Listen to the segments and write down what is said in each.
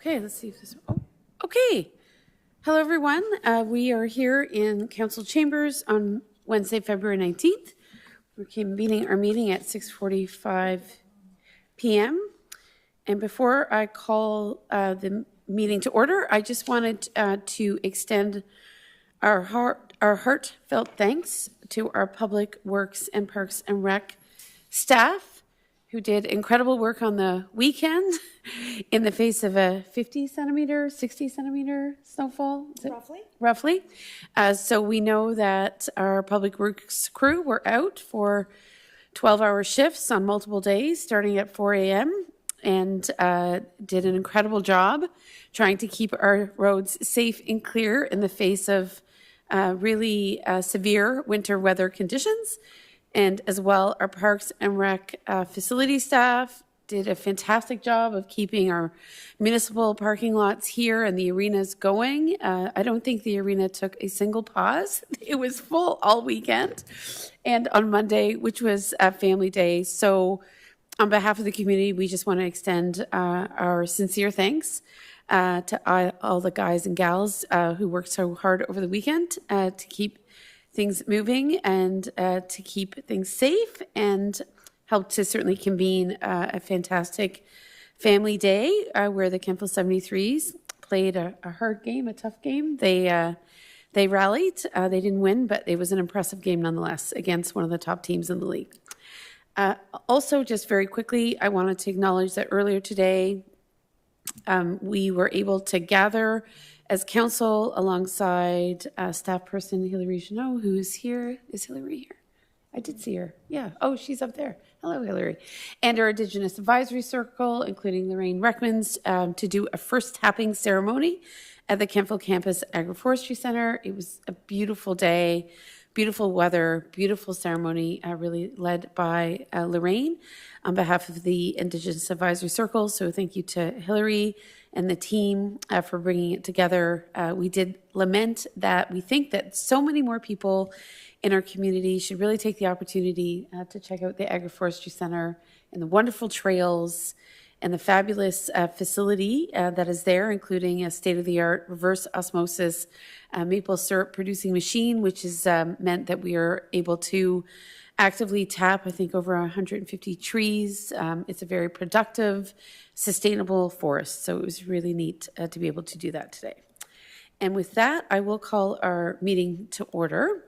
Okay, let's see if this. Oh, okay. Hello, everyone. We are here in Council Chambers on Wednesday, February 19th. We're convening our meeting at 6:45 p.m. And before I call the meeting to order, I just wanted to extend our heartfelt thanks to our Public Works and Parks and Rec staff who did incredible work on the weekend in the face of a 50 centimeter, 60 centimeter snowfall. Roughly. So we know that our Public Works crew were out for 12-hour shifts on multiple days starting at 4 a.m. and did an incredible job trying to keep our roads safe and clear in the face of really severe winter weather conditions. And as well, our Parks and Rec facility staff did a fantastic job of keeping our municipal parking lots here and the arenas going. I don't think the arena took a single pause. It was full all weekend. And on Monday, which was Family Day. So on behalf of the community, we just want to extend our sincere thanks to all the guys and gals who worked so hard over the weekend to keep things moving and to keep things safe, and help to certainly convene a fantastic family day where the Kemptville 73s played a hard game, a tough game. They rallied. They didn't win, but it was an impressive game nonetheless against one of the top teams in the league. Also, just very quickly, I wanted to acknowledge that earlier today we were able to gather as council alongside staff person Hilary Janot, who is here. Is Hilary here? I did see her. Yeah. Oh, she's up there. Hello, Hilary. And our Indigenous Advisory Circle, including Lorraine Reckmans, to do a first tapping ceremony at the Kemptville Campus Agroforestry Center. It was a beautiful day, beautiful weather, beautiful ceremony, really led by Lorraine on behalf of the Indigenous Advisory Circle. So thank you to Hilary and the team for bringing it together. We did lament that we think that so many more people in our community should really take the opportunity to check out the Agroforestry Center and the wonderful trails and the fabulous facility that is there, including a state-of-the-art reverse osmosis maple syrup producing machine, which has meant that we are able to actively tap, I think, over 150 trees. It's a very productive, sustainable forest. So it was really neat to be able to do that today. And with that, I will call our meeting to order.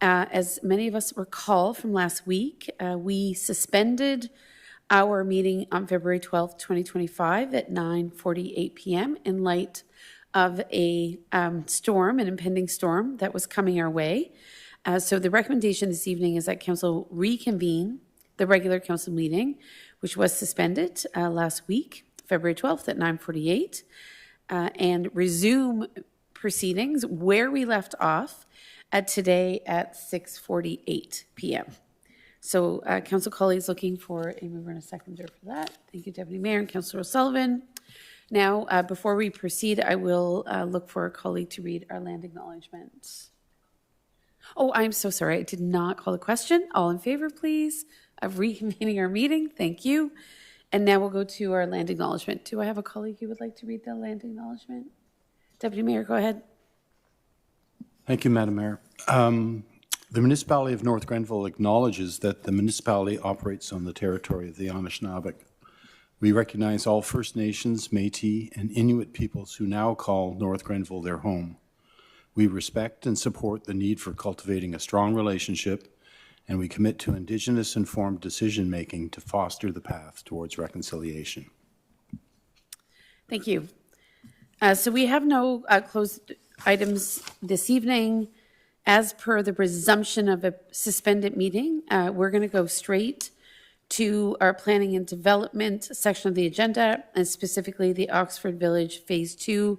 As many of us recall from last week, we suspended our meeting on February 12th, 2025 at 9:48 p.m. in light of a storm, an impending storm that was coming our way. So the recommendation this evening is that council reconvene the regular council meeting, which was suspended last week, February 12th at 9:48, and resume proceedings where we left off today at 6:48 p.m. So council colleagues looking for a mover and a seconder for that. Thank you, Deputy Mayor and Councillor O'Sullivan. Now, before we proceed, I will look for a colleague to read our land acknowledgements. Oh, I'm so sorry. I did not call the question. All in favor, please, of reconvening our meeting? Thank you. And now we'll go to our land acknowledgement. Do I have a colleague who would like to read the land acknowledgement? Deputy Mayor, go ahead. Thank you, Madam Mayor. The municipality of North Grenville acknowledges that the municipality operates on the territory of the Anishinaabe. We recognize all First Nations, Métis, and Inuit peoples who now call North Grenville their home. We respect and support the need for cultivating a strong relationship, and we commit to Indigenous-informed decision-making to foster the path towards reconciliation. Thank you. So we have no closed items this evening. As per the presumption of a suspended meeting, we're going to go straight to our planning and development section of the agenda, and specifically the Oxford Village Phase 2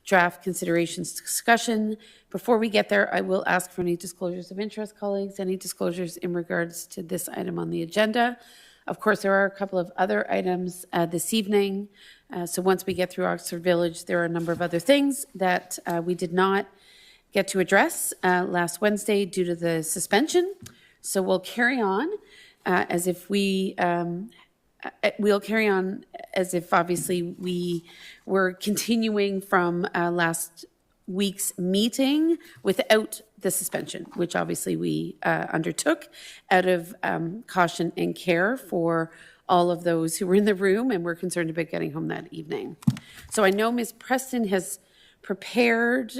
draft considerations discussion. Before we get there, I will ask for any disclosures of interest, colleagues, any disclosures in regards to this item on the agenda. Of course, there are a couple of other items this evening. So once we get through Oxford Village, there are a number of other things that we did not get to address last Wednesday due to the suspension. So we'll carry on as if we we'll carry on as if obviously we were continuing from last week's meeting without the suspension, which obviously we undertook out of caution and care for all of those who were in the room and were concerned about getting home that evening. So I know Ms. Preston has prepared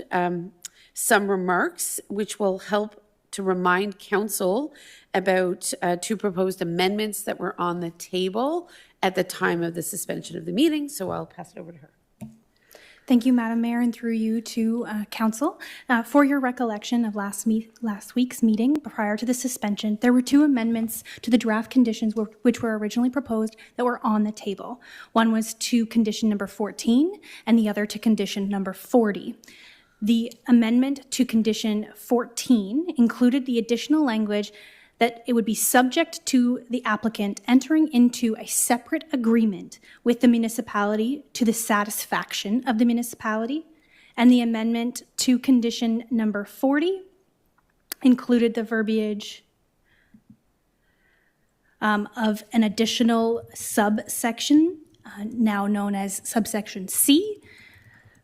some remarks which will help to remind council about two proposed amendments that were on the table at the time of the suspension of the meeting. So I'll pass it over to her. Thank you, Madam Mayor, and through you to Council. For your recollection of last week's meeting prior to the suspension, there were two amendments to the draft conditions which were originally proposed that were on the table. One was to condition number 14 and the other to condition number 40. The amendment to condition 14 included the additional language that it would be subject to the applicant entering into a separate agreement with the municipality to the satisfaction of the municipality. And the amendment to condition number 40 included the verbiage of an additional subsection, now known as subsection C,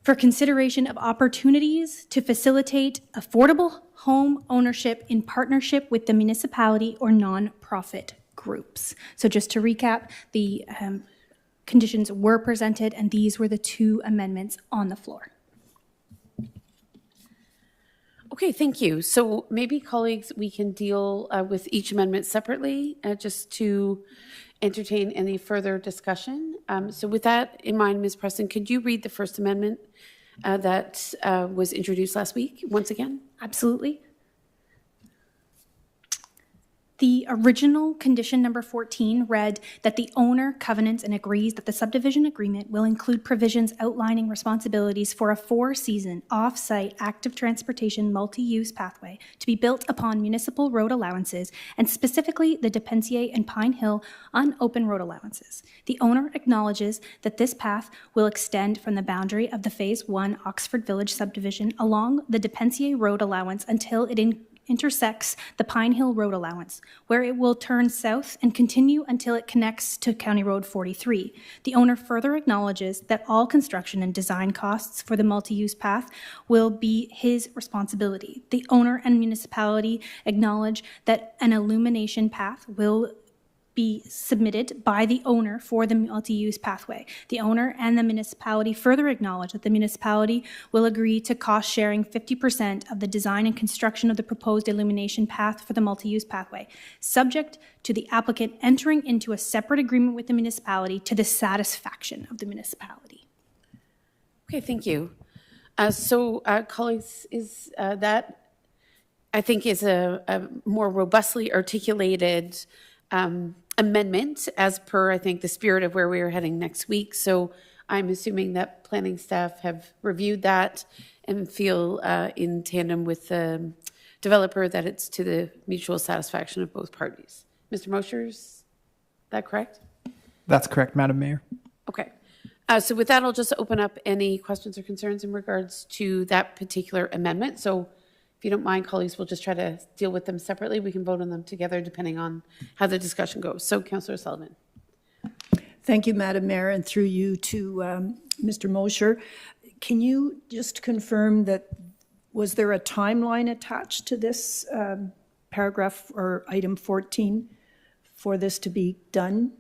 for consideration of opportunities to facilitate affordable home ownership in partnership with the municipality or non-profit groups. So just to recap, the conditions were presented and these were the two amendments on the floor. Okay, thank you. So maybe colleagues, we can deal with each amendment separately just to entertain any further discussion. So with that in mind, Ms. Preston, could you read the first amendment that was introduced last week once again? Absolutely. The original condition number 14 read that the owner covenants and agrees that the subdivision agreement will include provisions outlining responsibilities for a 4-season off-site active transportation multi-use pathway to be built upon municipal road allowances and specifically the Depensier and Pine Hill on open road allowances. The owner acknowledges that this path will extend from the boundary of the Phase 1 Oxford Village subdivision along the Depensier road allowance until it intersects the Pine Hill Road allowance, where it will turn south and continue until it connects to County Road 43. The owner further acknowledges that all construction and design costs for the multi-use path will be his responsibility. The owner and municipality acknowledge that an illumination path will be submitted by the owner for the multi-use pathway. The owner and the municipality further acknowledge that the municipality will agree to cost sharing 50% of the design and construction of the proposed illumination path for the multi-use pathway, subject to the applicant entering into a separate agreement with the municipality to the satisfaction of the municipality. Okay, thank you. Colleagues, is that, I think, is a more robustly articulated amendment as per, I think, the spirit of where we are heading next week. So I'm assuming that planning staff have reviewed that and feel in tandem with the developer that it's to the mutual satisfaction of both parties. Mr. Mosher, is that correct? That's correct, Madam Mayor. Okay. So with that, I'll just open up any questions or concerns in regards to that particular amendment. So if you don't mind, colleagues, we'll just try to deal with them separately. We can vote on them together depending on how the discussion goes. So, Councillor Sullivan. Thank you, Madam Mayor, and through you to Mr. Mosher. Can you just confirm that, was there a timeline attached to this paragraph or item 14 for this to be done?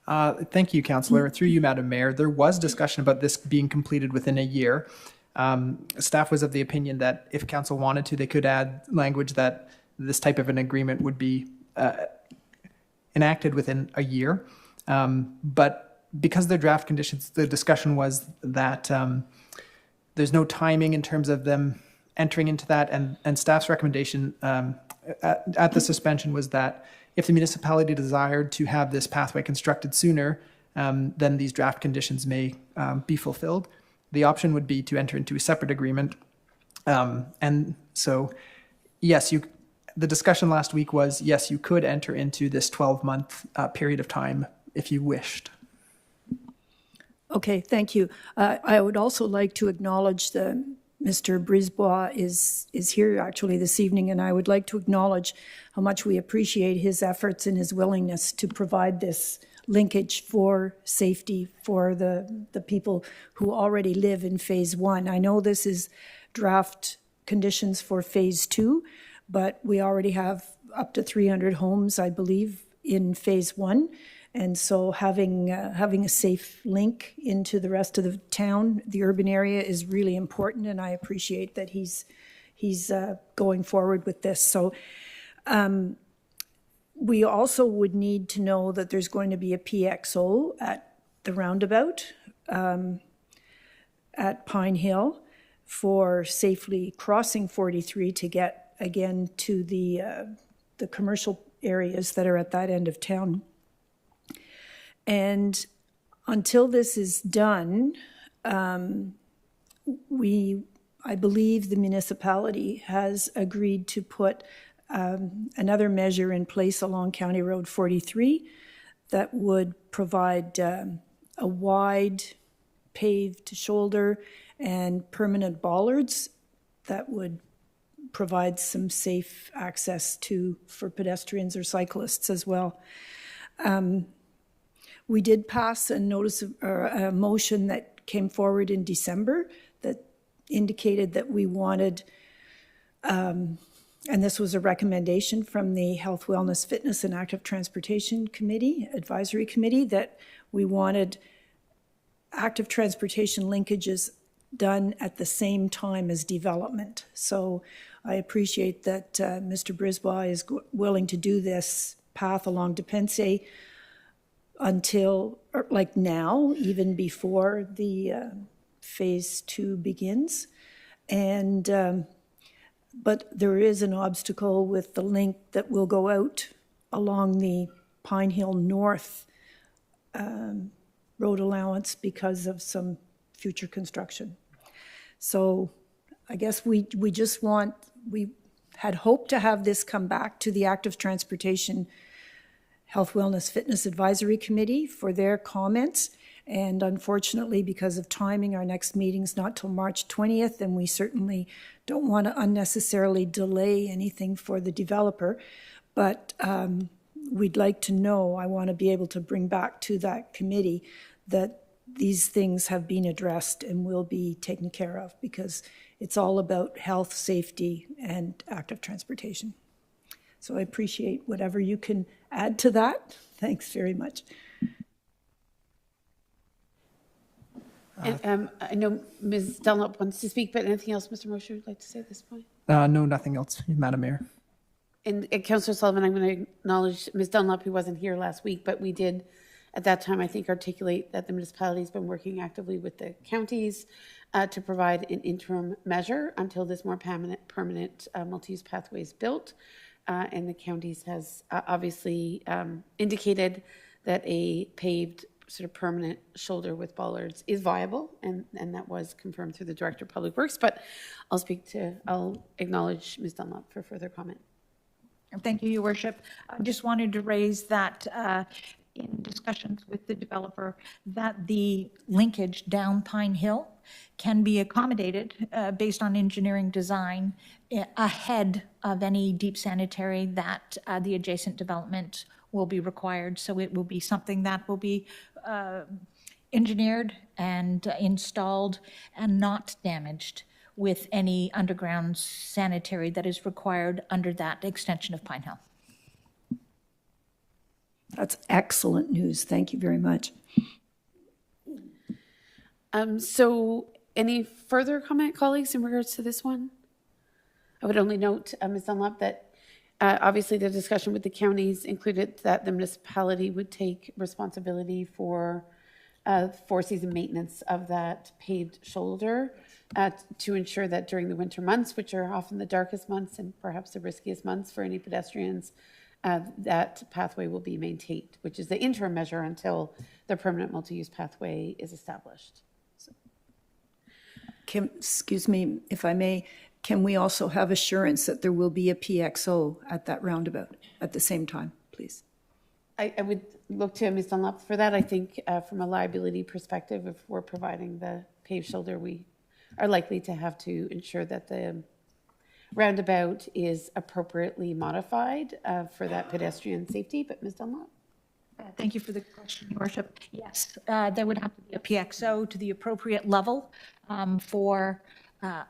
Thank you, Councillor. Through you, Madam Mayor, there was discussion about this being completed within a year. Staff was of the opinion that if council wanted to, they could add language that this type of an agreement would be enacted within a year. But because they're draft conditions, the discussion was that there's no timing in terms of them entering into that. And staff's recommendation at the suspension was that if the municipality desired to have this pathway constructed sooner, then these draft conditions may be fulfilled. The option would be to enter into a separate agreement. And so, yes, the discussion last week was, yes, you could enter into this 12-month period of time if you wished. Okay, thank you. I would also like to acknowledge the Mr. Brisbois is here actually this evening, and I would like to acknowledge how much we appreciate his efforts and his willingness to provide this linkage for safety for the people who already live in Phase 1. I know this is draft conditions for Phase 2, but we already have up to 300 homes, I believe, in Phase 1. And so having a safe link into the rest of the town, the urban area, is really important, and I appreciate that he's going forward with this. So we also would need to know that there's going to be a PXO at the roundabout at Pine Hill for safely crossing 43 to get again to the commercial areas that are at that end of town. And until this is done, I believe the municipality has agreed to put another measure in place along County Road 43 that would provide a wide paved shoulder and permanent bollards that would provide some safe access for pedestrians or cyclists as well. We did pass a a motion that came forward in December that indicated that we wanted, and this was a recommendation from the Health, Wellness, Fitness, and Active Transportation Committee, Advisory Committee, that we wanted active transportation linkages done at the same time as development. So I appreciate that Mr. Brisbois is willing to do this path along Depensay until, like now, even before the Phase 2 begins. And but there is an obstacle with the link that will go out along the Pine Hill North road allowance because of some future construction. So I guess we had hoped to have this come back to the Active Transportation Health, Wellness, Fitness Advisory Committee for their comments. And unfortunately, because of timing, our next meeting's not till March 20th, and we certainly don't want to unnecessarily delay anything for the developer. But we'd like to know, I want to be able to bring back to that committee that these things have been addressed and will be taken care of, because it's all about health, safety, and active transportation. So I appreciate whatever you can add to that. Thanks very much. And, I know Ms. Dunlop wants to speak, but anything else Mr. Mosher would like to say at this point? No, nothing else, Madam Mayor. And Councillor Sullivan, I'm going to acknowledge Ms. Dunlop, who wasn't here last week, but we did at that time, I think, articulate that the municipality has been working actively with the counties to provide an interim measure until this more permanent multi-use pathway is built. And the counties has obviously indicated that a paved sort of permanent shoulder with bollards is viable, and that was confirmed through the Director of Public Works. But I'll acknowledge Ms. Dunlop for further comment. Thank you, Your Worship. I just wanted to raise that in discussions with the developer, that the linkage down Pine Hill can be accommodated based on engineering design ahead of any deep sanitary that the adjacent development will be required. So it will be something that will be engineered and installed and not damaged with any underground sanitary that is required under that extension of Pine Hill. That's excellent news. Thank you very much. So any further comment, colleagues, in regards to this one? I would only note, Ms. Dunlop, that obviously the discussion with the counties included that the municipality would take responsibility for four-season maintenance of that paved shoulder to ensure that during the winter months, which are often the darkest months and perhaps the riskiest months for any pedestrians, that pathway will be maintained, which is the interim measure until the permanent multi-use pathway is established. So. Kim, excuse me, if I may, can we also have assurance that there will be a PXO at that roundabout at the same time, please? I would look to Ms. Dunlop for that. I think from a liability perspective, if we're providing the paved shoulder, we are likely to have to ensure that the roundabout is appropriately modified for that pedestrian safety. But Ms. Dunlop? Thank you for the question, Your Worship. Yes, there would have to be a PXO to the appropriate level for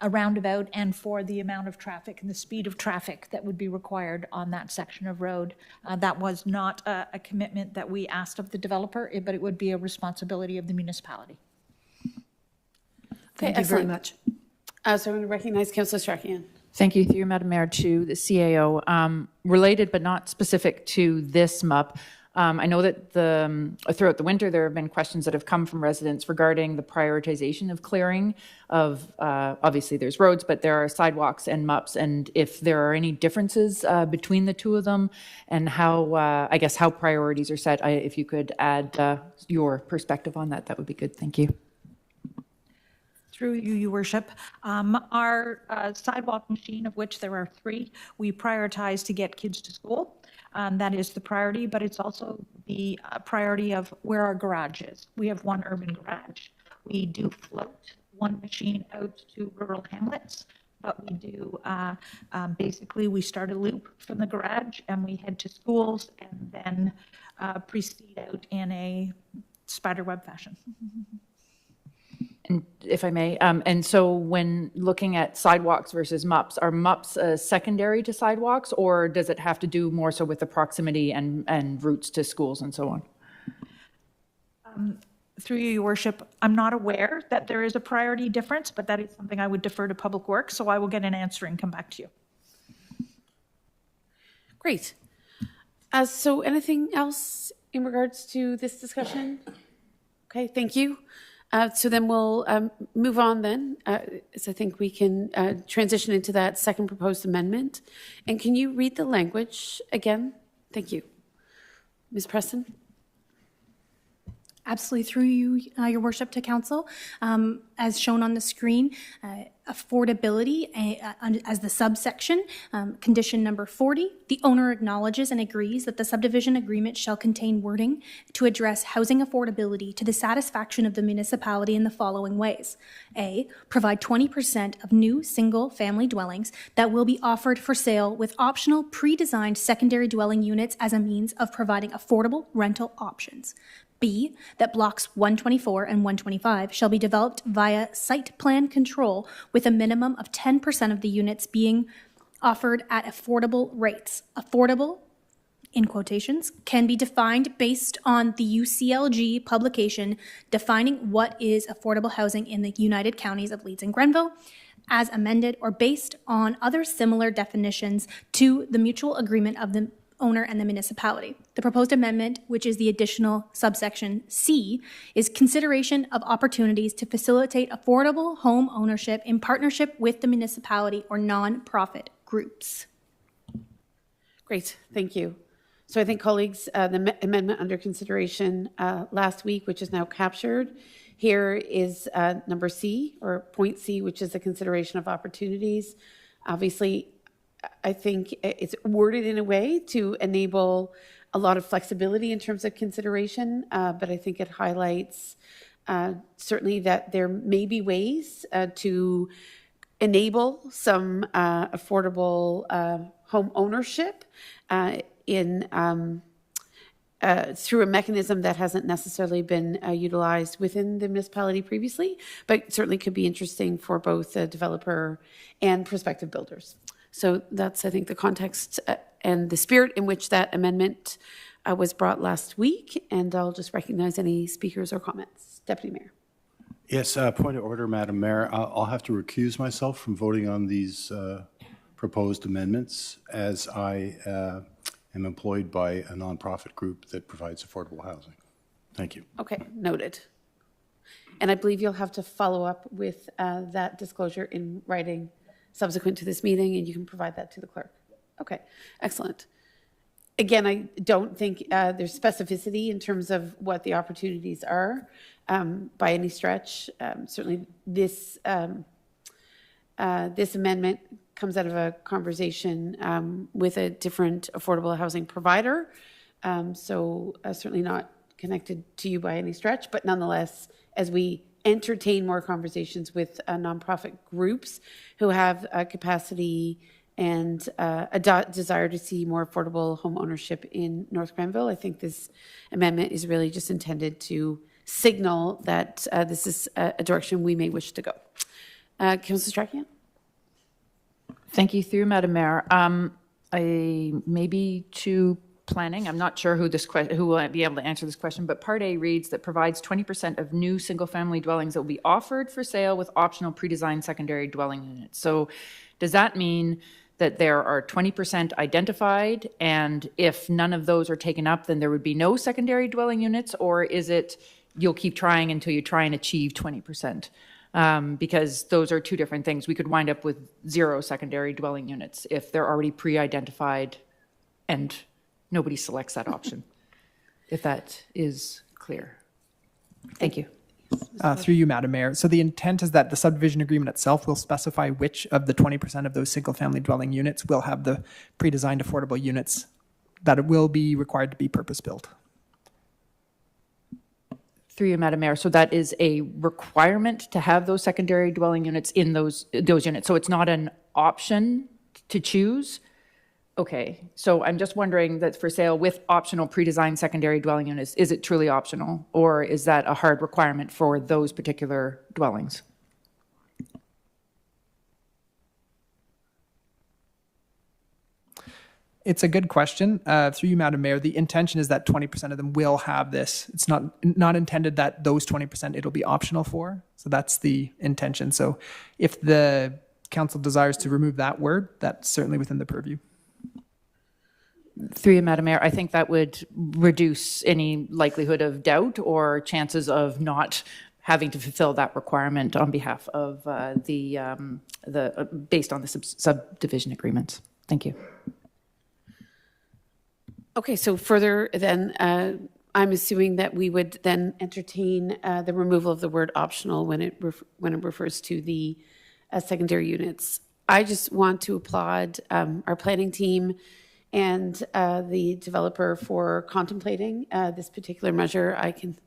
a roundabout and for the amount of traffic and the speed of traffic that would be required on that section of road. That was not a commitment that we asked of the developer, but it would be a responsibility of the municipality. Thank you very much. So I'm going to recognize Councillor Strachian. Thank you, through you, Madam Mayor, to the CAO. Related but not specific to this MUP, I know that throughout the winter there have been questions that have come from residents regarding the prioritization of clearing of, obviously there's roads, but there are sidewalks and MUPs, and if there are any differences between the two of them and how, I guess, how priorities are set. If you could add your perspective on that, that would be good. Thank you. Through you, Your Worship. Our sidewalk machine, of which there are 3, we prioritize to get kids to school. That is the priority, but it's also the priority of where our garage is. We have one urban garage. We do float one machine out to rural hamlets, but we do, basically, we start a loop from the garage and we head to schools and then proceed out in a spiderweb fashion. And if I may, and so when looking at sidewalks versus MUPs, are MUPs secondary to sidewalks, or does it have to do more so with the proximity and routes to schools and so on? Through you, Your Worship, I'm not aware that there is a priority difference, but that is something I would defer to Public Works, so I will get an answer and come back to you. Great. So anything else in regards to this discussion? Okay, thank you. So then we'll move on then, as I think we can transition into that second proposed amendment. And can you read the language again? Thank you. Ms. Preston? Absolutely, through you, Your Worship, to Council. As shown on the screen, affordability as the subsection, condition number 40, the owner acknowledges and agrees that the subdivision agreement shall contain wording to address housing affordability to the satisfaction of the municipality in the following ways. A, provide 20% of new single-family dwellings that will be offered for sale with optional pre-designed secondary dwelling units as a means of providing affordable rental options. B, that blocks 124 and 125 shall be developed via site plan control with a minimum of 10% of the units being offered at affordable rates. Affordable, in quotations, can be defined based on the UCLG publication defining what is affordable housing in the United Counties of Leeds and Grenville, as amended, or based on other similar definitions to the mutual agreement of the owner and the municipality. The proposed amendment, which is the additional subsection C, is consideration of opportunities to facilitate affordable home ownership in partnership with the municipality or non-profit groups. Great, thank you. So I think, colleagues, the amendment under consideration last week, which is now captured, here is number C, or point C, which is the consideration of opportunities. Obviously, I think it's worded in a way to enable a lot of flexibility in terms of consideration, but I think it highlights certainly that there may be ways to enable some affordable home ownership through a mechanism that hasn't necessarily been utilized within the municipality previously, but certainly could be interesting for both the developer and prospective builders. So that's, I think, the context and the spirit in which that amendment was brought last week. And I'll just recognize any speakers or comments. Deputy Mayor. Yes, point of order, Madam Mayor. I'll have to recuse myself from voting on these proposed amendments, as I am employed by a nonprofit group that provides affordable housing. Thank you. Okay, noted. And I believe you'll have to follow up with that disclosure in writing subsequent to this meeting, and you can provide that to the clerk. Okay, excellent. Again, I don't think there's specificity in terms of what the opportunities are by any stretch. Certainly, this amendment comes out of a conversation with a different affordable housing provider, so certainly not connected to you by any stretch, but nonetheless, as we entertain more conversations with nonprofit groups who have capacity and a desire to see more affordable home ownership in North Grenville. I think this amendment is really just intended to signal that this is a direction we may wish to go. Councillor Strachan? Thank you, through Madam Mayor. Maybe to planning, I'm not sure who will be able to answer this question, but Part A reads that provides 20% of new single-family dwellings that will be offered for sale with optional pre-designed secondary dwelling units. So does that mean that there are 20% identified, and if none of those are taken up, then there would be no secondary dwelling units, or is it you'll keep trying until you try and achieve 20%? Because those are two different things. We could wind up with 0 secondary dwelling units if they're already pre-identified and nobody selects that option, if that is clear. Thank you. Through you, Madam Mayor. So the intent is that the subdivision agreement itself will specify which of the 20% of those single-family dwelling units will have the pre-designed affordable units that it will be required to be purpose-built. Through you, Madam Mayor. So that is a requirement to have those secondary dwelling units in those units. So it's not an option to choose. Okay, so I'm just wondering that for sale with optional pre-designed secondary dwelling units, is it truly optional, or is that a hard requirement for those particular dwellings? It's a good question. Through you, Madam Mayor, the intention is that 20% of them will have this. It's not intended that those 20% it'll be optional for. So that's the intention. So if the council desires to remove that word, that's certainly within the purview. Through you, Madam Mayor, I think that would reduce any likelihood of doubt or chances of not having to fulfill that requirement on behalf of based on the subdivision agreements. Thank you. Okay, so further then, I'm assuming that we would then entertain the removal of the word optional when it refers to the secondary units. I just want to applaud our planning team and the developer for contemplating this particular measure. I can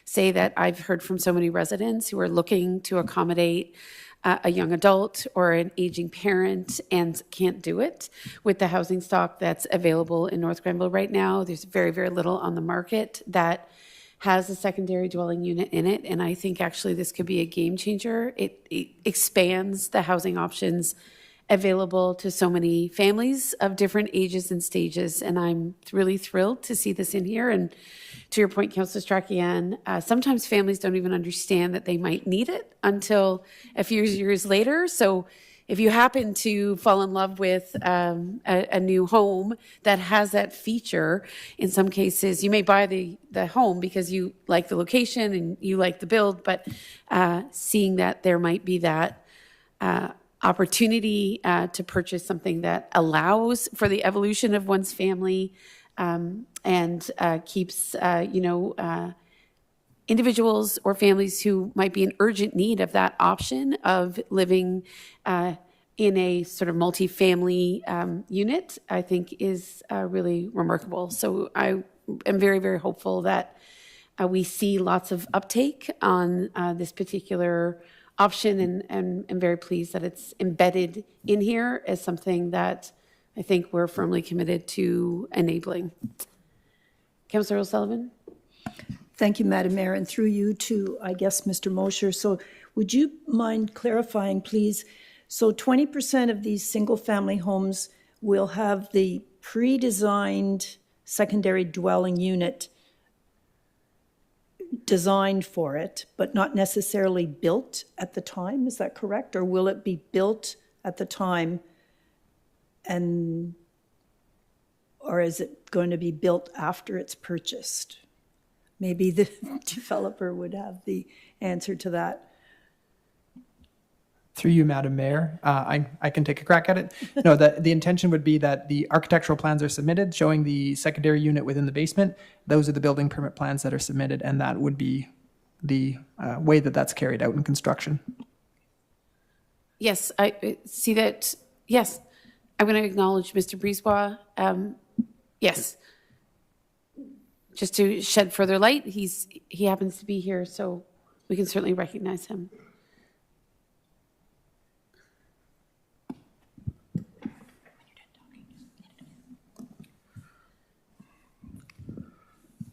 say that I've heard from so many residents who are looking to accommodate a young adult or an aging parent and can't do it with the housing stock that's available in North Grenville right now. There's very, very little on the market that has a secondary dwelling unit in it, and I think actually this could be a game changer. It expands the housing options available to so many families of different ages and stages, and I'm really thrilled to see this in here. And to your point, Councillor Strachan, sometimes families don't even understand that they might need it until a few years later. So if you happen to fall in love with a new home that has that feature, in some cases, you may buy the home because you like the location and you like the build, but seeing that there might be that opportunity to purchase something that allows for the evolution of one's family and keeps, individuals or families who might be in urgent need of that option of living in a sort of multi-family unit, I think is really remarkable. So I am very, very hopeful that we see lots of uptake on this particular option, and I'm very pleased that it's embedded in here as something that I think we're firmly committed to enabling. Councillor O'Sullivan? Thank you, Madam Mayor, and through you to, I guess, Mr. Mosher. So would you mind clarifying, please? So 20% of these single-family homes will have the pre-designed secondary dwelling unit designed for it, but not necessarily built at the time, is that correct? Or will it be built at the time or is it going to be built after it's purchased? Maybe the developer would have the answer to that. Through you, Madam Mayor, I can take a crack at it. No, the intention would be that the architectural plans are submitted showing the secondary unit within the basement. Those are the building permit plans that are submitted, and that would be the way that that's carried out in construction. Yes, I see that. Yes, I'm going to acknowledge Mr. Brisebois. Yes. Just to shed further light, he happens to be here, so we can certainly recognize him.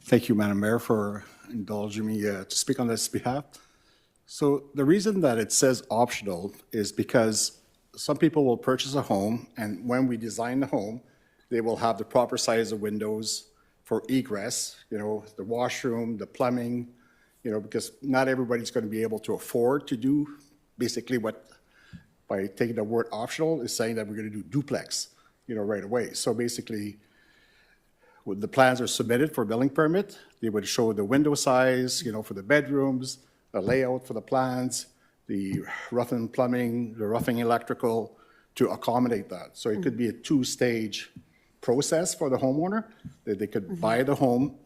Thank you, Madam Mayor, for indulging me to speak on this behalf. So the reason that it says optional is because some people will purchase a home, and when we design the home, they will have the proper size of windows for egress, the washroom, the plumbing, because not everybody's going to be able to afford to do basically what, by taking the word optional, is saying that we're going to do duplex, right away. So basically, when the plans are submitted for building permit, they would show the window size, for the bedrooms, the layout for the plans, the roughing plumbing, the roughing electrical, to accommodate that. So it could be a two-stage process for the homeowner, that they could buy the home,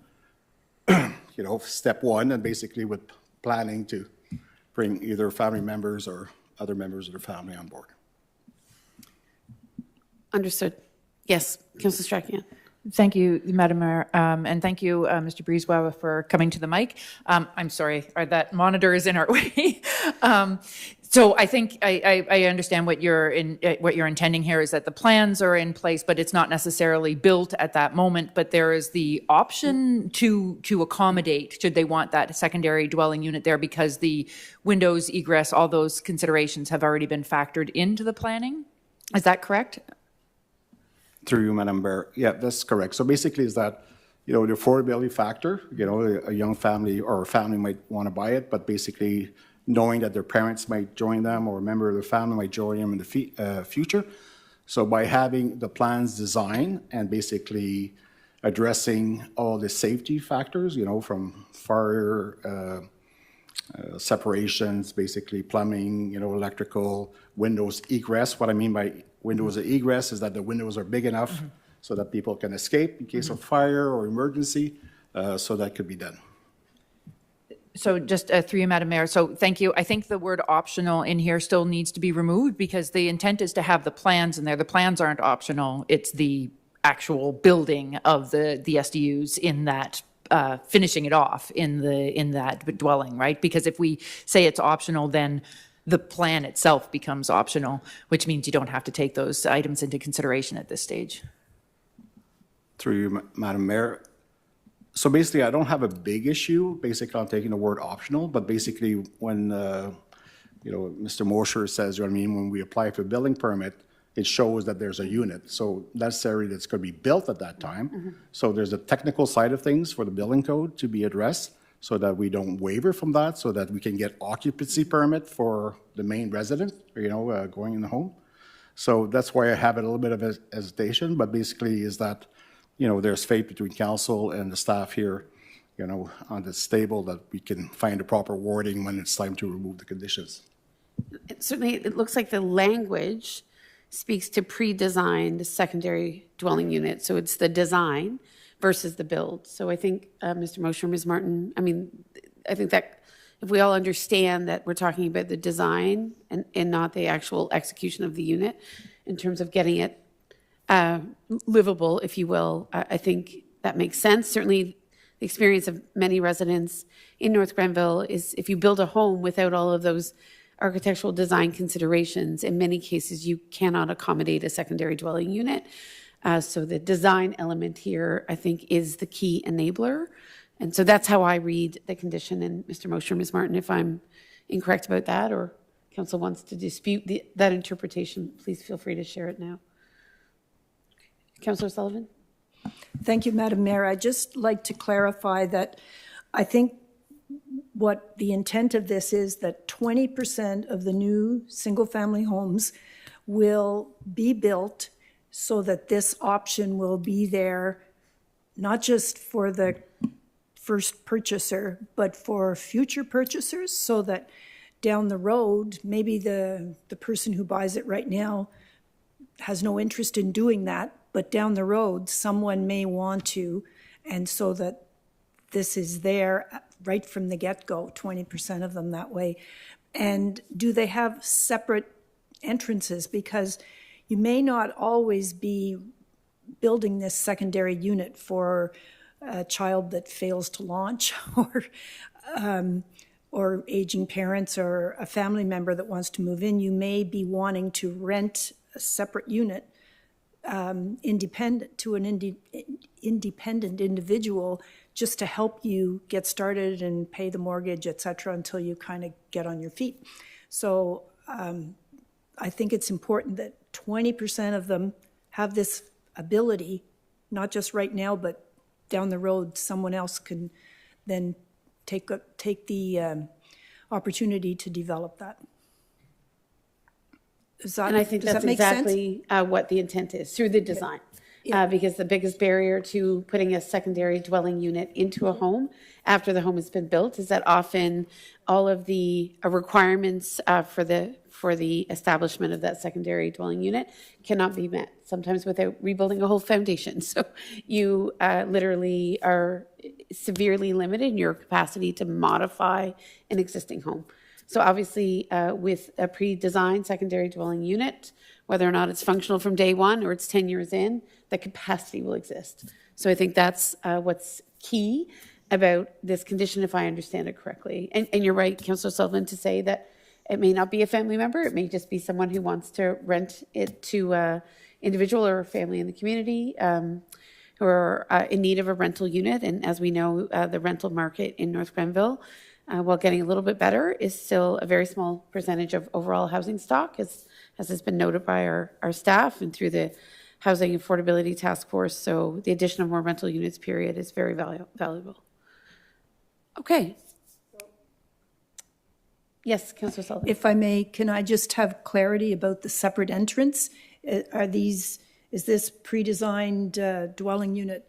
step one, and basically with planning to bring either family members or other members of the family on board. Understood. Yes, Councillor Strachan. Thank you, Madam Mayor, and thank you, Mr. Brisebois, for coming to the mic. I'm sorry, that monitor is in our way. So I think I understand what you're intending here is that the plans are in place, but it's not necessarily built at that moment. But there is the option to accommodate should they want that secondary dwelling unit there, because the windows, egress, all those considerations have already been factored into the planning. Is that correct? Through you, Madam Mayor. Yeah, that's correct. So basically is that, the affordability factor, a young family or a family might want to buy it, but basically knowing that their parents might join them or a member of the family might join them in the future. So by having the plans designed and basically addressing all the safety factors, from fire, separations, basically plumbing, electrical, windows, egress. What I mean by windows of egress is that the windows are big enough so that people can escape in case of fire or emergency, so that could be done. So just through you, Madam Mayor, so thank you. I think the word optional in here still needs to be removed, because the intent is to have the plans in there. The plans aren't optional. It's the actual building of the SDUs in that, finishing it off in that dwelling, right? Because if we say it's optional, then the plan itself becomes optional, which means you don't have to take those items into consideration at this stage. Through you, Madam Mayor. So basically, I don't have a big issue, basically, on taking the word optional, but basically, when, Mr. Mosher says, when we apply for a building permit, it shows that there's a unit. So necessarily that's going to be built at that time. So there's a technical side of things for the building code to be addressed, so that we don't waver from that, so that we can get occupancy permit for the main resident, going in the home. So that's why I have a little bit of hesitation, but basically is that, there's faith between council and the staff here, on this table, that we can find the proper wording when it's time to remove the conditions. Certainly, it looks like the language speaks to pre-designed secondary dwelling unit. So it's the design versus the build. So I think, Mr. Mosher, Ms. Martin, I think that if we all understand that we're talking about the design and not the actual execution of the unit in terms of getting it livable, if you will, I think that makes sense. Certainly, the experience of many residents in North Grenville is if you build a home without all of those architectural design considerations, in many cases, you cannot accommodate a secondary dwelling unit. So the design element here, I think, is the key enabler. And so that's how I read the condition. And Mr. Mosher, Ms. Martin, if I'm incorrect about that, or council wants to dispute that interpretation, please feel free to share it now. Councillor Sullivan? Thank you, Madam Mayor. I'd just like to clarify that I think what the intent of this is that 20% of the new single-family homes will be built so that this option will be there, not just for the first purchaser, but for future purchasers, so that down the road, maybe the person who buys it right now has no interest in doing that, but down the road, someone may want to, and so that this is there right from the get-go, 20% of them that way. And do they have separate entrances? Because you may not always be building this secondary unit for a child that fails to launch, or or aging parents or a family member that wants to move in, you may be wanting to rent a separate unit independent to an independent individual just to help you get started and pay the mortgage, et cetera, until you kind of get on your feet. So I think it's important that 20% of them have this ability, not just right now, but down the road, someone else can then take the opportunity to develop that. And I think that's exactly what the intent is through the design. Because the biggest barrier to putting a secondary dwelling unit into a home after the home has been built is that often all of the requirements for the establishment of that secondary dwelling unit cannot be met, sometimes without rebuilding a whole foundation. So you literally are severely limited in your capacity to modify an existing home. So obviously, with a pre-designed secondary dwelling unit, whether or not it's functional from day one or it's 10 years in, the capacity will exist. So I think that's what's key about this condition, if I understand it correctly. And you're right, Councillor Sullivan, to say that it may not be a family member. It may just be someone who wants to rent it to an individual or a family in the community who are in need of a rental unit. And as we know, the rental market in North Grenville, while getting a little bit better, is still a very small percentage of overall housing stock, as has been noted by our staff and through the Housing Affordability Task Force. So the addition of more rental units, period, is very valuable. Okay. Yes, Councillor Sullivan. If I may, can I just have clarity about the separate entrance? Is this pre-designed dwelling unit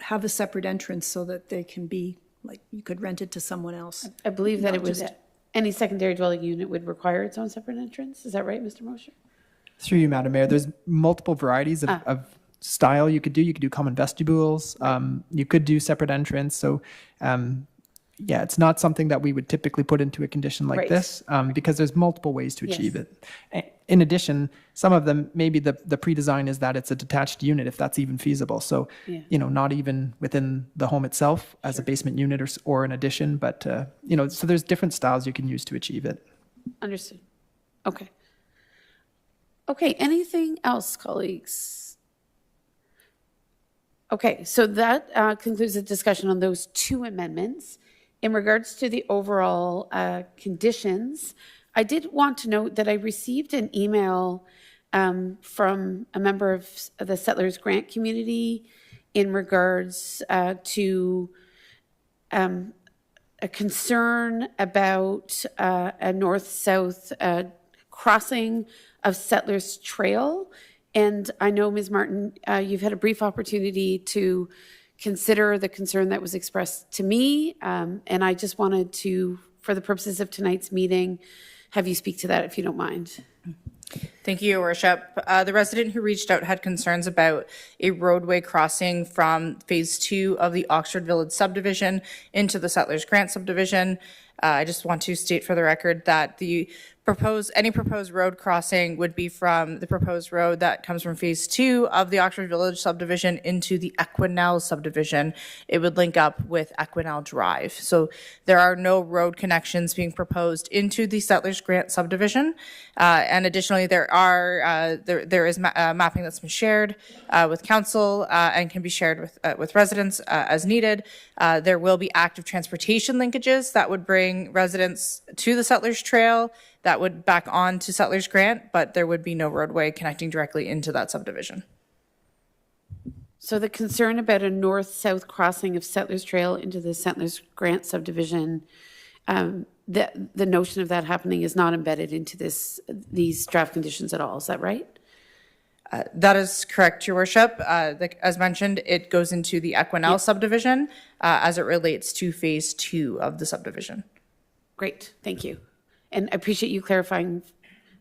have a separate entrance so that they can be, like, you could rent it to someone else? I believe that Not it would, just- any secondary dwelling unit would require its own separate entrance. Is that right, Mr. Mosher? Through you, Madam Mayor, there's multiple varieties of style you could do. You could do common vestibules. You could do separate entrance. So, yeah, it's not something that we would typically put into a condition like Right. this because there's multiple ways to achieve Yes. it. In addition, some of them, maybe the pre-design is that it's a detached unit, if that's even feasible. So, Yeah. not even within the home itself as a basement unit or an addition, but, so there's different styles you can use to achieve it. Understood. Okay. Okay, anything else, colleagues? Okay, so that concludes the discussion on those two amendments. In regards to the overall conditions, I did want to note that I received an email from a member of the Settlers Grant community in regards to a concern about a north-south crossing of Settlers Trail. And I know, Ms. Martin, you've had a brief opportunity to consider the concern that was expressed to me. And I just wanted to, for the purposes of tonight's meeting, have you speak to that, if you don't mind. Thank you, Your Worship. The resident who reached out had concerns about a roadway crossing from Phase 2 of the Oxford Village subdivision into the Settlers Grant subdivision. I just want to state for the record that any proposed road crossing would be from the proposed road that comes from Phase 2 of the Oxford Village subdivision into the Equinell subdivision. It would link up with Equinell Drive. So there are no road connections being proposed into the Settlers Grant subdivision. And additionally, there is mapping that's been shared with council and can be shared with residents as needed. There will be active transportation linkages that would bring residents to the Settlers Trail that would back on to Settlers Grant, but there would be no roadway connecting directly into that subdivision. So the concern about a north-south crossing of Settlers Trail into the Settlers Grant subdivision, the notion of that happening is not embedded into these draft conditions at all. Is that right? That is correct, Your Worship. As mentioned, it goes into the Equinell subdivision as it relates to Phase 2 of the subdivision. Great, thank you. And I appreciate you clarifying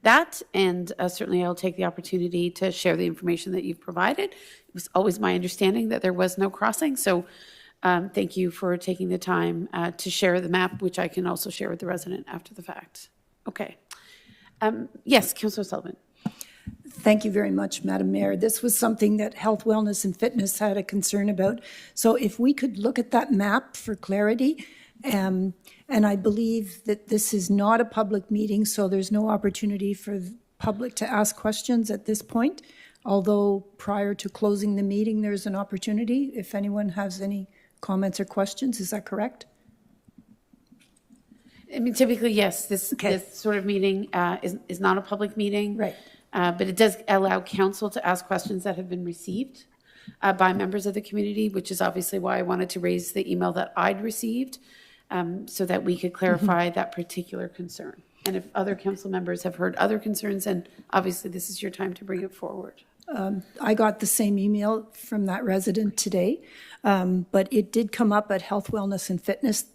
that, and certainly I'll take the opportunity to share the information that you've provided. It was always my understanding that there was no crossing, so thank you for taking the time to share the map, which I can also share with the resident after the fact. Okay. Yes, Councillor Sullivan. Thank you very much, Madam Mayor. This was something that Health, Wellness and Fitness had a concern about. So if we could look at that map for clarity, And I believe that this is not a public meeting, so there's no opportunity for the public to ask questions at this point, although prior to closing the meeting, there's an opportunity if anyone has any comments or questions. Is that correct? I mean, typically, yes, this sort of meeting is not a public meeting. Right. But it does allow council to ask questions that have been received by members of the community, which is obviously why I wanted to raise the email that I'd received, so that we could clarify that particular concern. And if other council members have heard other concerns, then obviously this is your time to bring it forward. I got the same email from that resident today, but it did come up at Health, Wellness, and Fitness,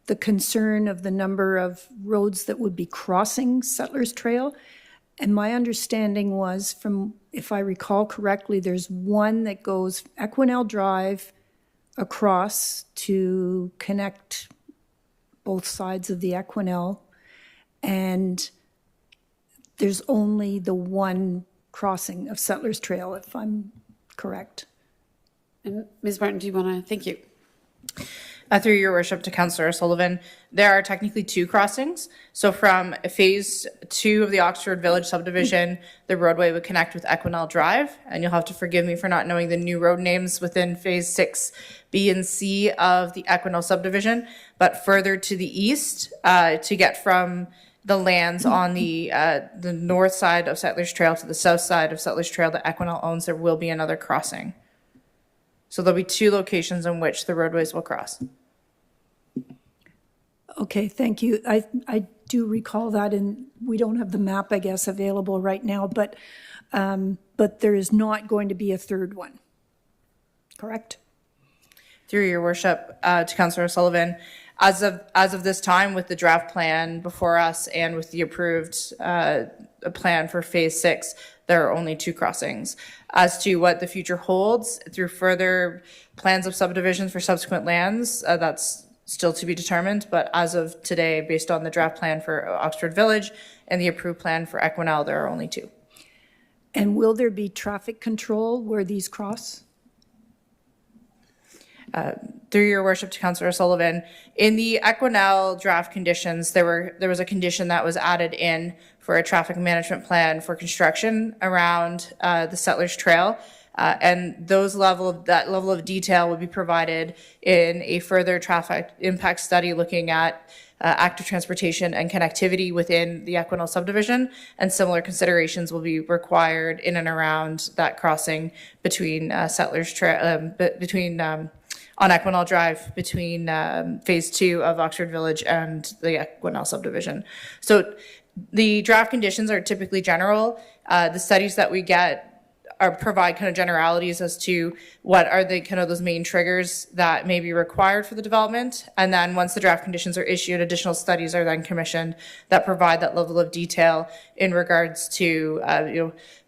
the concern of the number of roads that would be crossing Settlers Trail. And my understanding was, from, if I recall correctly, there's one that goes Equinell Drive across to connect both sides of the Equinell, and there's only the one crossing of Settlers Trail, if I'm correct. And Ms. Martin, do you want to, thank you. Through your worship to Councillor O'Sullivan, there are technically two crossings. So from phase 2 of the Oxford Village subdivision, the roadway would connect with Equinell Drive, and you'll have to forgive me for not knowing the new road names within phase 6B and C of the Equinell subdivision, but further to the east to get from the lands on the north side of Settlers Trail to the south side of Settlers Trail that Equinell owns, there will be another crossing. So there'll be two locations in which the roadways will cross. Okay, thank you. I do recall that, and we don't have the map, I guess, available right now, but there is not going to be a third one, correct? Through your worship to Councillor O'Sullivan, as of this time, with the draft plan before us and with the approved plan for phase 6, there are only two crossings. As to what the future holds through further plans of subdivisions for subsequent lands, that's still to be determined. But as of today, based on the draft plan for Oxford Village and the approved plan for Equinell, there are only two. And will there be traffic control where these cross? Through your worship to Councillor O'Sullivan, in the Equinell draft conditions, there was a condition that was added in for a traffic management plan for construction around the Settlers Trail. And that level of detail would be provided in a further traffic impact study looking at active transportation and connectivity within the Equinell subdivision, and similar considerations will be required in and around that crossing between Settlers Trail, on Equinell Drive between phase 2 of Oxford Village and the Equinell subdivision. So the draft conditions are typically general. The studies that we get provide kind of generalities as to what are the kind of those main triggers that may be required for the development. And then once the draft conditions are issued, additional studies are then commissioned that provide that level of detail in regards to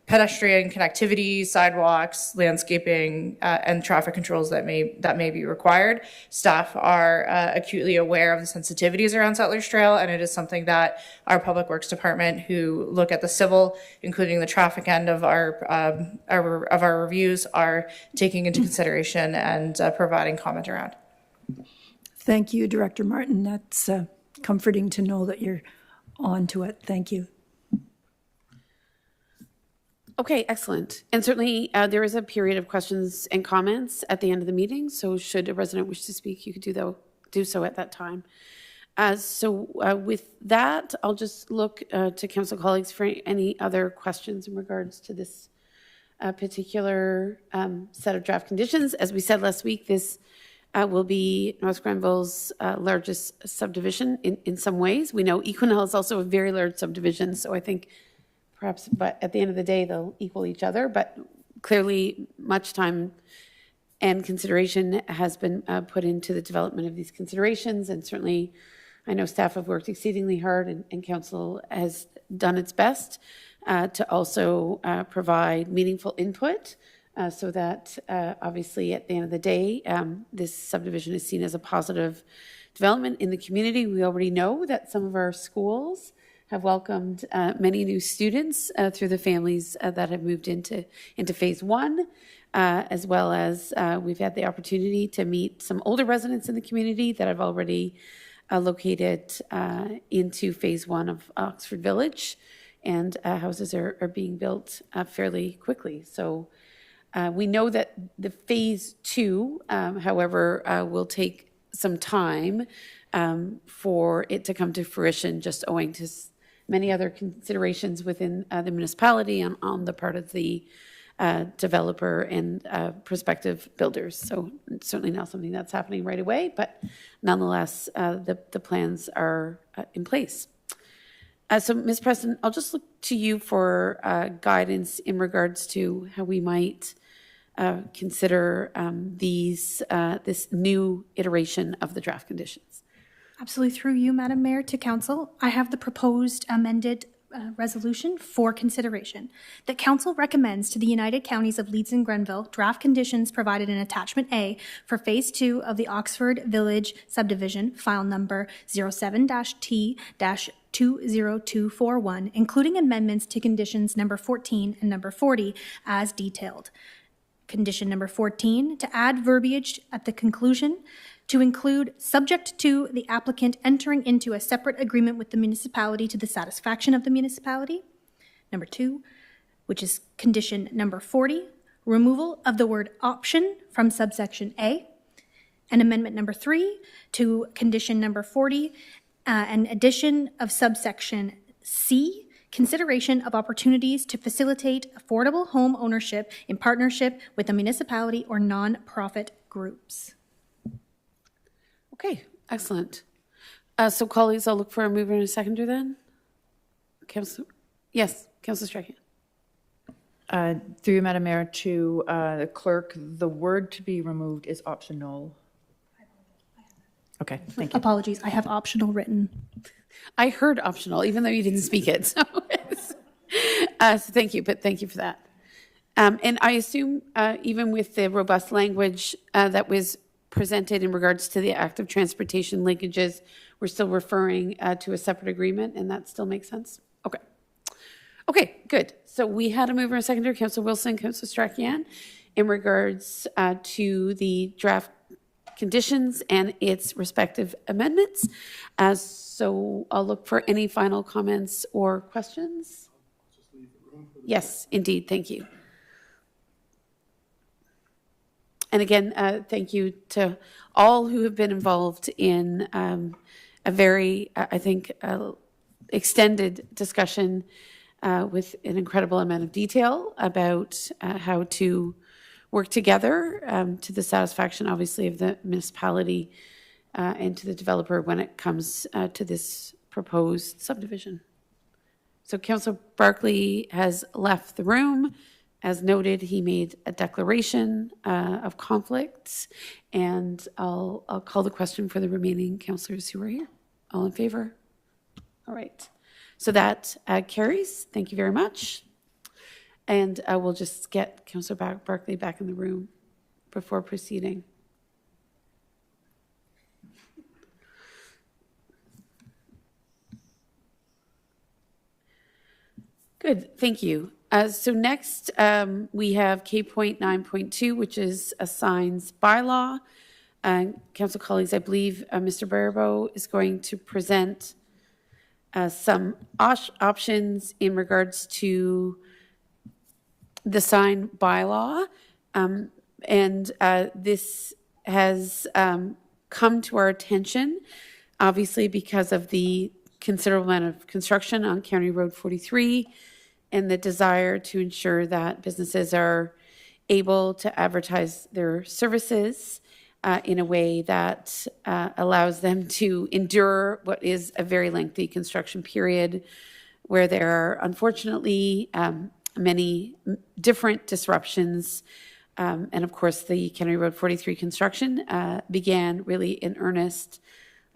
pedestrian connectivity, sidewalks, landscaping, and traffic controls that may be required. Staff are acutely aware of the sensitivities around Settlers Trail, and it is something that our Public Works Department, who look at the civil, including the traffic end of our reviews, are taking into consideration and providing comment around. Thank you, Director Martin. That's comforting to know that you're on to it. Thank you. Okay, excellent. And certainly there is a period of questions and comments at the end of the meeting. So should a resident wish to speak, you could do so at that time. With that, I'll just look to council colleagues for any other questions in regards to this particular set of draft conditions. As we said last week, this will be North Grenville's largest subdivision in some ways. We know Equinell is also a very large subdivision, so I think perhaps, but at the end of the day, they'll equal each other. But clearly, much time and consideration has been put into the development of these considerations. And certainly, I know staff have worked exceedingly hard, and council has done its best to also provide meaningful input so that obviously, at the end of the day, this subdivision is seen as a positive development in the community. We already know that some of our schools have welcomed many new students through the families that have moved into phase one, as well as we've had the opportunity to meet some older residents in the community that have already located into phase one of Oxford Village, and houses are being built fairly quickly. So we know that the phase two, however, will take some time for it to come to fruition, just owing to many other considerations within the municipality and on the part of the developer and prospective builders. So it's certainly not something that's happening right away, but nonetheless, the plans are in place. So, Ms. Preston, I'll just look to you for guidance in regards to how we might consider this new iteration of the draft conditions. Absolutely. Through you, Madam Mayor, to Council, I have the proposed amended resolution for consideration. That Council recommends to the United Counties of Leeds and Grenville draft conditions provided in Attachment A for Phase 2 of the Oxford Village subdivision, file number 07-T-20241, including amendments to conditions number 14 and number 40 as detailed. Condition number 14, to add verbiage at the conclusion to include subject to the applicant entering into a separate agreement with the municipality to the satisfaction of the municipality. Number 2, which is condition number 40, removal of the word option from subsection A. And amendment number 3 to condition number 40, an addition of subsection C, consideration of opportunities to facilitate affordable home ownership in partnership with a municipality or non-profit groups. Okay, excellent. So colleagues, I'll look for a mover and a seconder then. Councillor, yes, Councillor Strachan. Through you, Madam Mayor, to the clerk, the word to be removed is optional. Okay, thank you. Apologies, I have optional written. I heard optional, even though you didn't speak it. So, so thank you, but thank you for that. And I assume even with the robust language that was presented in regards to the active transportation linkages, we're still referring to a separate agreement, and that still makes sense? Okay. Okay, good. So we had a mover and a seconder, Councillor Wilson, Councillor Strachan, in regards to the draft conditions and its respective amendments. So I'll look for any final comments or questions. Yes, indeed. Thank you. And again, thank you to all who have been involved in a very, I think, extended discussion with an incredible amount of detail about how to work together to the satisfaction, obviously, of the municipality and to the developer when it comes to this proposed subdivision. So Councillor Barkley has left the room. As noted, he made a declaration of conflicts, and I'll call the question for the remaining councillors who are here. All in favor? All right. So that carries. Thank you very much. And we'll just get Councillor Barkley back in the room before proceeding. Good, thank you. So next, we have K-Point 9.2, which is a signs bylaw. Council colleagues, I believe Mr. Baribeau is going to present some options in regards to the sign bylaw. And this has come to our attention, obviously, because of the considerable amount of construction on County Road 43 and the desire to ensure that businesses are able to advertise their services in a way that allows them to endure what is a very lengthy construction period, where there are unfortunately many different disruptions. And of course, the County Road 43 construction began really in earnest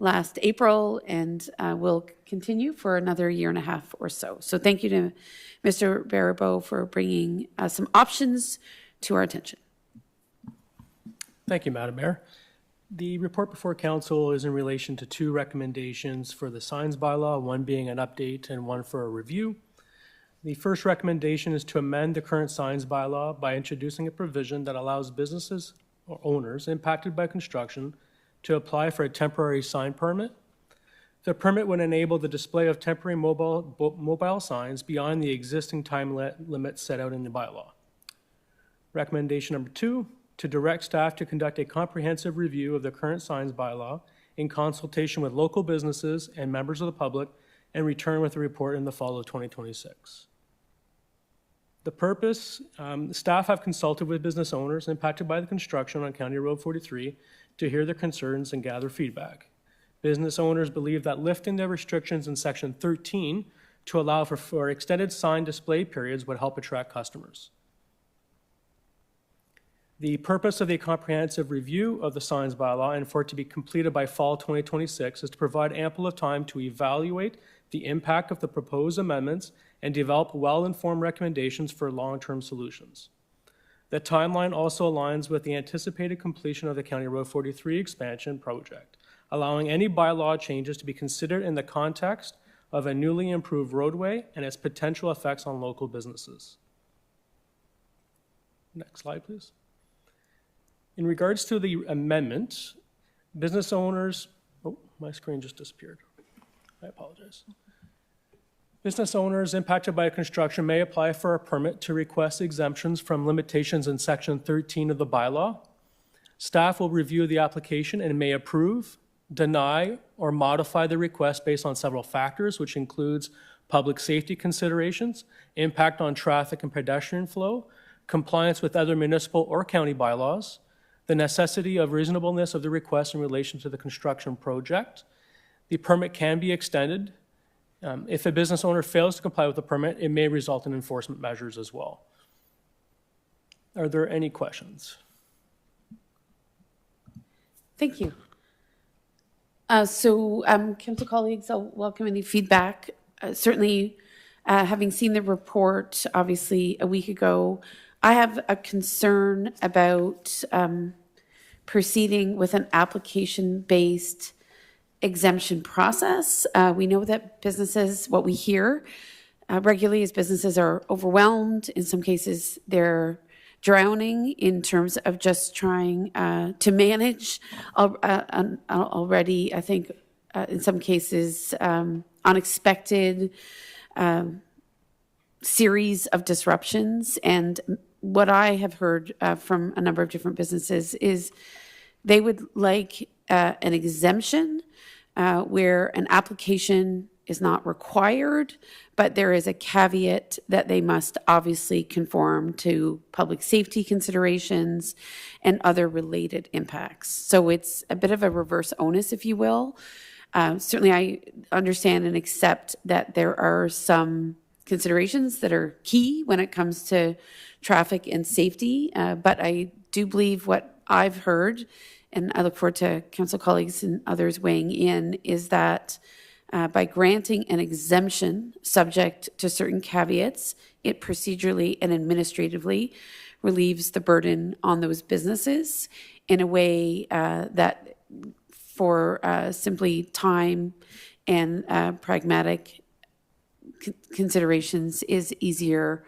last April and will continue for another year and a half or so. So thank you to Mr. Baribeau for bringing some options to our attention. Thank you, Madam Mayor. The report before council is in relation to two recommendations for the signs bylaw, one being an update and one for a review. The first recommendation is to amend the current signs bylaw by introducing a provision that allows businesses or owners impacted by construction to apply for a temporary sign permit. The permit would enable the display of temporary mobile signs beyond the existing time limit set out in the bylaw. Recommendation number two, to direct staff to conduct a comprehensive review of the current signs bylaw in consultation with local businesses and members of the public and return with a report in the fall of 2026. The purpose, staff have consulted with business owners impacted by the construction on County Road 43 to hear their concerns and gather feedback. Business owners believe that lifting the restrictions in Section 13 to allow for extended sign display periods would help attract customers. The purpose of the comprehensive review of the signs bylaw and for it to be completed by fall 2026 is to provide ample of time to evaluate the impact of the proposed amendments and develop well-informed recommendations for long-term solutions. The timeline also aligns with the anticipated completion of the County Road 43 expansion project, allowing any bylaw changes to be considered in the context of a newly improved roadway and its potential effects on local businesses. Next slide, please. In regards to the amendment, business owners, oh, my screen just disappeared. I apologize. Business owners impacted by construction may apply for a permit to request exemptions from limitations in Section 13 of the bylaw. Staff will review the application and may approve, deny, or modify the request based on several factors, which includes public safety considerations, impact on traffic and pedestrian flow, compliance with other municipal or county bylaws, the necessity of reasonableness of the request in relation to the construction project. The permit can be extended. If a business owner fails to comply with the permit, it may result in enforcement measures as well. Are there any questions? Thank you. Council colleagues, I'll welcome any feedback. Certainly, having seen the report, obviously, a week ago, I have a concern about proceeding with an application-based exemption process. We know that businesses, what we hear regularly is businesses are overwhelmed. In some cases, they're drowning in terms of just trying to manage already, I think, in some cases, unexpected series of disruptions. And what I have heard from a number of different businesses is they would like an exemption where an application is not required, but there is a caveat that they must obviously conform to public safety considerations and other related impacts. So it's a bit of a reverse onus, if you will. Certainly, I understand and accept that there are some considerations that are key when it comes to traffic and safety, but I do believe what I've heard, and I look forward to council colleagues and others weighing in, is that by granting an exemption subject to certain caveats, it procedurally and administratively relieves the burden on those businesses in a way that for simply time and pragmatic considerations is easier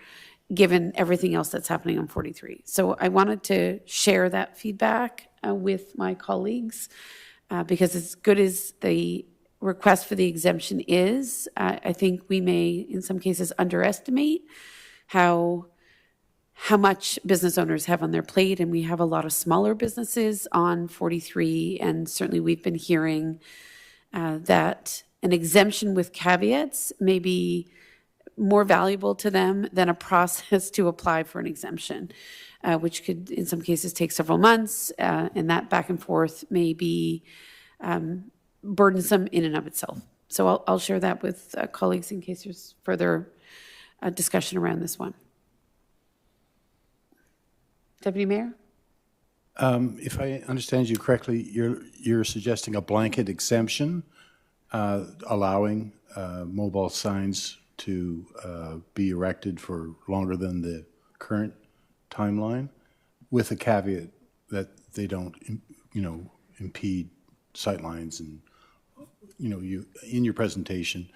given everything else that's happening on 43. So I wanted to share that feedback with my colleagues because as good as the request for the exemption is, I think we may, in some cases, underestimate how much business owners have on their plate, and we have a lot of smaller businesses on 43, and certainly we've been hearing that an exemption with caveats may be more valuable to them than a process to apply for an exemption, which could, in some cases, take several months, and that back and forth may be burdensome in and of itself. So I'll share that with colleagues in case there's further discussion around this one. Deputy Mayor? If I understand you correctly, you're suggesting a blanket exemption allowing mobile signs to be erected for longer than the current timeline, with a caveat that they don't, impede sightlines. And, you know, you, in your presentation,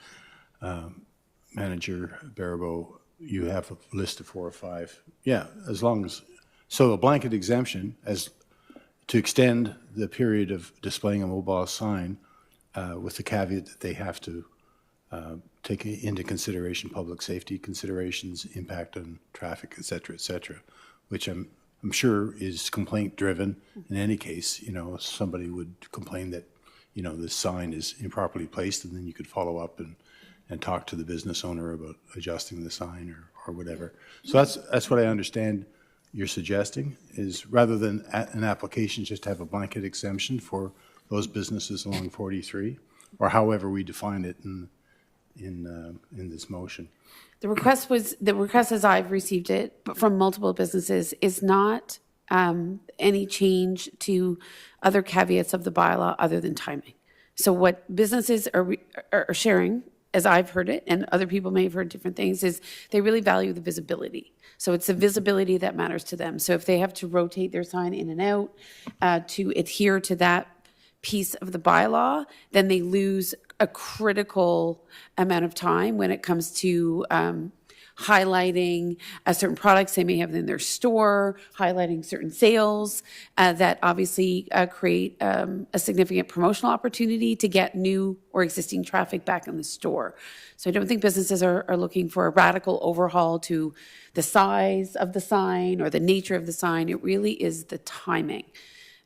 Manager Baribeau, you have a list of 4 or 5. Yeah, as long as, so a blanket exemption as to extend the period of displaying a mobile sign with the caveat that they have to take into consideration public safety considerations, impact on traffic, et cetera, which I'm sure is complaint driven. In any case, you know, somebody would complain that, you know, this sign is improperly placed, and then you could follow up and talk to the business owner about adjusting the sign or whatever. So that's what I understand you're suggesting, is rather than an application, just have a blanket exemption for those businesses along 43, or however we define it in this motion. The request as I've received it from multiple businesses is not any change to other caveats of the bylaw other than timing. So what businesses are sharing, as I've heard it, and other people may have heard different things, is they really value the visibility. So it's the visibility that matters to them. So if they have to rotate their sign in and out to adhere to that piece of the bylaw, then they lose a critical amount of time when it comes to highlighting certain products they may have in their store, highlighting certain sales that obviously create a significant promotional opportunity to get new or existing traffic back in the store. So I don't think businesses are looking for a radical overhaul to the size of the sign or the nature of the sign. It really is the timing.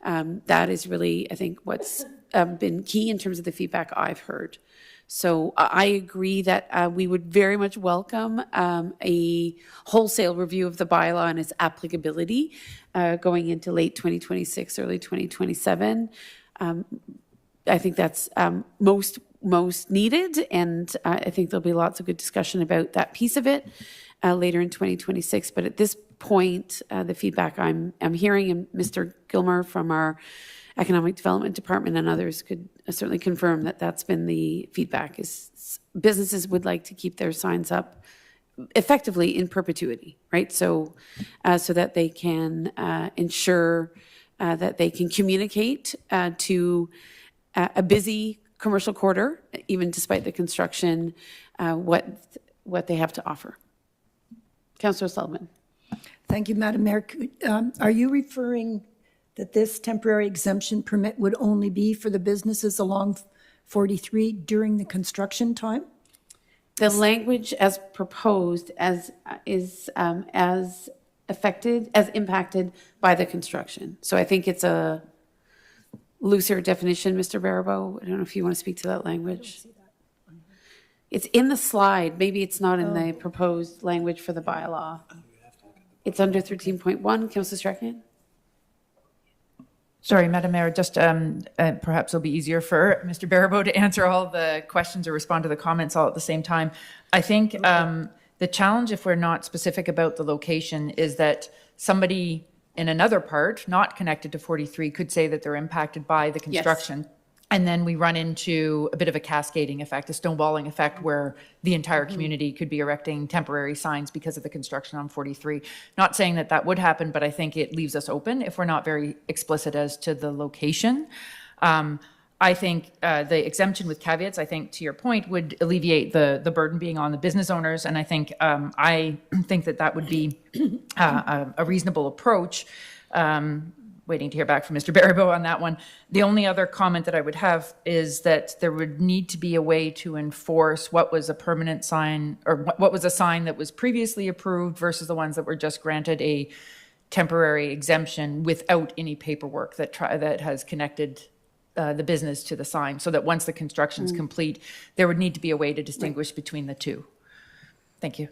That is really, I think, what's been key in terms of the feedback I've heard. So I agree that we would very much welcome a wholesale review of the bylaw and its applicability going into late 2026, early 2027. I think that's most needed, and I think there'll be lots of good discussion about that piece of it later in 2026. But at this point, the feedback I'm hearing, and Mr. Gilmer from our Economic Development Department and others could certainly confirm that that's been the feedback, is businesses would like to keep their signs up effectively in perpetuity, right? So that they can ensure that they can communicate to a busy commercial quarter, even despite the construction, what they have to offer. Councillor Sullivan. Thank you, Madam Mayor. Are you referring that this temporary exemption permit would only be for the businesses along 43 during the construction time? The language as proposed is impacted by the construction. So I think it's a looser definition, Mr. Baribeau. I don't know if you want to speak to that language. It's in the slide. Maybe it's not in the proposed language for the bylaw. It's under 13.1. Councillor Strachan? Sorry, Madam Mayor, just perhaps it'll be easier for Mr. Baribeau to answer all the questions or respond to the comments all at the same time. I think the challenge, if we're not specific about the location, is that somebody in another part, not connected to 43, could say that they're impacted by the construction. Yes. And then we run into a bit of a cascading effect, a snowballing effect, where the entire community could be erecting temporary signs because of the construction on 43. Not saying that that would happen, but I think it leaves us open if we're not very explicit as to the location. I think the exemption with caveats, I think, to your point, would alleviate the burden being on the business owners. And I think that would be a reasonable approach. Waiting to hear back from Mr. Baribeau on that one. The only other comment that I would have is that there would need to be a way to enforce what was a permanent sign, or what was a sign that was previously approved versus the ones that were just granted a temporary exemption without any paperwork that has connected the business to the sign, so that once the construction is complete, there would need to be a way to distinguish between the two. Thank you.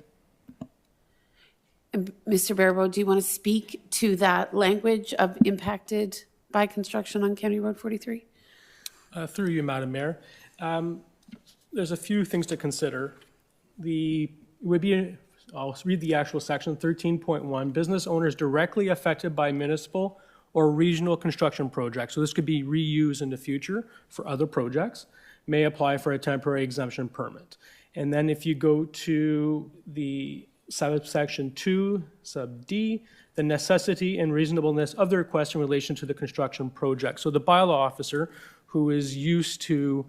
Mr. Baribeau, do you want to speak to that language of impacted by construction on County Road 43? Through you, Madam Mayor. There's a few things to consider. I'll read the actual section, 13.1, business owners directly affected by municipal or regional construction projects, so this could be reused in the future for other projects, may apply for a temporary exemption permit. And then if you go to the subsection 2, sub D, the necessity and reasonableness of the request in relation to the construction project. So the bylaw officer, who is used to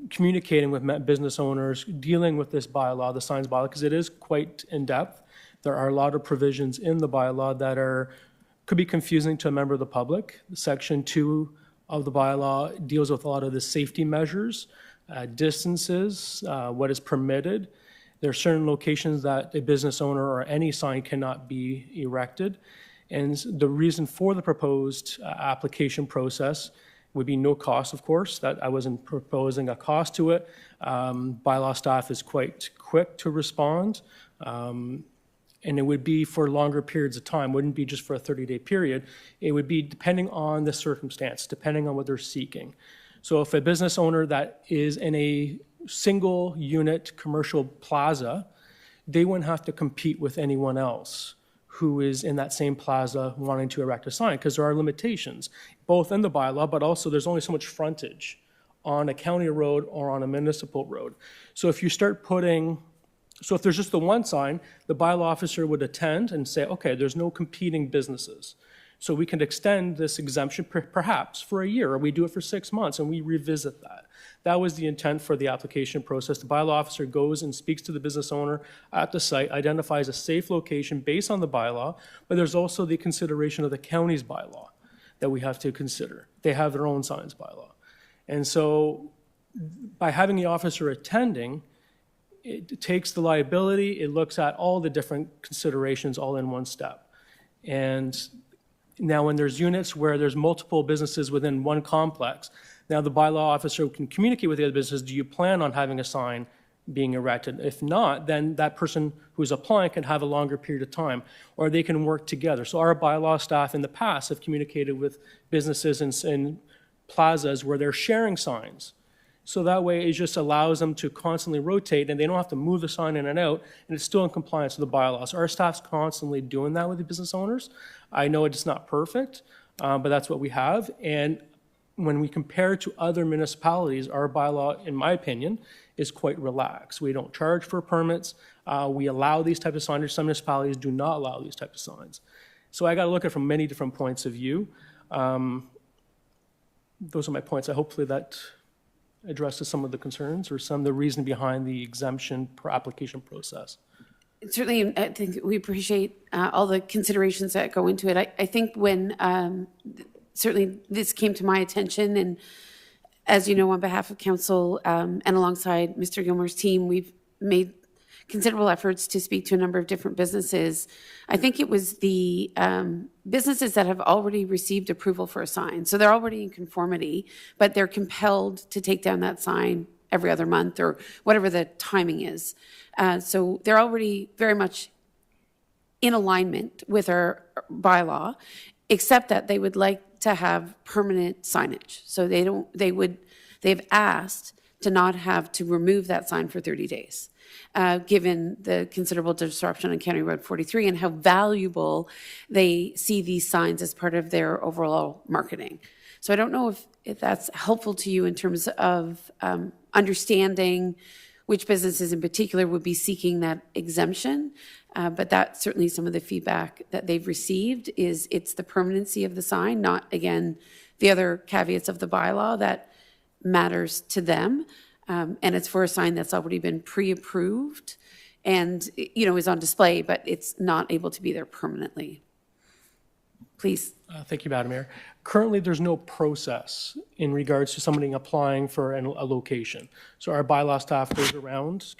communicating with business owners, dealing with this bylaw, the signs bylaw, because it is quite in-depth. There are a lot of provisions in the bylaw that could be confusing to a member of the public. Section 2 of the bylaw deals with a lot of the safety measures, distances, what is permitted. There are certain locations that a business owner or any sign cannot be erected. And the reason for the proposed application process would be no cost, of course, that I wasn't proposing a cost to it. Bylaw staff is quite quick to respond. And it would be for longer periods of time, wouldn't be just for a 30-day period. It would be depending on the circumstance, depending on what they're seeking. So if a business owner that is in a single unit commercial plaza, they wouldn't have to compete with anyone else who is in that same plaza wanting to erect a sign, because there are limitations, both in the bylaw, but also there's only so much frontage on a county road or on a municipal road. So if you start so if there's just the one sign, the bylaw officer would attend and say, okay, there's no competing businesses. So we can extend this exemption perhaps for a year, or we do it for 6 months and we revisit that. That was the intent for the application process. The bylaw officer goes and speaks to the business owner at the site, identifies a safe location based on the bylaw, but there's also the consideration of the county's bylaw that we have to consider. They have their own signs bylaw. And so by having the officer attending, it takes the liability, it looks at all the different considerations all in one step. And now when there's units where there's multiple businesses within one complex, now the bylaw officer can communicate with the other businesses, do you plan on having a sign being erected? If not, then that person who's applying can have a longer period of time, or they can work together. So our bylaw staff in the past have communicated with businesses in plazas where they're sharing signs. So that way it just allows them to constantly rotate and they don't have to move the sign in and out, and it's still in compliance with the bylaws. Our staff's constantly doing that with the business owners. I know it's not perfect, but that's what we have. And when we compare to other municipalities, our bylaw, in my opinion, is quite relaxed. We don't charge for permits. We allow these types of signage. Some municipalities do not allow these types of signs. So I got to look at it from many different points of view. Those are my points. Hopefully that addresses some of the concerns or some of the reason behind the exemption per application process. Certainly, I think we appreciate all the considerations that go into it. I think when certainly this came to my attention, and as you know, on behalf of council and alongside Mr. Gilmore's team, we've made considerable efforts to speak to a number of different businesses. I think it was the businesses that have already received approval for a sign. So they're already in conformity, but they're compelled to take down that sign every other month or whatever the timing is. So they're already very much in alignment with our bylaw, except that they would like to have permanent signage. So they've asked to not have to remove that sign for 30 days. Given the considerable disruption on County Road 43 and how valuable they see these signs as part of their overall marketing. So I don't know if that's helpful to you in terms of understanding which businesses in particular would be seeking that exemption, but that's certainly some of the feedback that they've received is it's the permanency of the sign, not, again, the other caveats of the bylaw that matters to them. And it's for a sign that's already been pre-approved and, is on display, but it's not able to be there permanently. Please. Thank you, Madam Mayor. Currently, there's no process in regards to somebody applying for a location. So our bylaw staff goes around,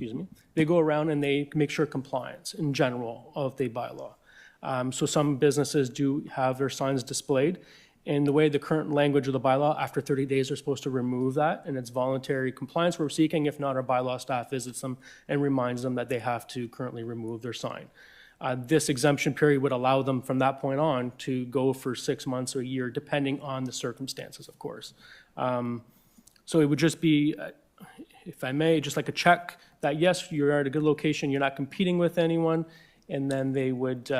they go around and they make sure compliance in general of the bylaw. So some businesses do have their signs displayed. And the way the current language of the bylaw, after 30 days, they're supposed to remove that, and it's voluntary compliance we're seeking. If not, our bylaw staff visits them and reminds them that they have to currently remove their sign. This exemption period would allow them from that point on to go for 6 months or a year, depending on the circumstances, of course. So it would just be, if I may, just like a check that, yes, you're at a good location, you're not competing with anyone, and then they would,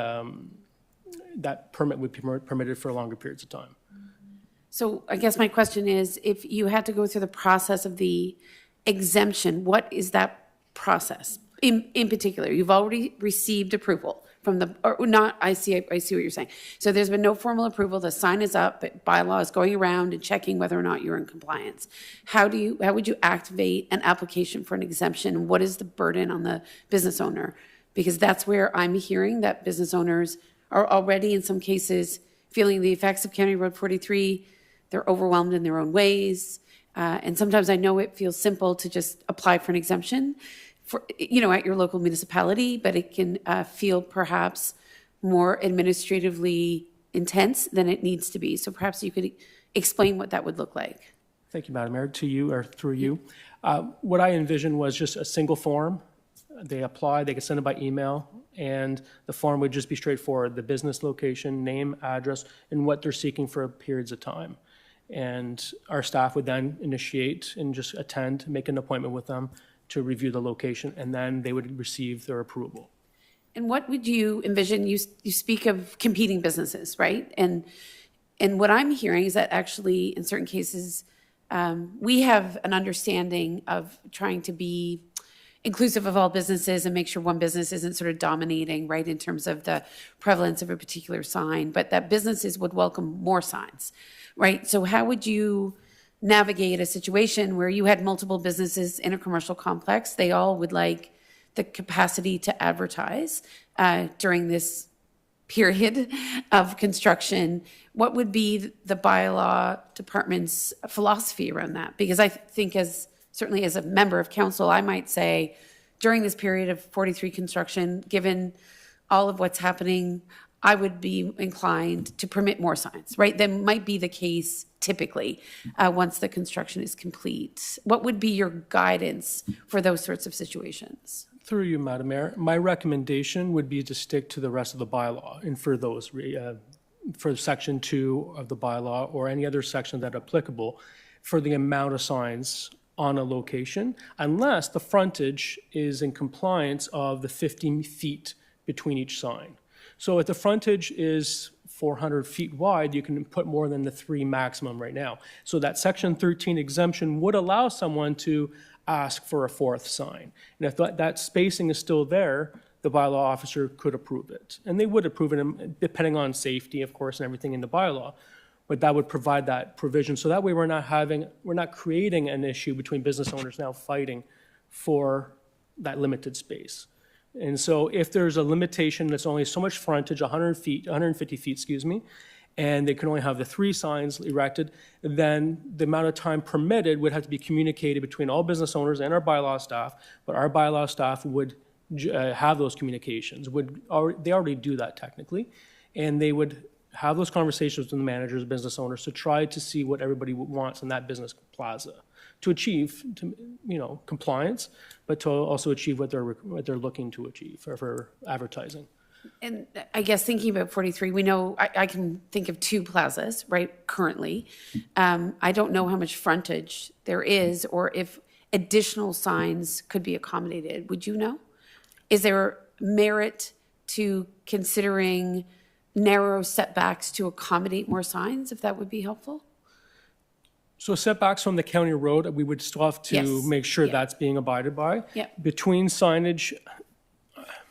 that permit would be permitted for longer periods of time. So I guess my question is, if you had to go through the process of the exemption, what is that process? In particular, you've already received approval from the, or not, I see what you're saying. So there's been no formal approval, the sign is up, but bylaw is going around and checking whether or not you're in compliance. How would you activate an application for an exemption? What is the burden on the business owner? Because that's where I'm hearing that business owners are already, in some cases, feeling the effects of County Road 43. They're overwhelmed in their own ways. And sometimes I know it feels simple to just apply for an exemption for, at your local municipality, but it can feel perhaps more administratively intense than it needs to be. So perhaps you could explain what that would look like. Thank you, Madam Mayor. To you, or through you. What I envisioned was just a single form. They apply, they could send it by email, and the form would just be straightforward, the business location, name, address, and what they're seeking for periods of time. And our staff would then initiate and just attend, make an appointment with them to review the location, and then they would receive their approval. And what would you envision? You speak of competing businesses, right? And what I'm hearing is that actually, in certain cases, we have an understanding of trying to be inclusive of all businesses and make sure one business isn't sort of dominating, right, in terms of the prevalence of a particular sign, but that businesses would welcome more signs, right? So how would you navigate a situation where you had multiple businesses in a commercial complex? They all would like the capacity to advertise during this period of construction. What would be the bylaw department's philosophy around that? Because I think certainly as a member of council, I might say during this period of 43 construction, given all of what's happening, I would be inclined to permit more signs, right? That might be the case typically once the construction is complete. What would be your guidance for those sorts of situations? Through you, Madam Mayor, my recommendation would be to stick to the rest of the bylaw, and for those, for Section 2 of the bylaw or any other section that applicable, for the amount of signs on a location, unless the frontage is in compliance of the 15 feet between each sign. So if the frontage is 400 feet wide, you can put more than the 3 maximum right now. So that Section 13 exemption would allow someone to ask for a 4th sign. And if that spacing is still there, the bylaw officer could approve it. And they would approve it depending on safety, of course, and everything in the bylaw. But that would provide that provision. So that way we're not creating an issue between business owners now fighting for that limited space. And so if there's a limitation that's only so much frontage, 150 feet, excuse me, and they can only have the 3 signs erected, then the amount of time permitted would have to be communicated between all business owners and our bylaw staff, but our bylaw staff would have those communications. They already do that technically, and they would have those conversations with the managers, business owners, to try to see what everybody wants in that business plaza to achieve, compliance, but to also achieve what they're looking to achieve for advertising. And I guess thinking about 43, we know, I can think of 2 plazas, right, currently. I don't know how much frontage there is or if additional signs could be accommodated. Would you know? Is there merit to considering narrow setbacks to accommodate more signs, if that would be helpful? So setbacks from the county road, we would still have to Yes. make sure Yeah. that's being abided by. Yeah. Between signage,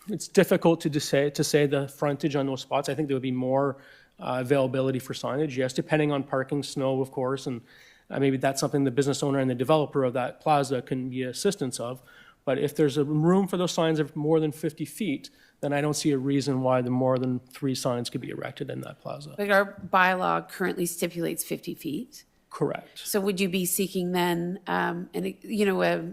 it's difficult to say the frontage on those spots. I think there would be more availability for signage, yes, depending on parking, snow, of course, and maybe that's something the business owner and the developer of that plaza can be assistance of. But if there's a room for those signs of more than 50 feet, then I don't see a reason why the more than 3 signs could be erected in that plaza. Like our bylaw currently stipulates 50 feet. Correct. So would you be seeking then, a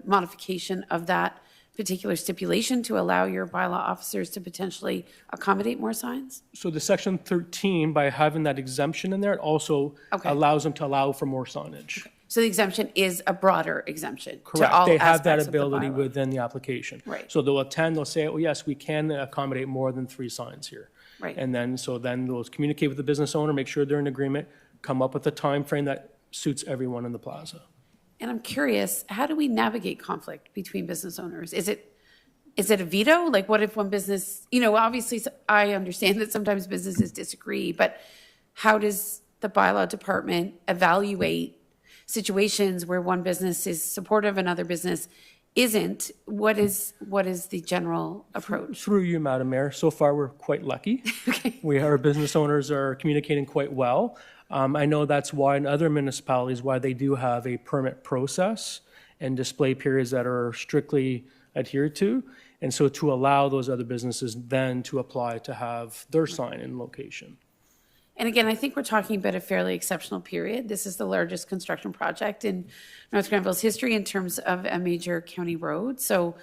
modification of that particular stipulation to allow your bylaw officers to potentially accommodate more signs? So the Section 13, by having that exemption in there, it also Okay. allows them to allow for more signage. So the exemption is a broader exemption to Correct. all They have that aspects of the ability bylaw. within the application. Right. So they'll attend, they'll say, oh, yes, we can accommodate more than 3 signs here. Right. And then they'll communicate with the business owner, make sure they're in agreement, come up with a time frame that suits everyone in the plaza. And I'm curious, how do we navigate conflict between business owners? Is it a veto? Like, what if one business, obviously, I understand that sometimes businesses disagree, but how does the bylaw department evaluate situations where one business is supportive, another business isn't, what is the general approach? Through you, Madam Mayor, so far we're quite lucky. Our business owners are communicating quite well. I know that's why in other municipalities, why they do have a permit process and display periods that are strictly adhered to. And so to allow those other businesses then to apply to have their sign in location. And again, I think we're talking about a fairly exceptional period. This is the largest construction project in North Grenville's history in terms of a major county road. So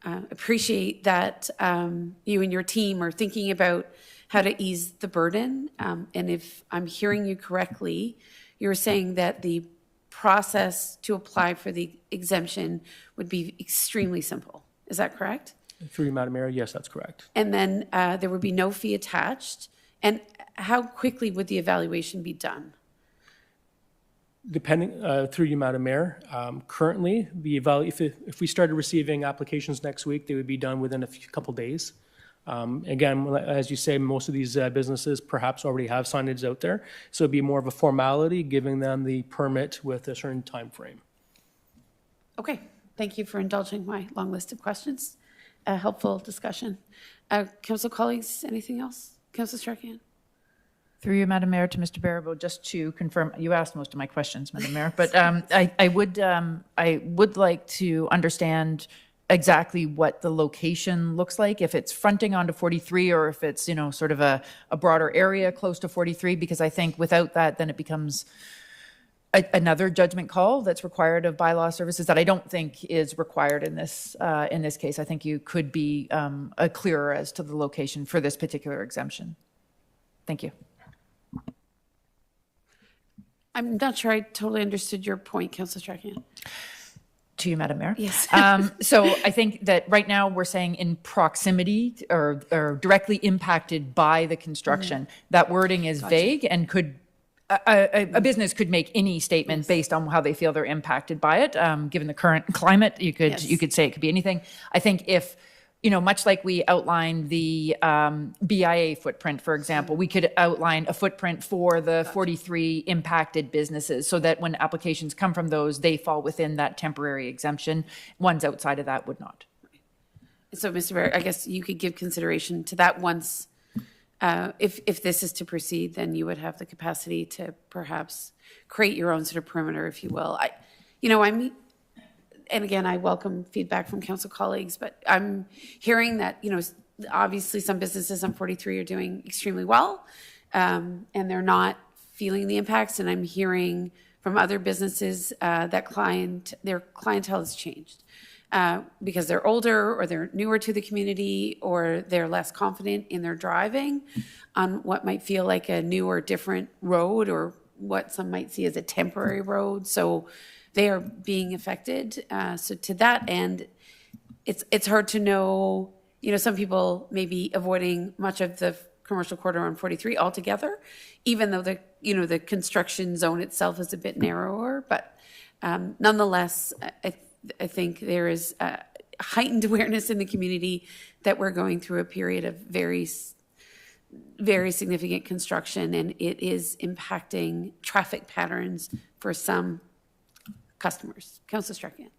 appreciate that you and your team are thinking about how to ease the burden. And if I'm hearing you correctly, you're saying that the process to apply for the exemption would be extremely simple. Is that correct? Through you, Madam Mayor, yes, that's correct. And then there would be no fee attached. And how quickly would the evaluation be done? Depending, through you, Madam Mayor, currently, if we started receiving applications next week, they would be done within a couple days. Again, as you say, most of these businesses perhaps already have signage out there, so it'd be more of a formality, giving them the permit with a certain time frame. Okay, thank you for indulging my long list of questions. A helpful discussion. Council colleagues, anything else? Council Strachan? Through you, Madam Mayor, to Mr. Barabo, just to confirm, you asked most of my questions, Madam Mayor, but I would like to understand exactly what the location looks like, if it's fronting onto 43 or if it's, sort of a broader area close to 43, because I think without that, then it becomes another judgment call that's required of bylaw services that I don't think is required in this case. I think you could be clearer as to the location for this particular exemption. Thank you. I'm not sure I totally understood your point, Councillor Strachan. To you, Madam Mayor. Yes. So I think that right now we're saying in proximity or directly impacted by the construction. That wording is vague and could, a business could make any statement based on how they feel they're impacted by it. Given the current climate, you could say it could be anything. I think if, much like we outlined the BIA footprint, for example, we could outline a footprint for the 43 impacted businesses so that when applications come from those, they fall within that temporary exemption. Ones outside of that would not. So, Mr. Mayor, I guess you could give consideration to that once, if this is to proceed, then you would have the capacity to perhaps create your own sort of perimeter, if you will. And again, I welcome feedback from council colleagues, but I'm hearing that, obviously some businesses on 43 are doing extremely well, and they're not feeling the impacts. And I'm hearing from other businesses that their clientele has changed because they're older or they're newer to the community or they're less confident in their driving on what might feel like a new or different road or what some might see as a temporary road. So they are being affected. So to that end, it's hard to know, some people may be avoiding much of the commercial corridor on 43 altogether, even though the construction zone itself is a bit narrower. But nonetheless, I think there is a heightened awareness in the community that we're going through a period of very, very significant construction, and it is impacting traffic patterns for some customers. Councillor Strachan.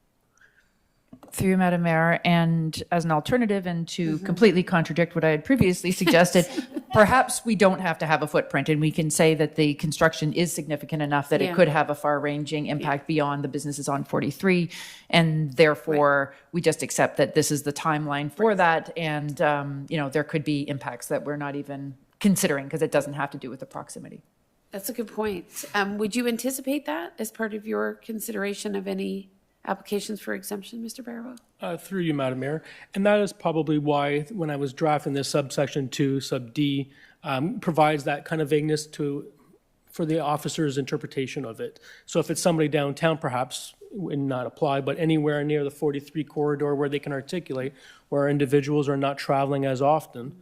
Through you, Madam Mayor, and as an alternative and to completely contradict what I had previously suggested, perhaps we don't have to have a footprint and we can say that the construction is significant enough that it could have a far-ranging impact beyond the businesses on 43, and therefore we just accept that this is the timeline for that, and there could be impacts that we're not even considering because it doesn't have to do with the proximity. That's a good point. Would you anticipate that as part of your consideration of any applications for exemption, Mr. Barabo? Through you, Madam Mayor. And that is probably why, when I was drafting this subsection 2, sub D, provides that kind of vagueness for the officer's interpretation of it. So if it's somebody downtown, perhaps would not apply, but anywhere near the 43 corridor where they can articulate, where individuals are not traveling as often,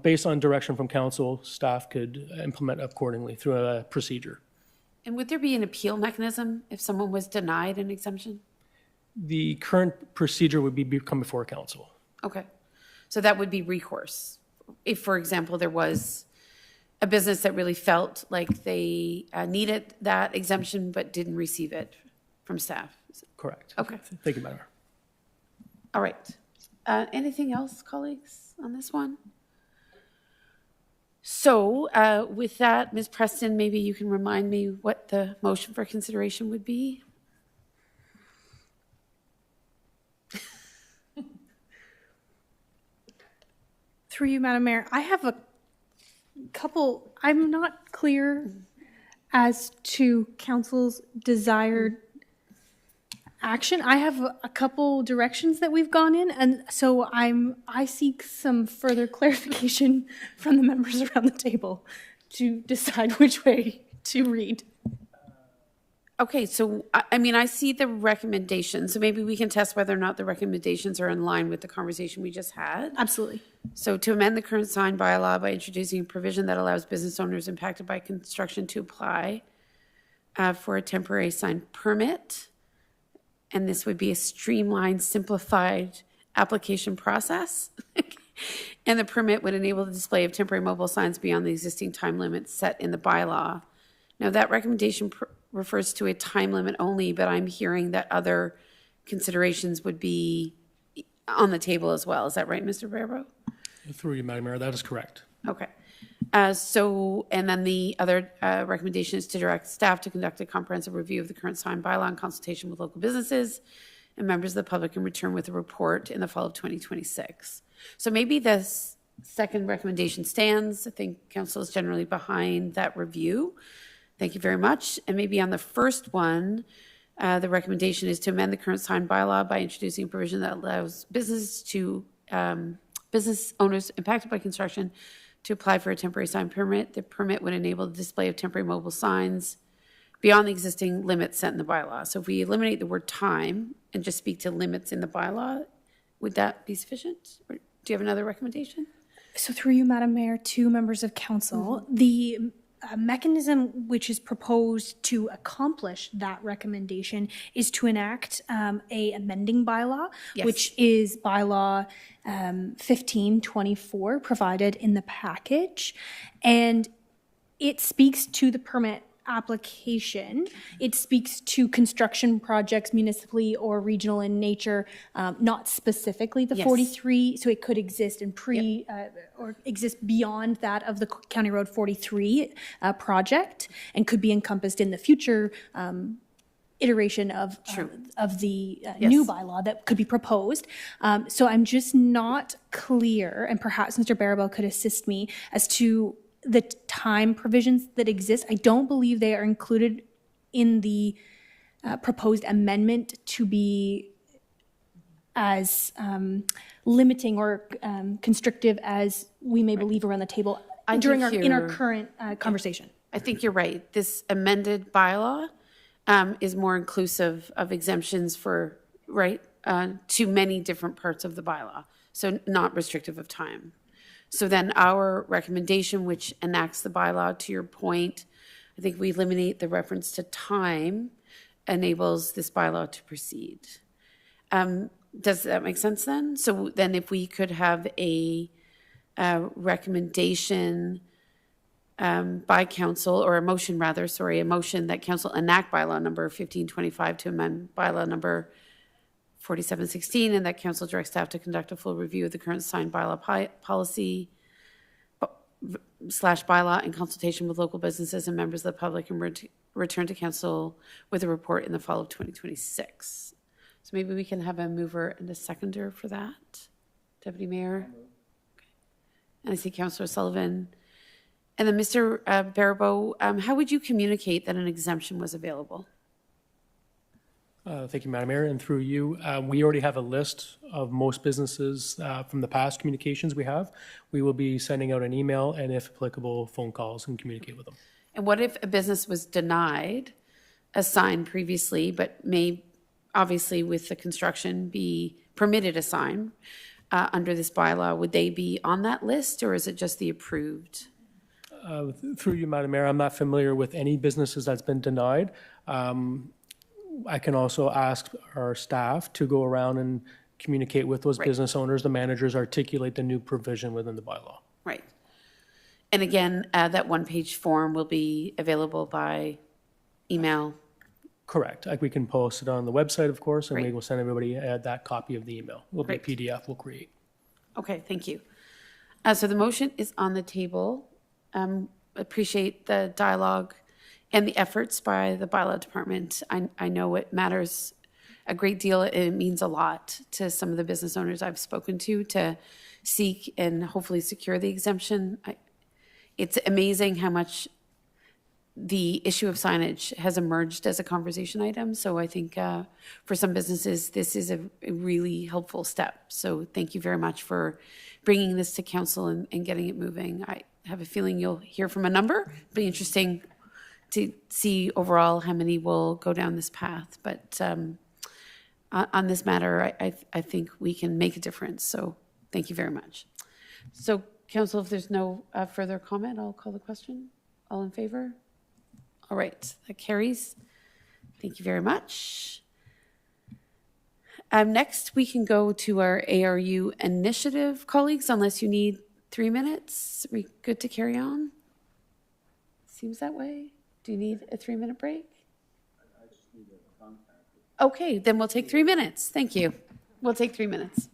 based on direction from council, staff could implement accordingly through a procedure. And would there be an appeal mechanism if someone was denied an exemption? The current procedure would be come before council. Okay. So that would be recourse. If, for example, there was a business that really felt like they needed that exemption but didn't receive it from staff. Correct. Okay. Thank you, Madam Mayor. All right. Anything else, colleagues, on this one? So with that, Ms. Preston, maybe you can remind me what the motion for consideration would be? Through you, Madam Mayor, I have a couple, I'm not clear as to council's desired action. I have a couple directions that we've gone in, and so I seek some further clarification from the members around the table to decide which way to read. Okay, so I mean, I see the recommendations, so maybe we can test whether or not the recommendations are in line with the conversation we just had. Absolutely. So to amend the current sign bylaw by introducing a provision that allows business owners impacted by construction to apply for a temporary sign permit. And this would be a streamlined, simplified application process. And the permit would enable the display of temporary mobile signs beyond the existing time limits set in the bylaw. Now, that recommendation refers to a time limit only, but I'm hearing that other considerations would be on the table as well. Is that right, Mr. Barbeau? Through you, Madam Mayor, that is correct. Okay. And then the other recommendation is to direct staff to conduct a comprehensive review of the current sign bylaw in consultation with local businesses and members of the public and return with a report in the fall of 2026. So maybe this second recommendation stands. I think council is generally behind that review. Thank you very much. And maybe on the first one, the recommendation is to amend the current sign bylaw by introducing a provision that allows business owners impacted by construction to apply for a temporary sign permit. The permit would enable the display of temporary mobile signs beyond the existing limits set in the bylaw. So if we eliminate the word time and just speak to limits in the bylaw, would that be sufficient? Or do you have another recommendation? So through you, Madam Mayor, to members of council, the mechanism which is proposed to accomplish that recommendation is to enact a amending bylaw, Yes. which is bylaw 1524 provided in the package. And it speaks to the permit application. It speaks to construction projects municipally or regional in nature, not specifically the Yes. 43. So it could exist in or exist beyond that of the County Road 43 project and could be encompassed in the future iteration of the new bylaw that could be proposed. So I'm just not clear, and perhaps Mr. Barabel could assist me as to the time provisions that exist. I don't believe they are included in the proposed amendment to be as limiting or constrictive as we may believe around the table in our current conversation. I think you're right. This amended bylaw is more inclusive of exemptions for, to many different parts of the bylaw. So not restrictive of time. So then our recommendation, which enacts the bylaw, to your point, I think we eliminate the reference to time, enables this bylaw to proceed. Does that make sense then? So then if we could have a recommendation by council, or a motion that council enact bylaw number 1525 to amend bylaw number 4716, and that council directs staff to conduct a full review of the current sign bylaw policy / bylaw in consultation with local businesses and members of the public, and return to council with a report in the fall of 2026. So maybe we can have a mover and a seconder for that, Deputy Mayor. Okay. And I see Councillor Sullivan. And then Mr. Barbeau, how would you communicate that an exemption was available? Thank you, Madam Mayor, and through you, we already have a list of most businesses from the past communications we have. We will be sending out an email and, if applicable, phone calls and communicate with them. And what if a business was denied a sign previously, but may, obviously with the construction, be permitted a sign under this bylaw? Would they be on that list, or is it just the approved? Through you, Madam Mayor, I'm not familiar with any businesses that's been denied. I can also ask our staff to go around and communicate with those business owners, the managers, articulate the new provision within the bylaw. Right. And again, that one-page form will be available by email Correct. Like we can post it on the website, of course, and we Great. will send everybody that copy of the email. Will be a Great. PDF we'll create. Okay, thank you. So the motion is on the table. Appreciate the dialogue and the efforts by the bylaw department. I know it matters a great deal. It means a lot to some of the business owners I've spoken to seek and hopefully secure the exemption. It's amazing how much the issue of signage has emerged as a conversation item. So I think for some businesses, this is a really helpful step. So thank you very much for bringing this to council and getting it moving. I have a feeling you'll hear from a number. It'll be interesting to see overall how many will go down this path. But on this matter, I think we can make a difference. So thank you very much. So council, if there's no further comment, I'll call the question. All in favor? All right, that carries. Thank you very much. Next, we can go to our ARU initiative, colleagues, unless you need 3 minutes. Are we good to carry on? Seems that way. Do you need a 3-minute break? I just need a contact. Okay, then we'll take 3 minutes. Thank you. We'll take 3 minutes.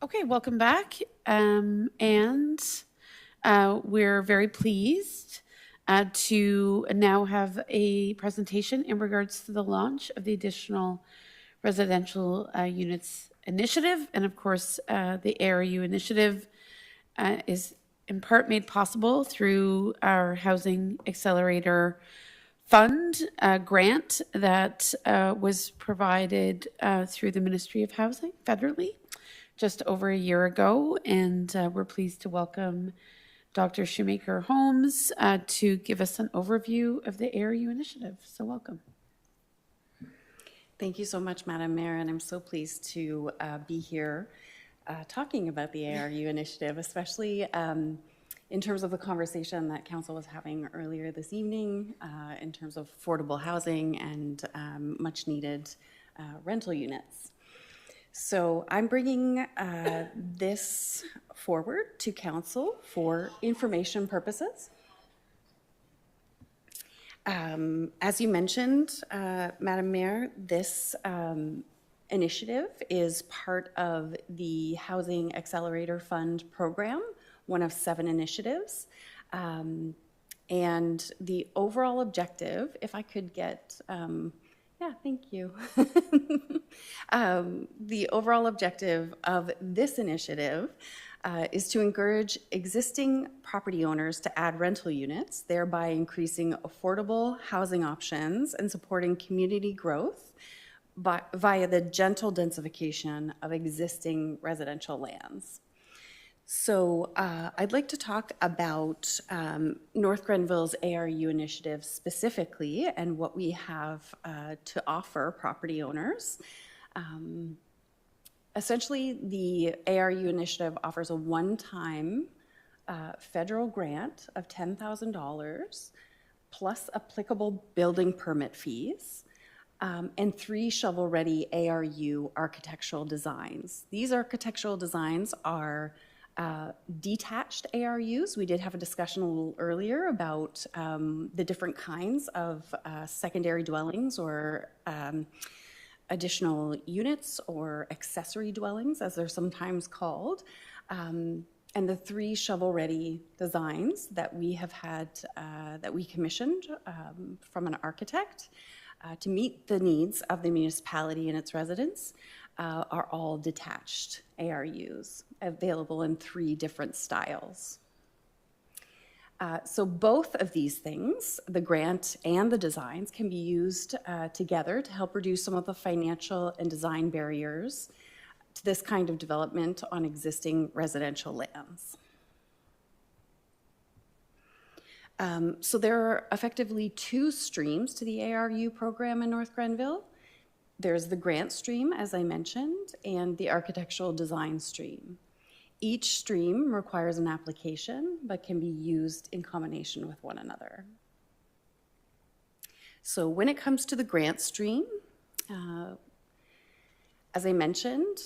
Okay, welcome back. We're very pleased to now have a presentation in regards to the launch of the additional residential units initiative. And of course, the ARU initiative is in part made possible through our Housing Accelerator Fund grant that was provided through the Ministry of Housing federally just over a year ago. And we're pleased to welcome Dr. Shoemaker Holmes to give us an overview of the ARU initiative. So welcome. Thank you so much, Madam Mayor, and I'm so pleased to be here talking about the ARU initiative, especially in terms of the conversation that Council was having earlier this evening in terms of affordable housing and much needed rental units. So I'm bringing this forward to Council for information purposes. As you mentioned, Madam Mayor, this initiative is part of the Housing Accelerator Fund program, one of 7 initiatives. And the overall objective, if I could get, yeah, thank you. The overall objective of this initiative is to encourage existing property owners to add rental units, thereby increasing affordable housing options and supporting community growth via the gentle densification of existing residential lands. So I'd like to talk about North Grenville's ARU initiative specifically and what we have to offer property owners. Essentially, the ARU initiative offers a one-time federal grant of $10,000 plus applicable building permit fees and 3 shovel-ready ARU architectural designs. These architectural designs are detached ARUs. We did have a discussion a little earlier about the different kinds of secondary dwellings or additional units or accessory dwellings, as they're sometimes called. And the 3 shovel-ready designs that we have had, that we commissioned from an architect to meet the needs of the municipality and its residents are all detached ARUs, available in 3 different styles. So both of these things, the grant and the designs, can be used together to help reduce some of the financial and design barriers to this kind of development on existing residential lands. So there are effectively 2 streams to the ARU program in North Grenville. There's the grant stream, as I mentioned, and the architectural design stream. Each stream requires an application, but can be used in combination with one another. So when it comes to the grant stream, as I mentioned,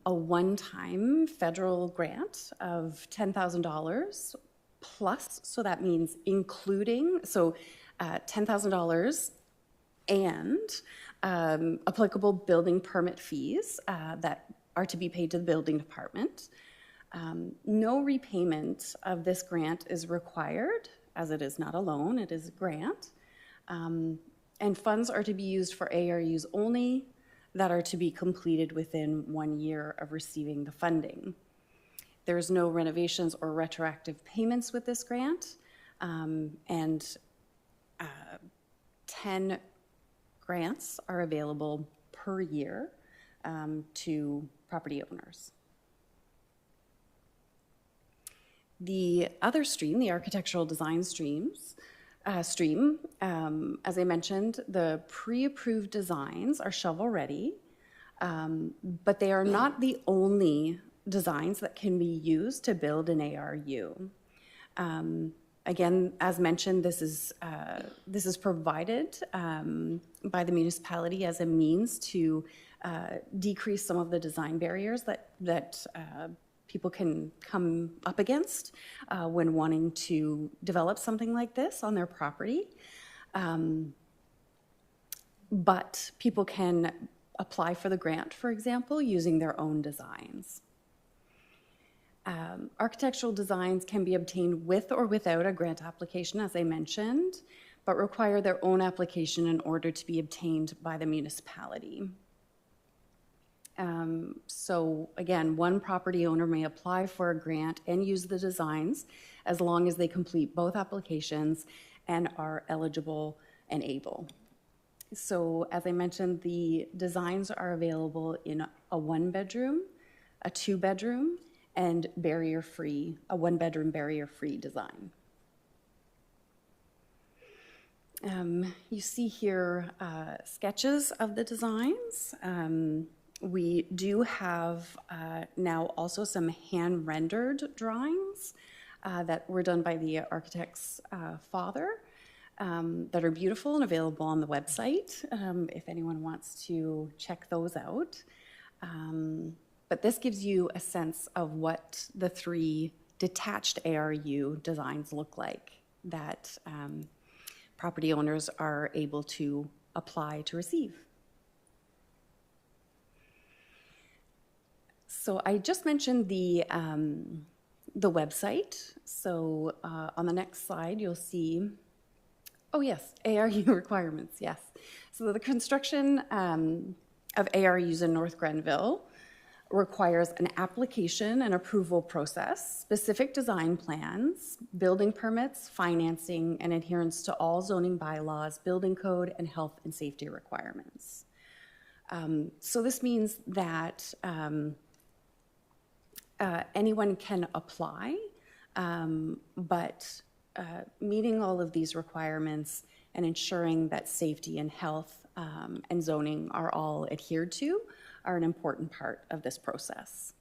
a one-time federal grant of $10,000 plus, so that means including, so $10,000 and applicable building permit fees that are to be paid to the building department. No repayment of this grant is required, as it is not a loan, it is a grant. And funds are to be used for ARUs only that are to be completed within 1 year of receiving the funding. There's no renovations or retroactive payments with this grant, and 10 grants are available per year to property owners. The other stream, the architectural design stream, as I mentioned, the pre-approved designs are shovel-ready, but they are not the only designs that can be used to build an ARU. Again, as mentioned, this is provided by the municipality as a means to decrease some of the design barriers that people can come up against when wanting to develop something like this on their property. But people can apply for the grant, for example, using their own designs. Architectural designs can be obtained with or without a grant application, as I mentioned, but require their own application in order to be obtained by the municipality. So again, one property owner may apply for a grant and use the designs as long as they complete both applications and are eligible and able. So as I mentioned, the designs are available in a one-bedroom, a two-bedroom, and barrier-free, a one-bedroom barrier-free design. You see here sketches of the designs. We do have now also some hand-rendered drawings that were done by the architect's father that are beautiful and available on the website if anyone wants to check those out. But this gives you a sense of what the 3 detached ARU designs look like that property owners are able to apply to receive. So I just mentioned the website. So on the next slide, you'll see, oh yes, ARU requirements, yes. So the construction of ARUs in North Grenville requires an application and approval process, specific design plans, building permits, financing, and adherence to all zoning bylaws, building code, and health and safety requirements. So this means that anyone can apply, but meeting all of these requirements and ensuring that safety and health and zoning are all adhered to are an important part of this process.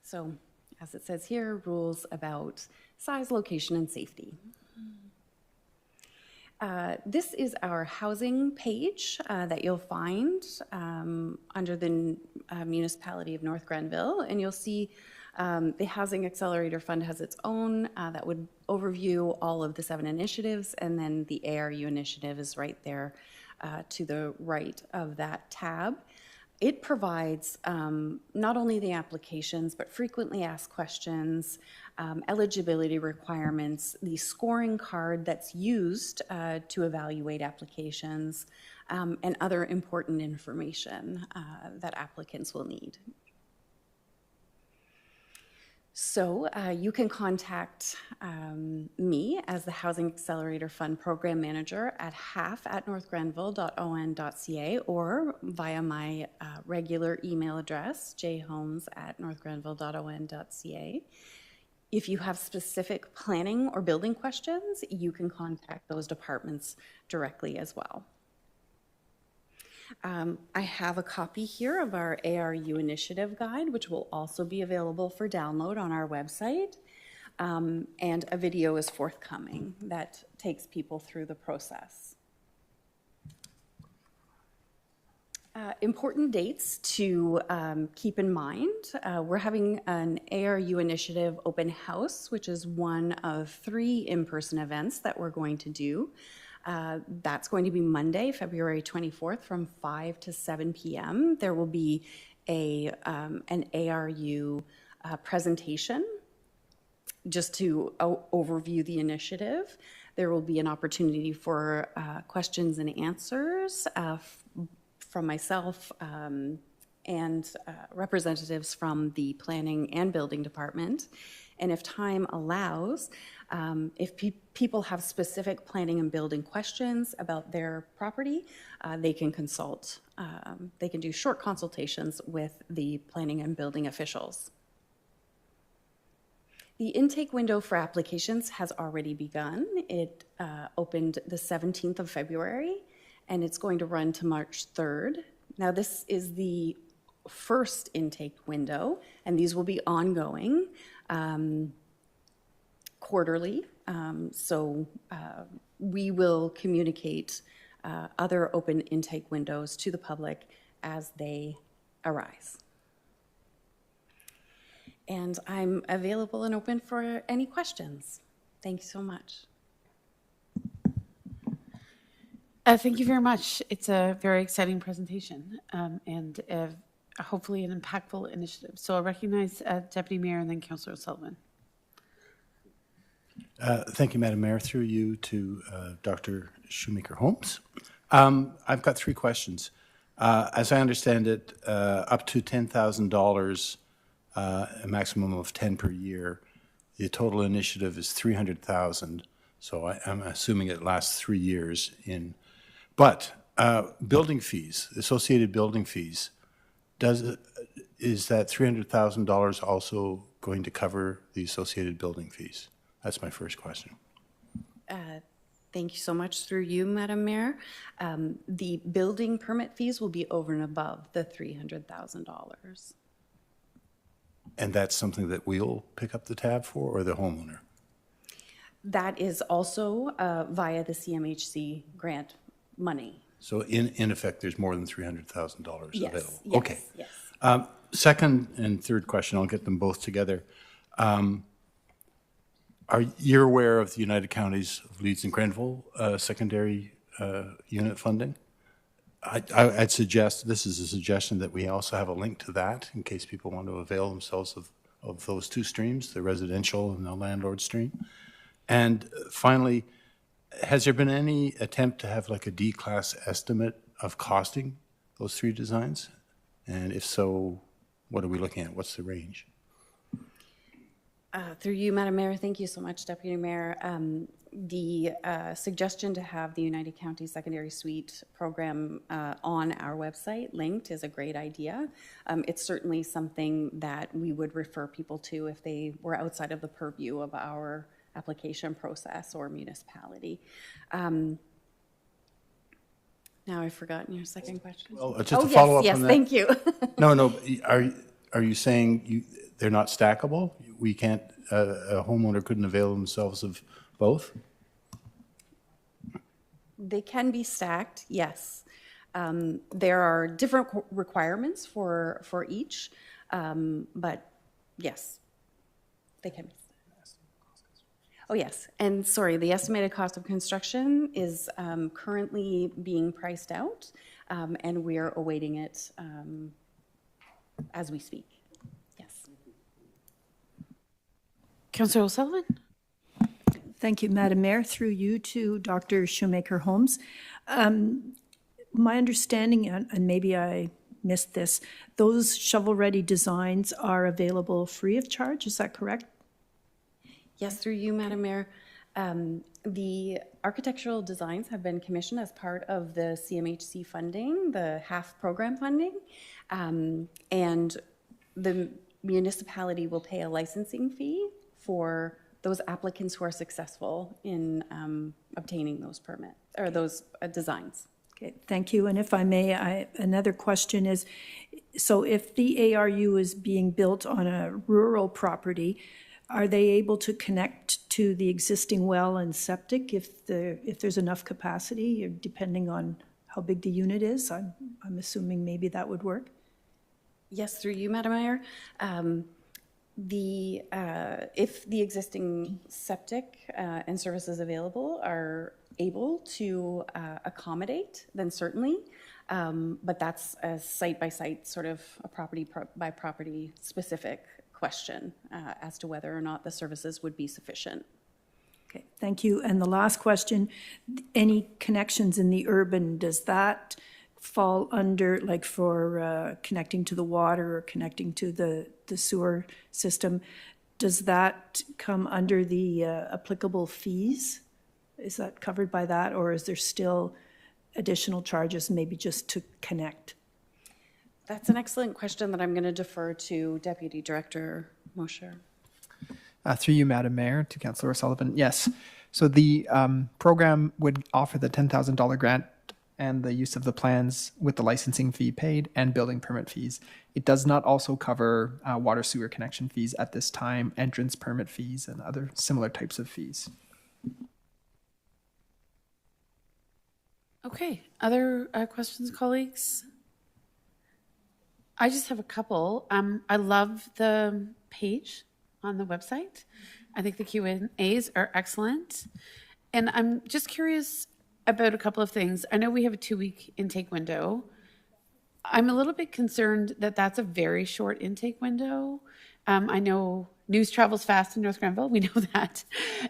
So, as it says here, rules about size, location, and safety. This is our housing page that you'll find under the Municipality of North Grenville, and you'll see the Housing Accelerator Fund has its own that would overview all of the 7 initiatives, and then the ARU initiative is right there to the right of that tab. It provides not only the applications, but frequently asked questions, eligibility requirements, the scoring card that's used to evaluate applications, and other important information that applicants will need. So you can contact me as the Housing Accelerator Fund Program Manager at half@northgrenville.on.ca or via my regular email address, jholmes@northgrenville.on.ca. If you have specific planning or building questions, you can contact those departments directly as well. I have a copy here of our ARU initiative guide, which will also be available for download on our website. And a video is forthcoming that takes people through the process. Important dates to keep in mind. We're having an ARU initiative open house, which is one of 3 in-person events that we're going to do. That's going to be Monday, February 24th from 5 to 7 p.m. There will be an ARU presentation just to overview the initiative. There will be an opportunity for questions and answers from myself and representatives from the Planning and Building Department. And if time allows, if people have specific planning and building questions about their property, they can consult. They can do short consultations with the planning and building officials. The intake window for applications has already begun. It opened the 17th of February, and it's going to run to March 3rd. Now, this is the first intake window, and these will be ongoing quarterly. So we will communicate other open intake windows to the public as they arise. And I'm available and open for any questions. Thank you so much. Thank you very much. It's a very exciting presentation and a hopefully an impactful initiative. So I'll recognize Deputy Mayor and then Councillor O'Sullivan. Thank you, Madam Mayor. Through you to Dr. Shoemaker-Holmes. I've got 3 questions. As I understand it, up to $10,000, a maximum of 10 per year. The total initiative is $300,000. So I'm assuming it lasts 3 years in. But building fees, associated building fees, is that $300,000 also going to cover the associated building fees? That's my first question. Thank you so much. Through you, Madam Mayor. The building permit fees will be over and above the $300,000. And that's something that we'll pick up the tab for, or the homeowner? That is also via the CMHC grant money. So in effect, there's more than $300,000 Yes, available? yes, Okay. yes. Second and third question, I'll get them both together. Are you aware of the United Counties of Leeds and Grenville secondary unit funding? I'd suggest, this is a suggestion, that we also have a link to that in case people want to avail themselves of those 2 streams, the residential and the landlord stream. And finally, has there been any attempt to have like a D-class estimate of costing those 3 designs? And if so, what are we looking at? What's the range? Through you, Madam Mayor, thank you so much, Deputy Mayor. The suggestion to have the United Counties Secondary Suite program on our website linked is a great idea. It's certainly something that we would refer people to if they were outside of the purview of our application process or municipality. Now I've forgotten your second question. Well, just to follow up on that. Thank you. No, are you saying they're not stackable? We can't, a homeowner couldn't avail themselves of both? They can be stacked, yes. There are different requirements for each, but yes, they can be stacked. Oh, yes, and sorry, the estimated cost of construction is currently being priced out, and we're awaiting it as we speak. Yes. Councillor O'Sullivan? Thank you, Madam Mayor. Through you to Dr. Shoemaker-Holmes. My understanding, and maybe I missed this, those shovel-ready designs are available free of charge, is that correct? Yes, through you, Madam Mayor. The architectural designs have been commissioned as part of the CMHC funding, the HAF program funding, and the municipality will pay a licensing fee for those applicants who are successful in obtaining those permits or those designs. Okay, thank you. And if I may, another question is, so if the ARU is being built on a rural property, are they able to connect to the existing well and septic if there's enough capacity, or depending on how big the unit is? I'm assuming maybe that would work. Yes, through you, Madam Mayor. If the existing septic and services available are able to accommodate, then certainly. But that's a site-by-site, sort of a property-by-property specific question as to whether or not the services would be sufficient. Okay, thank you. And the last question, any connections in the urban, does that fall under, like for connecting to the water or connecting to the sewer system, does that come under the applicable fees? Is that covered by that, or is there still additional charges maybe just to connect? That's an excellent question that I'm going to defer to Deputy Director Mosher. Through you, Madam Mayor, to Councillor O'Sullivan. Yes. So the program would offer the $10,000 grant and the use of the plans with the licensing fee paid and building permit fees. It does not also cover water sewer connection fees at this time, entrance permit fees, and other similar types of fees. Okay, other questions, colleagues? I just have a couple. I love the page on the website. I think the Q&As are excellent. And I'm just curious about a couple of things. I know we have a 2-week intake window. I'm a little bit concerned that that's a very short intake window. I know news travels fast in North Grenville, we know that.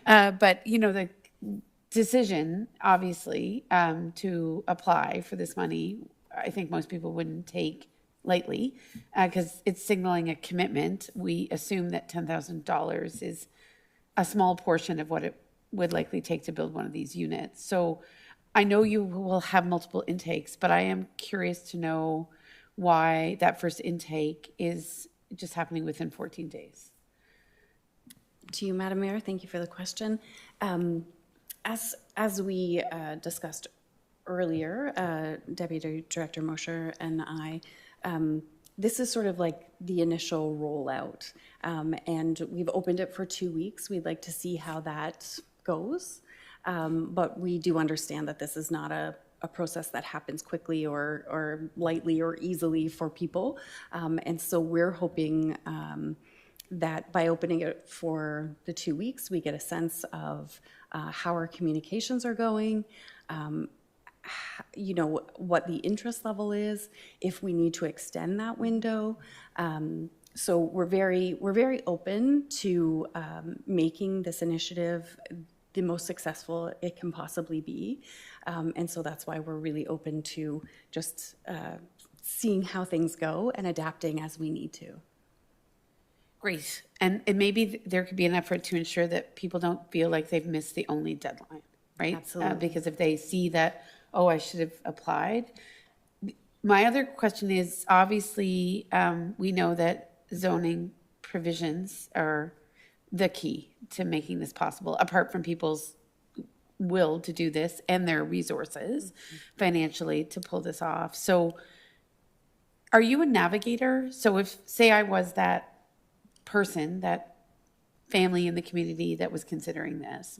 But, you know, the decision, obviously, to apply for this money, I think most people wouldn't take lightly because it's signaling a commitment. We assume that $10,000 is a small portion of what it would likely take to build one of these units. So I know you will have multiple intakes, but I am curious to know why that first intake is just happening within 14 days. To you, Madam Mayor, thank you for the question. As we discussed earlier, Deputy Director Mosher and I, this is sort of like the initial rollout, and we've opened it for 2 weeks. We'd like to see how that goes, but we do understand that this is not a process that happens quickly or lightly or easily for people, and so we're hoping that by opening it for the 2 weeks, we get a sense of how our communications are going, you know, what the interest level is, if we need to extend that window. So we're very open to making this initiative the most successful it can possibly be. And so that's why we're really open to just seeing how things go and adapting as we need to. Great. And maybe there could be an effort to ensure that people don't feel like they've missed the only deadline, right? Absolutely. Because if they see that, oh, I should have applied. My other question is, obviously, we know that zoning provisions are the key to making this possible, apart from people's will to do this and their resources financially to pull this off. So are you a navigator? So if, say I was that person, that family in the community that was considering this,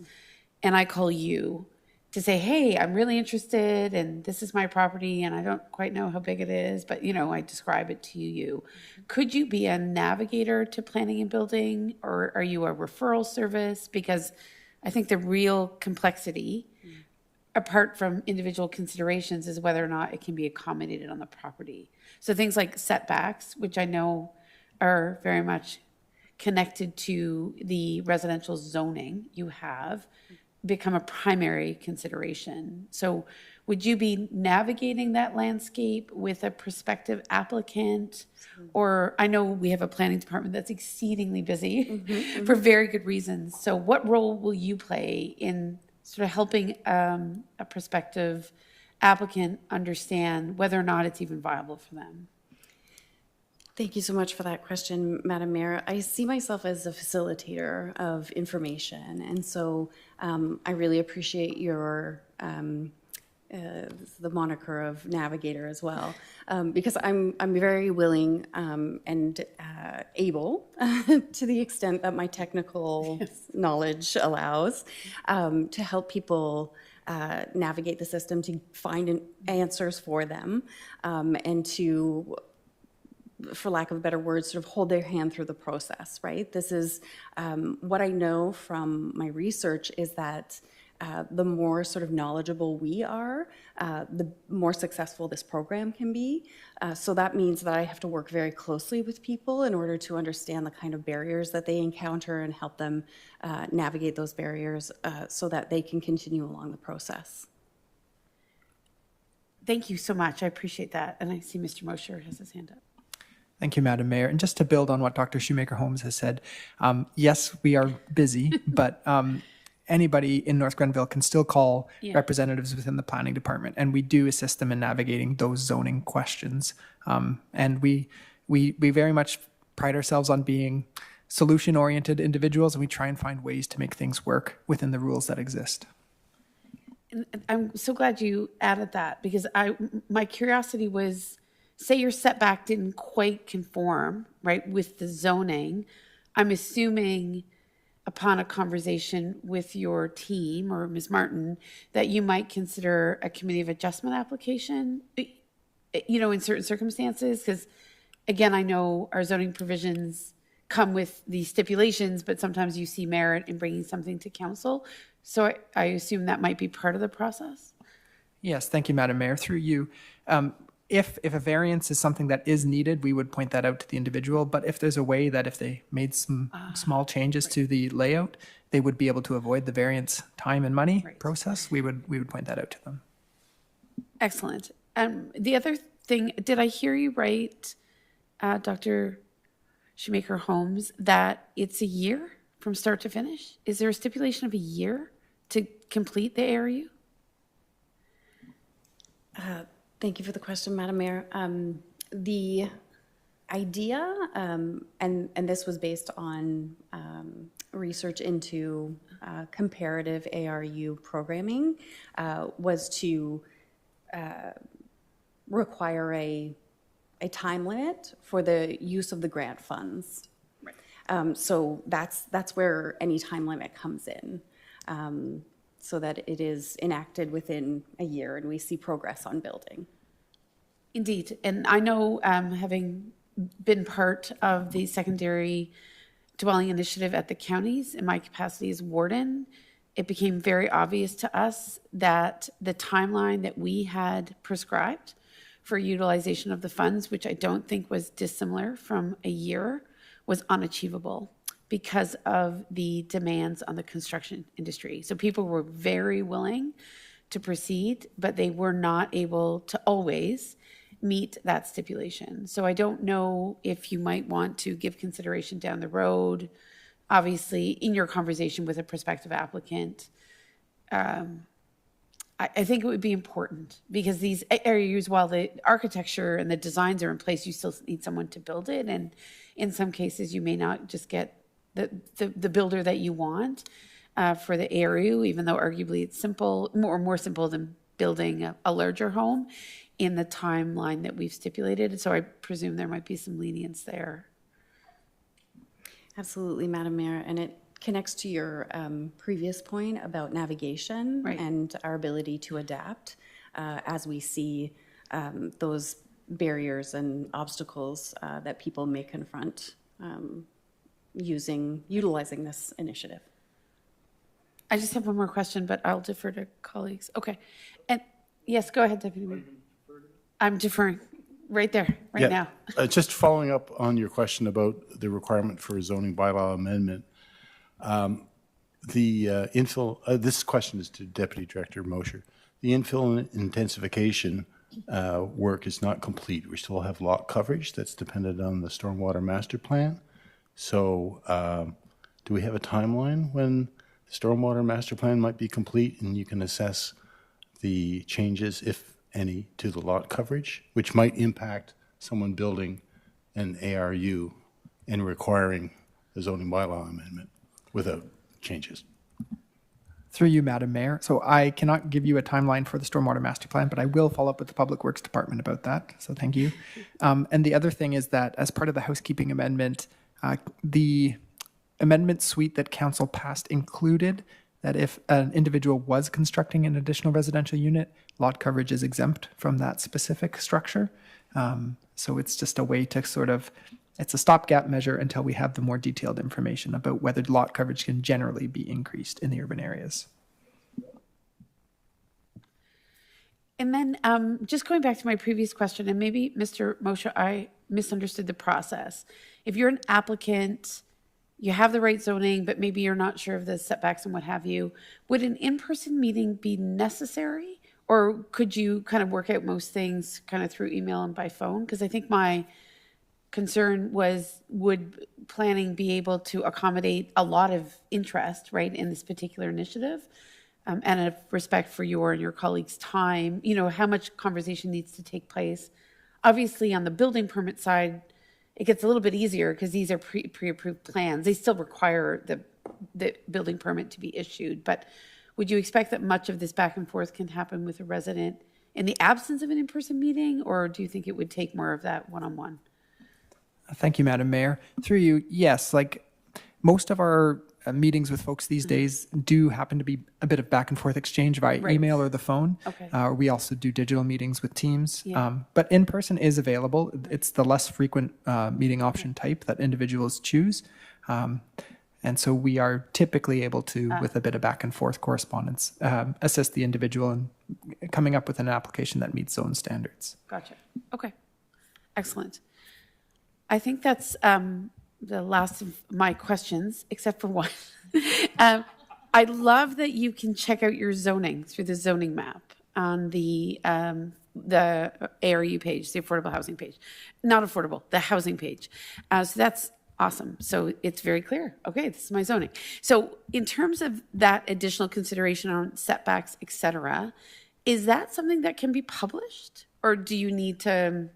and I call you to say, hey, I'm really interested and this is my property and I don't quite know how big it is, but you know, I describe it to you. Could you be a navigator to planning and building, or are you a referral service? Because I think the real complexity, apart from individual considerations, is whether or not it can be accommodated on the property. So things like setbacks, which I know are very much connected to the residential zoning you have, become a primary consideration. So would you be navigating that landscape with a prospective applicant? Or I know we have a planning department that's exceedingly busy for very good reasons. So what role will you play in sort of helping a prospective applicant understand whether or not it's even viable for them? Thank you so much for that question, Madam Mayor. I see myself as a facilitator of information, and so I really appreciate your the moniker of navigator as well, because I'm very willing and able, to the extent that my technical knowledge allows, to help people navigate the system, to find answers for them, and to, for lack of a better word, sort of hold their hand through the process, right? This is what I know from my research is that the more sort of knowledgeable we are, the more successful this program can be. So that means that I have to work very closely with people in order to understand the kind of barriers that they encounter and help them navigate those barriers so that they can continue along the process. Thank you so much. I appreciate that. And I see Mr. Mosher has his hand up. Thank you, Madam Mayor. And just to build on what Dr. Shoemaker-Holmes has said, yes, we are busy, but anybody in North Grenville can still call representatives within the planning department, and we do assist them in navigating those zoning questions. And we very much pride ourselves on being solution-oriented individuals, and we try and find ways to make things work within the rules that exist. And I'm so glad you added that, because my curiosity was, say your setback didn't quite conform, right, with the zoning. I'm assuming upon a conversation with your team or Ms. Martin that you might consider a committee of adjustment application, you know, in certain circumstances, because again, I know our zoning provisions come with the stipulations, but sometimes you see merit in bringing something to council. So I assume that might be part of the process. Yes, thank you, Madam Mayor. Through you, if a variance is something that is needed, we would point that out to the individual. But if there's a way that if they made some small changes to the layout, they would be able to avoid the variance time and money process, we would point that out to them. Excellent. The other thing, did I hear you right, Dr. Shoemaker-Holmes, that it's a year from start to finish? Is there a stipulation of a year to complete the ARU? Thank you for the question, Madam Mayor. The idea, and this was based on research into comparative ARU programming, was to require a time limit for the use of the grant funds. So that's where any time limit comes in, so that it is enacted within a year and we see progress on building. Indeed. And I know, having been part of the secondary dwelling initiative at the counties in my capacity as warden, it became very obvious to us that the timeline that we had prescribed for utilization of the funds, which I don't think was dissimilar from a year, was unachievable because of the demands on the construction industry. So people were very willing to proceed, but they were not able to always meet that stipulation. So I don't know if you might want to give consideration down the road, obviously in your conversation with a prospective applicant. I think it would be important because these areas, while the architecture and the designs are in place, you still need someone to build it. And in some cases, you may not just get the builder that you want for the ARU, even though arguably it's simple, more simple than building a larger home in the timeline that we've stipulated. So I presume there might be some lenience there. Absolutely, Madam Mayor, and it connects to your previous point about navigation and our ability to adapt as we see those barriers and obstacles that people may confront utilizing this initiative. I just have one more question, but I'll defer to colleagues. Okay. And yes, go ahead, Deputy Mayor. I'm deferring right there, right now. Just following up on your question about the requirement for a zoning bylaw amendment, the infill, this question is to Deputy Director Mosher. The infill and intensification work is not complete. We still have lot coverage that's dependent on the stormwater master plan. So do we have a timeline when the stormwater master plan might be complete and you can assess the changes, if any, to the lot coverage, which might impact someone building an ARU and requiring a zoning bylaw amendment without changes? Through you, Madam Mayor. So I cannot give you a timeline for the stormwater master plan, but I will follow up with the Public Works Department about that. So thank you. And the other thing is that as part of the housekeeping amendment, the amendment suite that council passed included that if an individual was constructing an additional residential unit, lot coverage is exempt from that specific structure. So it's just a way to sort of, it's a stopgap measure until we have the more detailed information about whether lot coverage can generally be increased in the urban areas. And then just going back to my previous question, and maybe Mr. Mosher, I misunderstood the process. If you're an applicant, you have the right zoning, but maybe you're not sure of the setbacks and what have you, would an in-person meeting be necessary? Or could you kind of work out most things kind of through email and by phone? Because I think my concern was, would planning be able to accommodate a lot of interest, right, in this particular initiative? And a respect for your and your colleagues' time, you know, how much conversation needs to take place. Obviously, on the building permit side, it gets a little bit easier because these are pre-approved plans. They still require the building permit to be issued. But would you expect that much of this back and forth can happen with a resident in the absence of an in-person meeting, or do you think it would take more of that one-on-one? Thank you, Madam Mayor. Through you, yes, like most of our meetings with folks these days do happen to be a bit of back and forth exchange via email or the phone. Okay. We also do digital meetings with Teams, Yeah. but in person is available. It's the less frequent meeting option type that individuals choose. And so we are typically able to, with a bit of back and forth correspondence, assist the individual in coming up with an application that meets zone standards. Gotcha. Okay. Excellent. I think that's the last of my questions, except for one. I love that you can check out your zoning through the zoning map on the ARU page, the affordable housing page. Not affordable, the housing page. So that's awesome. So it's very clear. Okay, this is my zoning. So in terms of that additional consideration on setbacks, et cetera, is that something that can be published? Or do you need to,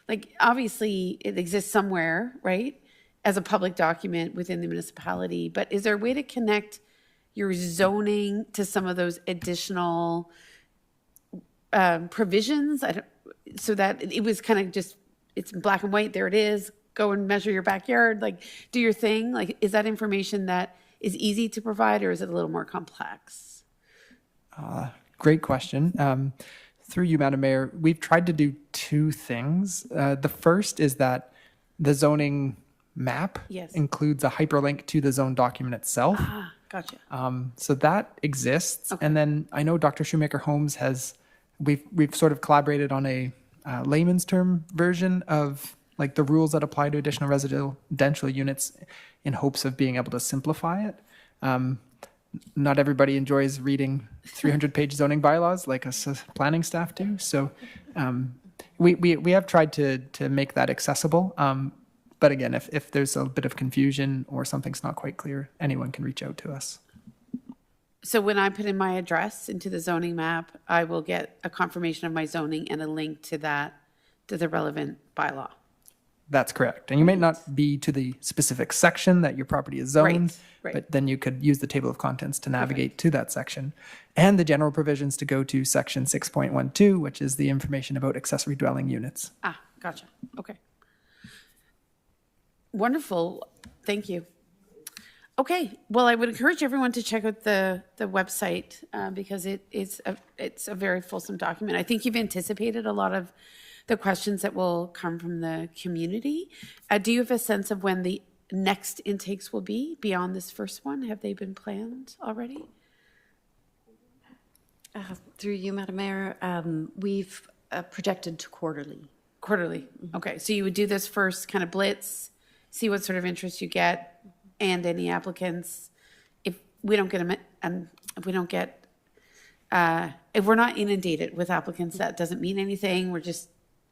like, obviously it exists somewhere, right? As a public document within the municipality, but is there a way to connect your zoning to some of those additional provisions so that it was kind of just, it's in black and white, there it is, go and measure your backyard, like do your thing? Like, is that information that is easy to provide or is it a little more complex? Great question. Through you, Madam Mayor, we've tried to do two things. The first is that the zoning map Yes. includes a hyperlink to the zone document itself. Ah, gotcha. So that exists. And then I know Dr. Shoemaker Holmes we've sort of collaborated on a layman's term version of like the rules that apply to additional residential units in hopes of being able to simplify it. Not everybody enjoys reading 300-page zoning bylaws like us as planning staff do. So we have tried to make that accessible. But again, if there's a bit of confusion or something's not quite clear, anyone can reach out to us. So when I put in my address into the zoning map, I will get a confirmation of my zoning and a link to that, to the relevant bylaw. That's correct. And you may not be to the specific section that your property is zoned, Right. but then you could use the table of contents to navigate to that section. And the general provisions to go to section 6.12, which is the information about accessory dwelling units. Ah, gotcha. Okay. Wonderful. Thank you. Okay. Well, I would encourage everyone to check out the website because it's a very fulsome document. I think you've anticipated a lot of the questions that will come from the community. Do you have a sense of when the next intakes will be beyond this first one? Have they been planned already? Through you, Madam Mayor, we've projected to quarterly. Quarterly. Okay. So you would do this first kind of blitz, see what sort of interest you get and any applicants. If we don't get them, if we're not inundated with applicants, that doesn't mean anything.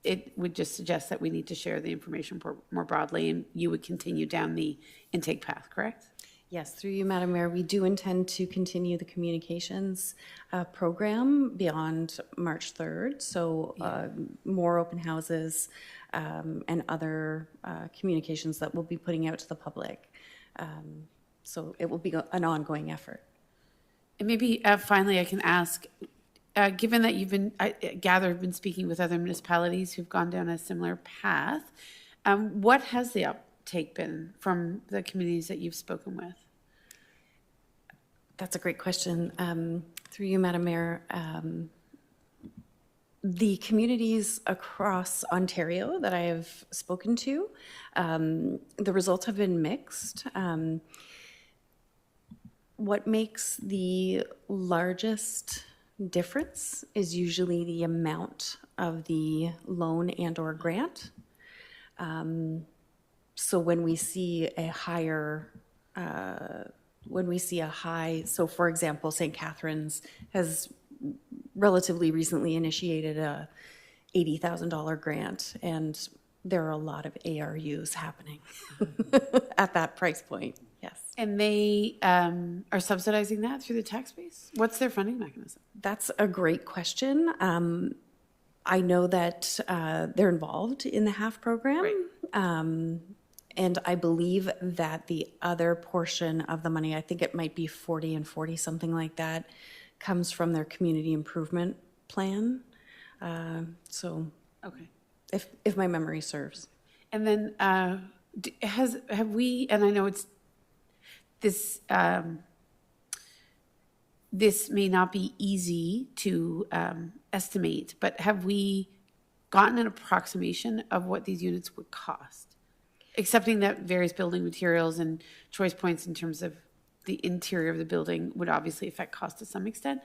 It would just suggest that we need to share the information more broadly, and you would continue down the intake path, correct? Yes, through you, Madam Mayor, we do intend to continue the communications program beyond March 3rd. So more open houses and other communications that we'll be putting out to the public. So it will be an ongoing effort. And maybe finally, I can ask, given that I gather you've been speaking with other municipalities who've gone down a similar path, what has the uptake been from the communities that you've spoken with? That's a great question. Through you, Madam Mayor, the communities across Ontario that I have spoken to, the results have been mixed. What makes the largest difference is usually the amount of the loan and or grant. So when we see a higher, so for example, St. Catharines has relatively recently initiated a $80,000 grant, and there are a lot of ARUs happening at that price point, yes. And they are subsidizing that through the tax base? What's their funding mechanism? That's a great question. I know that they're involved in the HALF program. And I believe that the other portion of the money, I think it might be 40 and 40, something like that, comes from their community improvement plan. So, Okay. if my memory serves. And then have we, and I know it's this, this may not be easy to estimate, but have we gotten an approximation of what these units would cost? accepting that various building materials and choice points in terms of the interior of the building would obviously affect cost to some extent.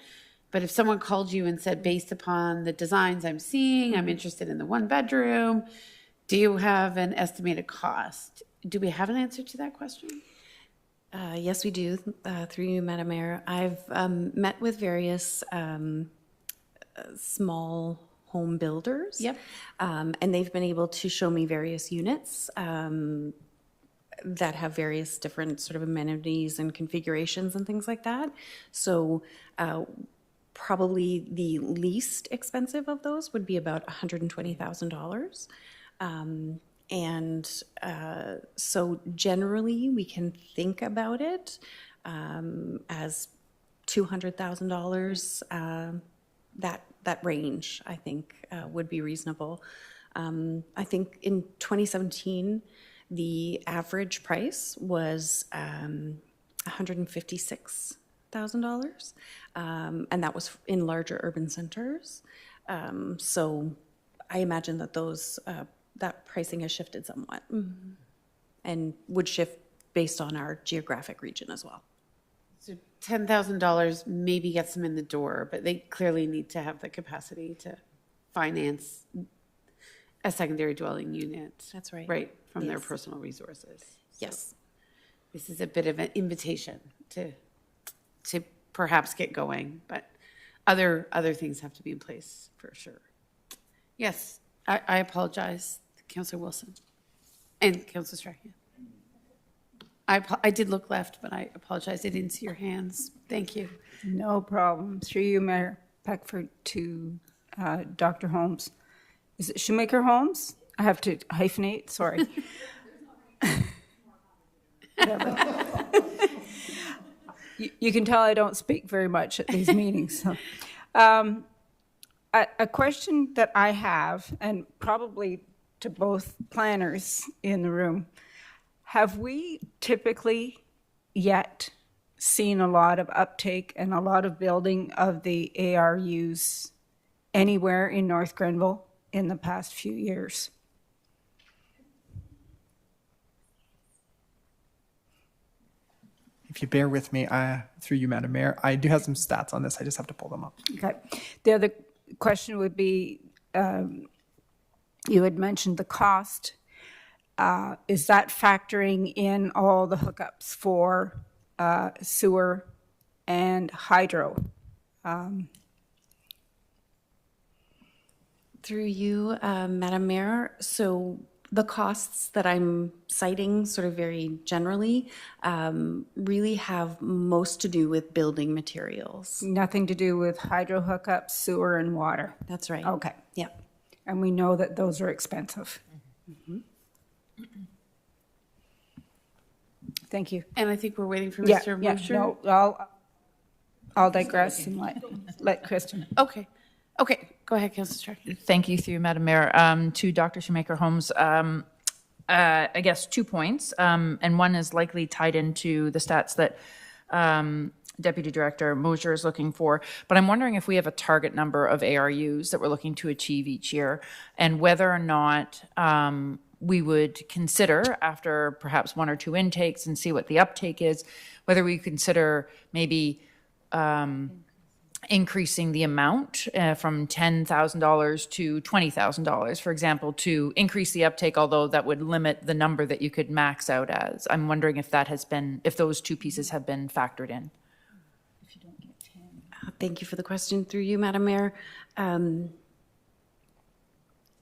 But if someone called you and said, based upon the designs I'm seeing, I'm interested in the one bedroom, do you have an estimated cost? Do we have an answer to that question? Yes, we do, through you, Madam Mayor. I've met with various small home builders. Yep. And they've been able to show me various units that have various different sort of amenities and configurations and things like that. So probably the least expensive of those would be about $120,000. And so generally, we can think about it as $200,000. That range, I think, would be reasonable. I think in 2017, the average price was $156,000, and that was in larger urban centers. So I imagine that that pricing has shifted somewhat, and would shift based on our geographic region as well. So $10,000 maybe gets them in the door, but they clearly need to have the capacity to finance a secondary dwelling unit. That's right. Right, from their Yes. personal resources. Yes. This is a bit of an invitation to perhaps get going, but other things have to be in place for sure. Yes, I apologize, Councillor Wilson and Councillor Strachan. I did look left, but I apologize. I didn't see your hands. Thank you. No problem. Through you, Mayor Peckford, to Dr. Holmes. Is it Shoemaker Holmes? I have to hyphenate, sorry. You can tell I don't speak very much at these meetings. So. A question that I have, and probably to both planners in the room, have we typically yet seen a lot of uptake and a lot of building of the ARUs anywhere in North Grenville in the past few years? If you bear with me, through you, Madam Mayor, I do have some stats on this. I just have to pull them up. Okay. The other question would be, you had mentioned the cost. Is that factoring in all the hookups for sewer and hydro? Through you, Madam Mayor, so the costs that I'm citing sort of very generally really have most to do with building materials. Nothing to do with hydro hookups, sewer, and water? That's right. Okay. Yep. And we know that those are expensive. Mm-hmm. Thank you. And I think we're waiting for Yeah, Mr. yeah, Mosher. no, I'll digress and let Kristen. Okay. Okay, go ahead, Councillor Strachan. Thank you, through you, Madam Mayor. To Dr. Shoemaker Holmes, I guess 2 points, and one is likely tied into the stats that Deputy Director Mosher is looking for. But I'm wondering if we have a target number of ARUs that we're looking to achieve each year, and whether or not we would consider, after perhaps 1 or 2 intakes and see what the uptake is, whether we consider maybe increasing the amount from $10,000 to $20,000, for example, to increase the uptake, although that would limit the number that you could max out as. I'm wondering if that has been, if those 2 pieces have been factored in. Thank you for the question, through you, Madam Mayor.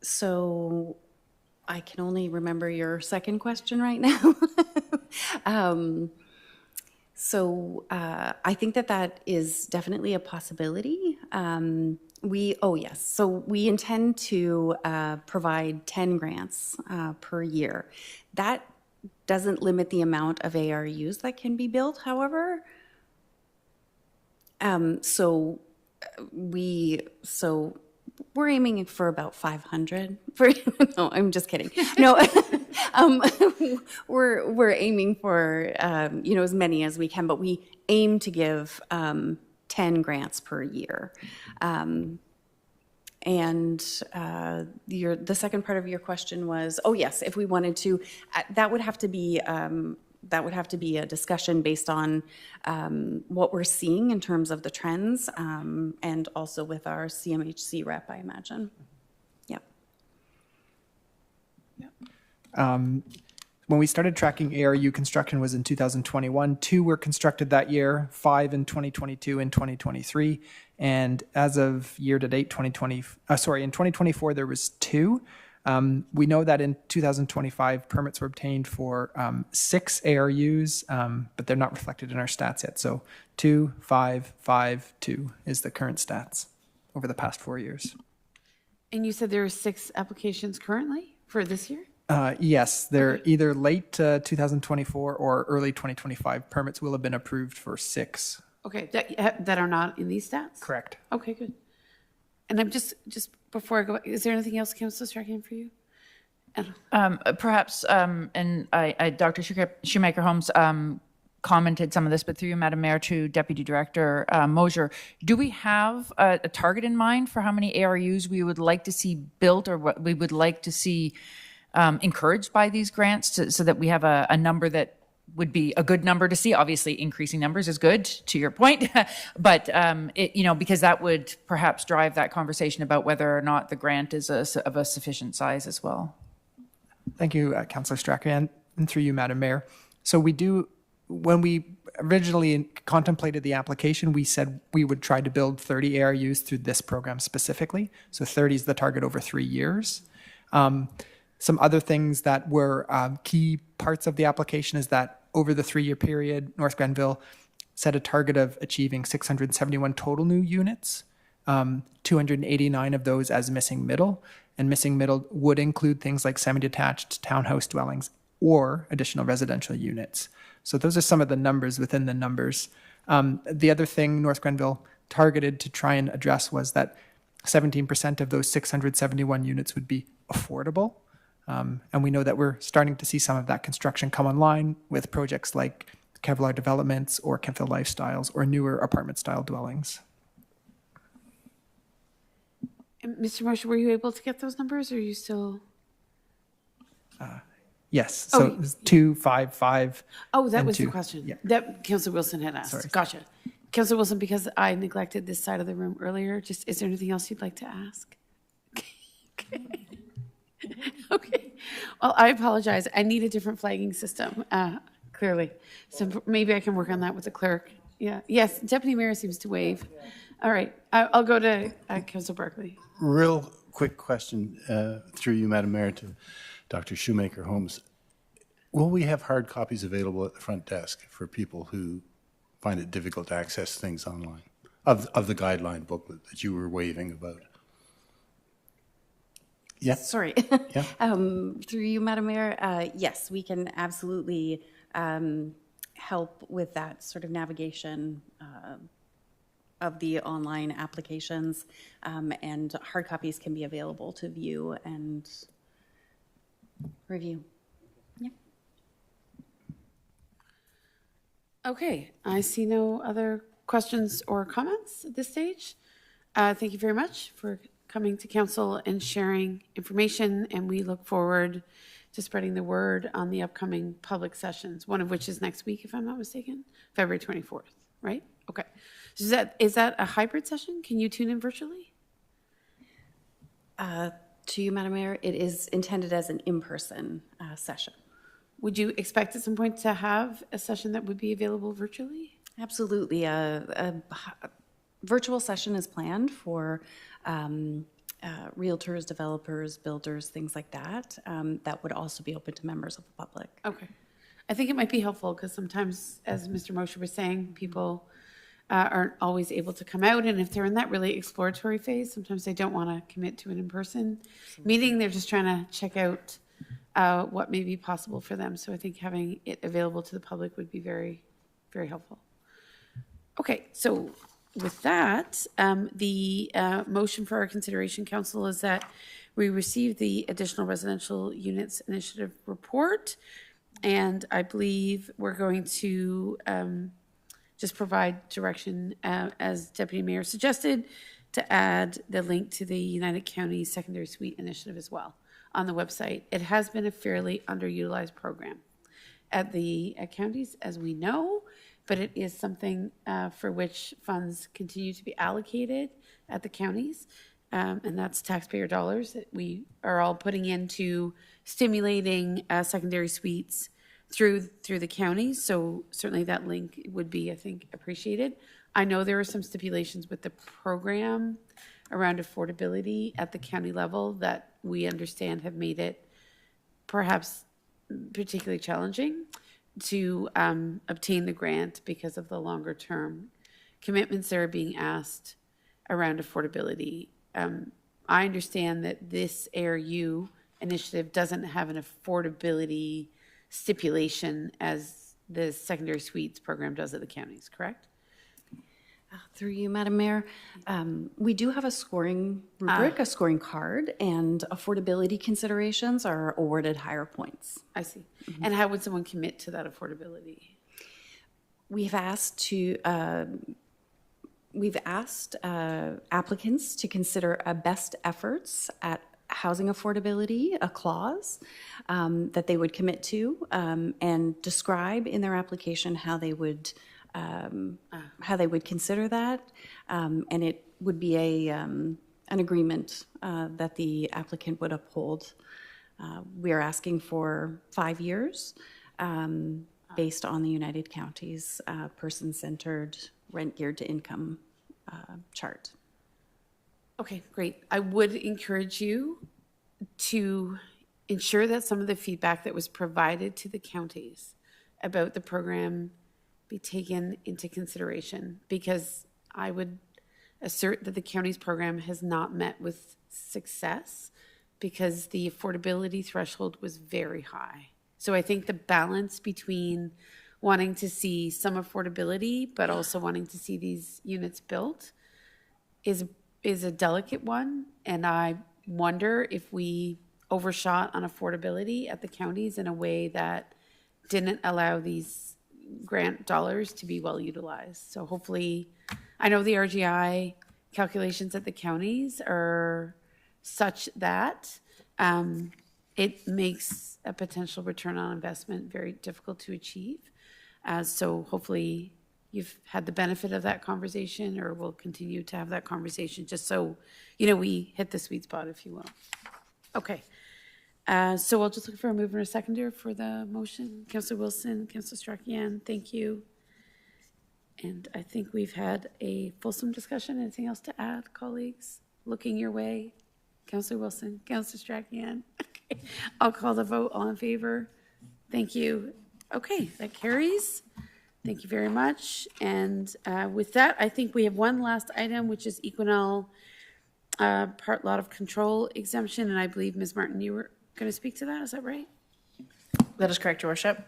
So I can only remember your second question right now. So I think that is definitely a possibility. Yes, so we intend to provide 10 grants per year. That doesn't limit the amount of ARUs that can be built, however. So we're aiming for about 500. No, I'm just kidding. No, we're aiming for as many as we can, but we aim to give 10 grants per year. And the second part of your question was, oh yes, if we wanted to, that would have to be a discussion based on what we're seeing in terms of the trends, and also with our CMHC rep, I imagine. Yep. When we started tracking ARU construction was in 2021. 2 were constructed that year, 5 in 2022 and 2023. And as of year to date, in 2024, there was 2. We know that in 2025, permits were obtained for 6 ARUs, but they're not reflected in our stats yet. So 2, 5, 5, 2 is the current stats over the past 4 years. And you said there are 6 applications currently for this year? Yes, they're either late 2024 or early 2025. Permits will have been approved for 6. Okay, that are not in these stats? Correct. Okay, good. And I'm just before I go, is there anything else, Councillor Strachan, for you? Perhaps, and Dr. Shoemaker-Holmes commented some of this, but through you, Madam Mayor, to Deputy Director Mosier, do we have a target in mind for how many ARUs we would like to see built, or what we would like to see encouraged by these grants, so that we have a number that would be a good number to see? Obviously, increasing numbers is good, to your point, but because that would perhaps drive that conversation about whether or not the grant is of a sufficient size as well. Thank you, Councillor Strachan, and through you, Madam Mayor. So when we originally contemplated the application, we said we would try to build 30 ARUs through this program specifically. So 30 is the target over 3 years. Some other things that were key parts of the application is that over the 3-year period, North Grenville set a target of achieving 671 total new units, 289 of those as missing middle. And missing middle would include things like semi-detached townhouse dwellings or additional residential units. So those are some of the numbers within the numbers. The other thing North Grenville targeted to try and address was that 17% of those 671 units would be affordable. And we know that we're starting to see some of that construction come online with projects like Kevlar Developments or Kemptville Lifestyles or newer apartment-style dwellings. And Mr. Mosher, were you able to get those numbers, or are you still? Yes, so it was 2, 5, 5. Oh, that was 2. the question Yeah. that Councillor Wilson had asked. Sorry. Gotcha. Councillor Wilson, because I neglected this side of the room earlier, is there anything else you'd like to ask? Okay. Okay. Well, I apologize. I need a different flagging system, clearly. So maybe I can work on that with the clerk. Yeah. Yes, Deputy Mayor seems to wave. All right. I'll go to Councillor Barkley. Real quick question through you, Madam Mayor, to Dr. Shoemaker-Holmes. Will we have hard copies available at the front desk for people who find it difficult to access things online, of the guideline booklet that you were waving about? Yeah. Sorry. Yeah. Through you, Madam Mayor, yes, we can absolutely help with that sort of navigation of the online applications, and hard copies can be available to view and review. Yeah. Okay. I see no other questions or comments at this stage. Thank you very much for coming to council and sharing information, and we look forward to spreading the word on the upcoming public sessions, one of which is next week, if I'm not mistaken, February 24th, right? Okay. So is that a hybrid session? Can you tune in virtually? To you, Madam Mayor, it is intended as an in-person session. Would you expect at some point to have a session that would be available virtually? Absolutely. A virtual session is planned for realtors, developers, builders, things like that. That would also be open to members of the public. Okay. I think it might be helpful because sometimes, as Mr. Mosher was saying, people aren't always able to come out. And if they're in that really exploratory phase, sometimes they don't want to commit to an in-person meeting. They're just trying to check out what may be possible for them. So I think having it available to the public would be very, very helpful. Okay, so with that, the motion for our consideration, Council, is that we receive the additional residential units initiative report, and I believe we're going to just provide direction, as Deputy Mayor suggested, to add the link to the United Counties Secondary Suite Initiative as well on the website. It has been a fairly underutilized program at the counties, as we know, but it is something for which funds continue to be allocated at the counties, and that's taxpayer dollars that we are all putting into stimulating secondary suites through the counties. So certainly that link would be, I think, appreciated. I know there are some stipulations with the program around affordability at the county level that we understand have made it perhaps particularly challenging to obtain the grant because of the longer term commitments that are being asked around affordability. I understand that this ARU initiative doesn't have an affordability stipulation as the secondary suites program does at the counties, correct? Through you, Madam Mayor, we do have a scoring rubric, a scoring card, and affordability considerations are awarded higher points. I see. And how would someone commit to that affordability? We've asked applicants to consider a best efforts at housing affordability, a clause that they would commit to, and describe in their application how they would consider that, and it would be an agreement that the applicant would uphold. We are asking for 5 years based on the United Counties person-centered rent geared to income chart. Okay, great. I would encourage you to ensure that some of the feedback that was provided to the counties about the program be taken into consideration, because I would assert that the county's program has not met with success because the affordability threshold was very high. So I think the balance between wanting to see some affordability but also wanting to see these units built is a delicate one, and I wonder if we overshot on affordability at the counties in a way that didn't allow these grant dollars to be well utilized. So hopefully, I know the RGI calculations at the counties are such that it makes a potential return on investment very difficult to achieve. So hopefully you've had the benefit of that conversation, or will continue to have that conversation, just so, you know, we hit the sweet spot, if you will. Okay. So I'll just look for a mover and a seconder for the motion. Councillor Wilson, Councillor Strachian, thank you. And I think we've had a fulsome discussion. Anything else to add, colleagues? Looking your way. Councillor Wilson, Councillor Strachian. Okay. I'll call the vote. All in favor? Thank you. Okay, that carries. Thank you very much. And with that, I think we have one last item, which is Equinel part lot of control exemption. And I believe, Ms. Martin, you were going to speak to that. Is that right? That is correct, Your Worship.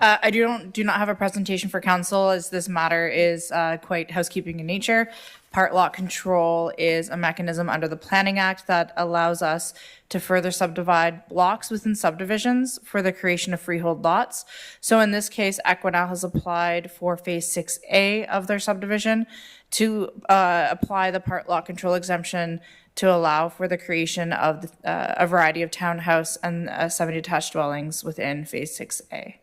I do not have a presentation for council, as this matter is quite housekeeping in nature. Part lot control is a mechanism under the Planning Act that allows us to further subdivide blocks within subdivisions for the creation of freehold lots. So in this case, Equinel has applied for Phase 6A of their subdivision to apply the part lot control exemption to allow for the creation of a variety of townhouse and 70 detached dwellings within Phase 6A.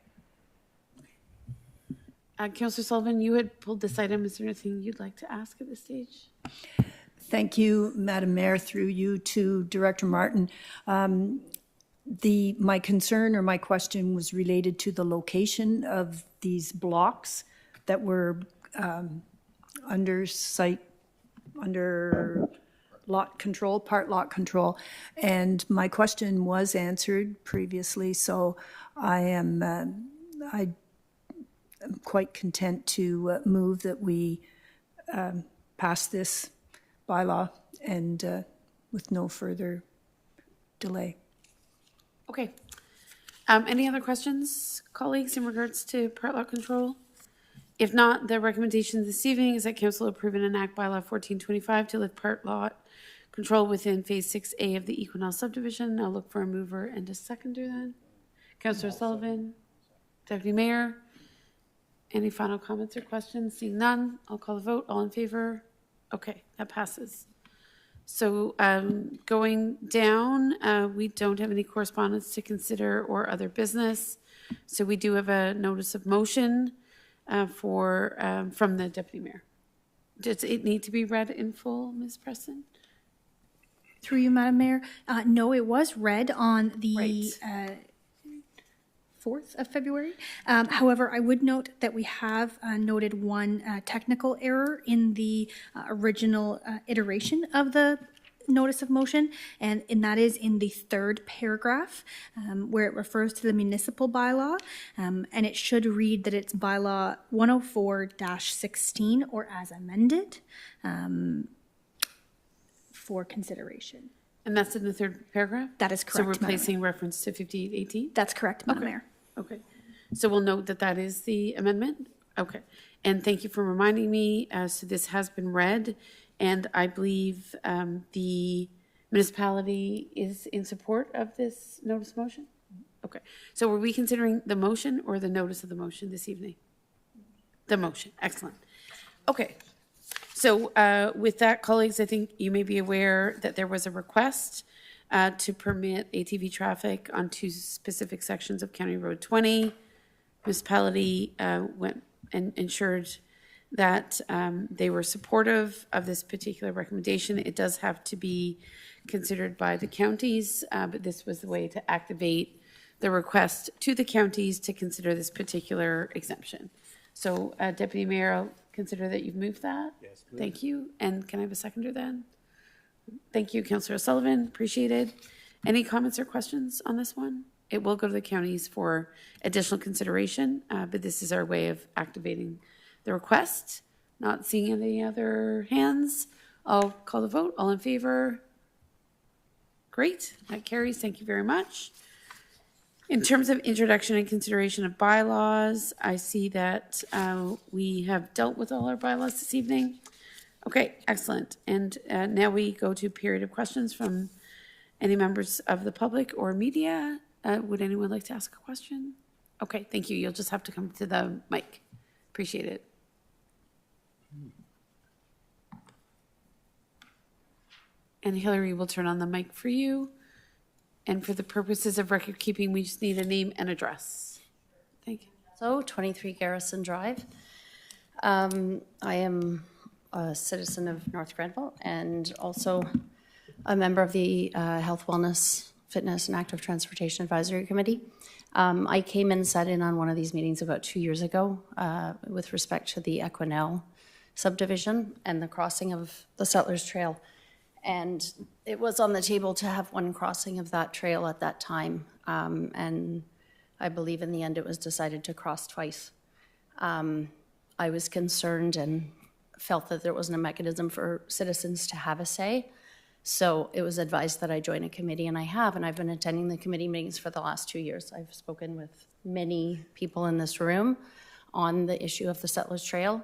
Councillor Sullivan, you had pulled this item. Is there anything you'd like to ask at this stage? Thank you, Madam Mayor, through you to Director Martin. My concern or my question was related to the location of these blocks that were under lot control, part lot control. And my question was answered previously, so I'm quite content to move that we pass this bylaw and with no further delay. Okay. Any other questions, colleagues, in regards to part lot control? If not, the recommendation this evening is that council approve and enact bylaw 1425 to lift part lot control within Phase 6A of the Equinel subdivision. I'll look for a mover and a seconder then. Councillor Sullivan, Deputy Mayor. Any final comments or questions? Seeing none, I'll call the vote. All in favor? Okay, that passes. So going down, we don't have any correspondence to consider or other business. So we do have a notice of motion from the deputy mayor. Does it need to be read in full, Ms. Preston? Through you, Madam Mayor. No, it was read on the Right. 4th of February. However, I would note that we have noted one technical error in the original iteration of the notice of motion, and that is in the third paragraph where it refers to the municipal bylaw, and it should read that it's bylaw 104-16 or as amended for consideration. And that's in the third paragraph? That is correct, So Madam replacing reference to 5818? That's correct, Madam Mayor. Okay. So we'll note that that is the amendment? Okay. And thank you for reminding me. So this has been read, and I believe the municipality is in support of this notice motion? Okay. So were we considering the motion or the notice of the motion this evening? The motion. Excellent. Okay. So with that, colleagues, I think you may be aware that there was a request to permit ATV traffic on two specific sections of County Road 20. Municipality went and ensured that they were supportive of this particular recommendation. It does have to be considered by the counties, but this was the way to activate the request to the counties to consider this particular exemption. So Deputy Mayor, I'll consider that you've moved that. Yes, please. Thank you. And can I have a seconder then? Thank you, Councillor Sullivan, appreciated. Any comments or questions on this one? It will go to the counties for additional consideration, but this is our way of activating the request. Not seeing any other hands, I'll call the vote. All in favor? Great, that carries, thank you very much. In terms of introduction and consideration of bylaws, I see that we have dealt with all our bylaws this evening. Okay, excellent. And now we go to a period of questions from any members of the public or media. Would anyone like to ask a question? Okay, thank you. You'll just have to come to the mic. Appreciate it. And Hillary will turn on the mic for you. And for the purposes of record keeping, we just need a name and address. Thank you. So 23 Garrison Drive. I am a citizen of North Grenville and also a member of the Health, Wellness, Fitness and Active Transportation Advisory Committee. I came and sat in on one of these meetings about 2 years ago with respect to the Equinell subdivision and the crossing of the Settlers Trail. And it was on the table to have one crossing of that trail at that time. And I believe in the end it was decided to cross twice. I was concerned and felt that there wasn't a mechanism for citizens to have a say. So it was advised that I join a committee, and I have, and I've been attending the committee meetings for the last 2 years. I've spoken with many people in this room on the issue of the Settlers Trail.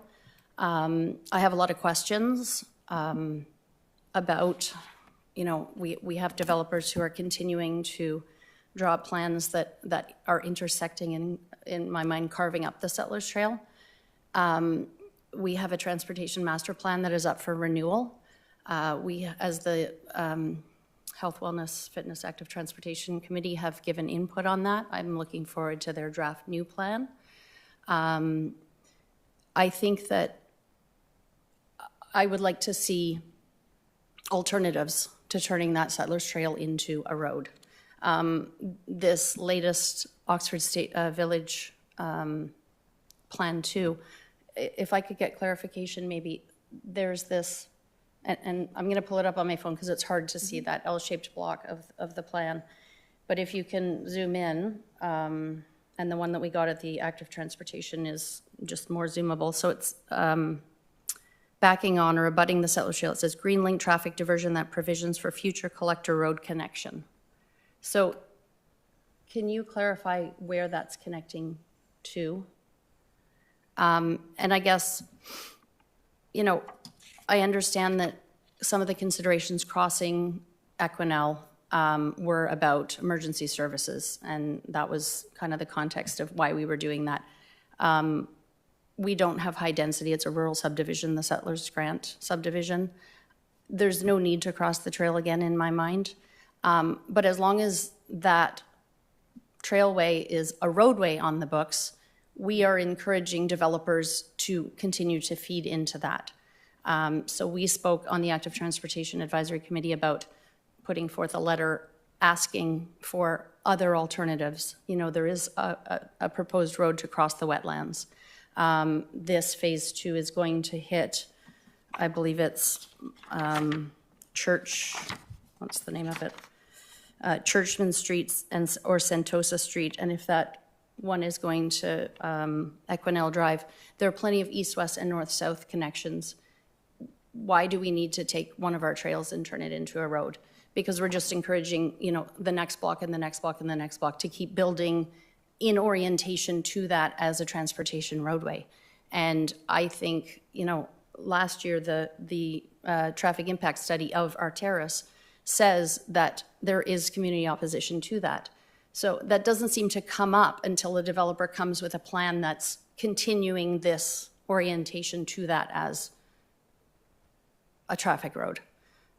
I have a lot of questions about, you know, we have developers who are continuing to draw plans that are intersecting in my mind, carving up the Settlers Trail. We have a transportation master plan that is up for renewal. We, as the Health, Wellness, Fitness, Active Transportation Committee, have given input on that. I'm looking forward to their draft new plan. I think that I would like to see alternatives to turning that Settlers Trail into a road. This latest Oxford State Village Plan 2, if I could get clarification, maybe there's this, and I'm going to pull it up on my phone because it's hard to see that L-shaped block of the plan. But if you can zoom in, and the one that we got at the Active Transportation is just more zoomable. So it's backing on or abutting the Settlers Trail. It says Green Link traffic diversion that provisions for future collector road connection. So can you clarify where that's connecting to? And I guess, you know, I understand that some of the considerations crossing Equinell were about emergency services, and that was kind of the context of why we were doing that. we don't have high density. It's a rural subdivision, the Settlers Grant subdivision. There's no need to cross the trail again in my mind. But as long as that trailway is a roadway on the books, we are encouraging developers to continue to feed into that. So we spoke on the Active Transportation Advisory Committee about putting forth a letter asking for other alternatives. You know, there is a proposed road to cross the wetlands. This phase 2 is going to hit, I believe it's what's the name of it? Churchman Street or Sentosa Street. And if that one is going to Equinell Drive, there are plenty of east-west and north-south connections. Why do we need to take one of our trails and turn it into a road? Because we're just encouraging, you know, the next block and the next block and the next block to keep building in orientation to that as a transportation roadway. And I think, you know, last year the traffic impact study of Arteris says that there is community opposition to that. So that doesn't seem to come up until the developer comes with a plan that's continuing this orientation to that as a traffic road.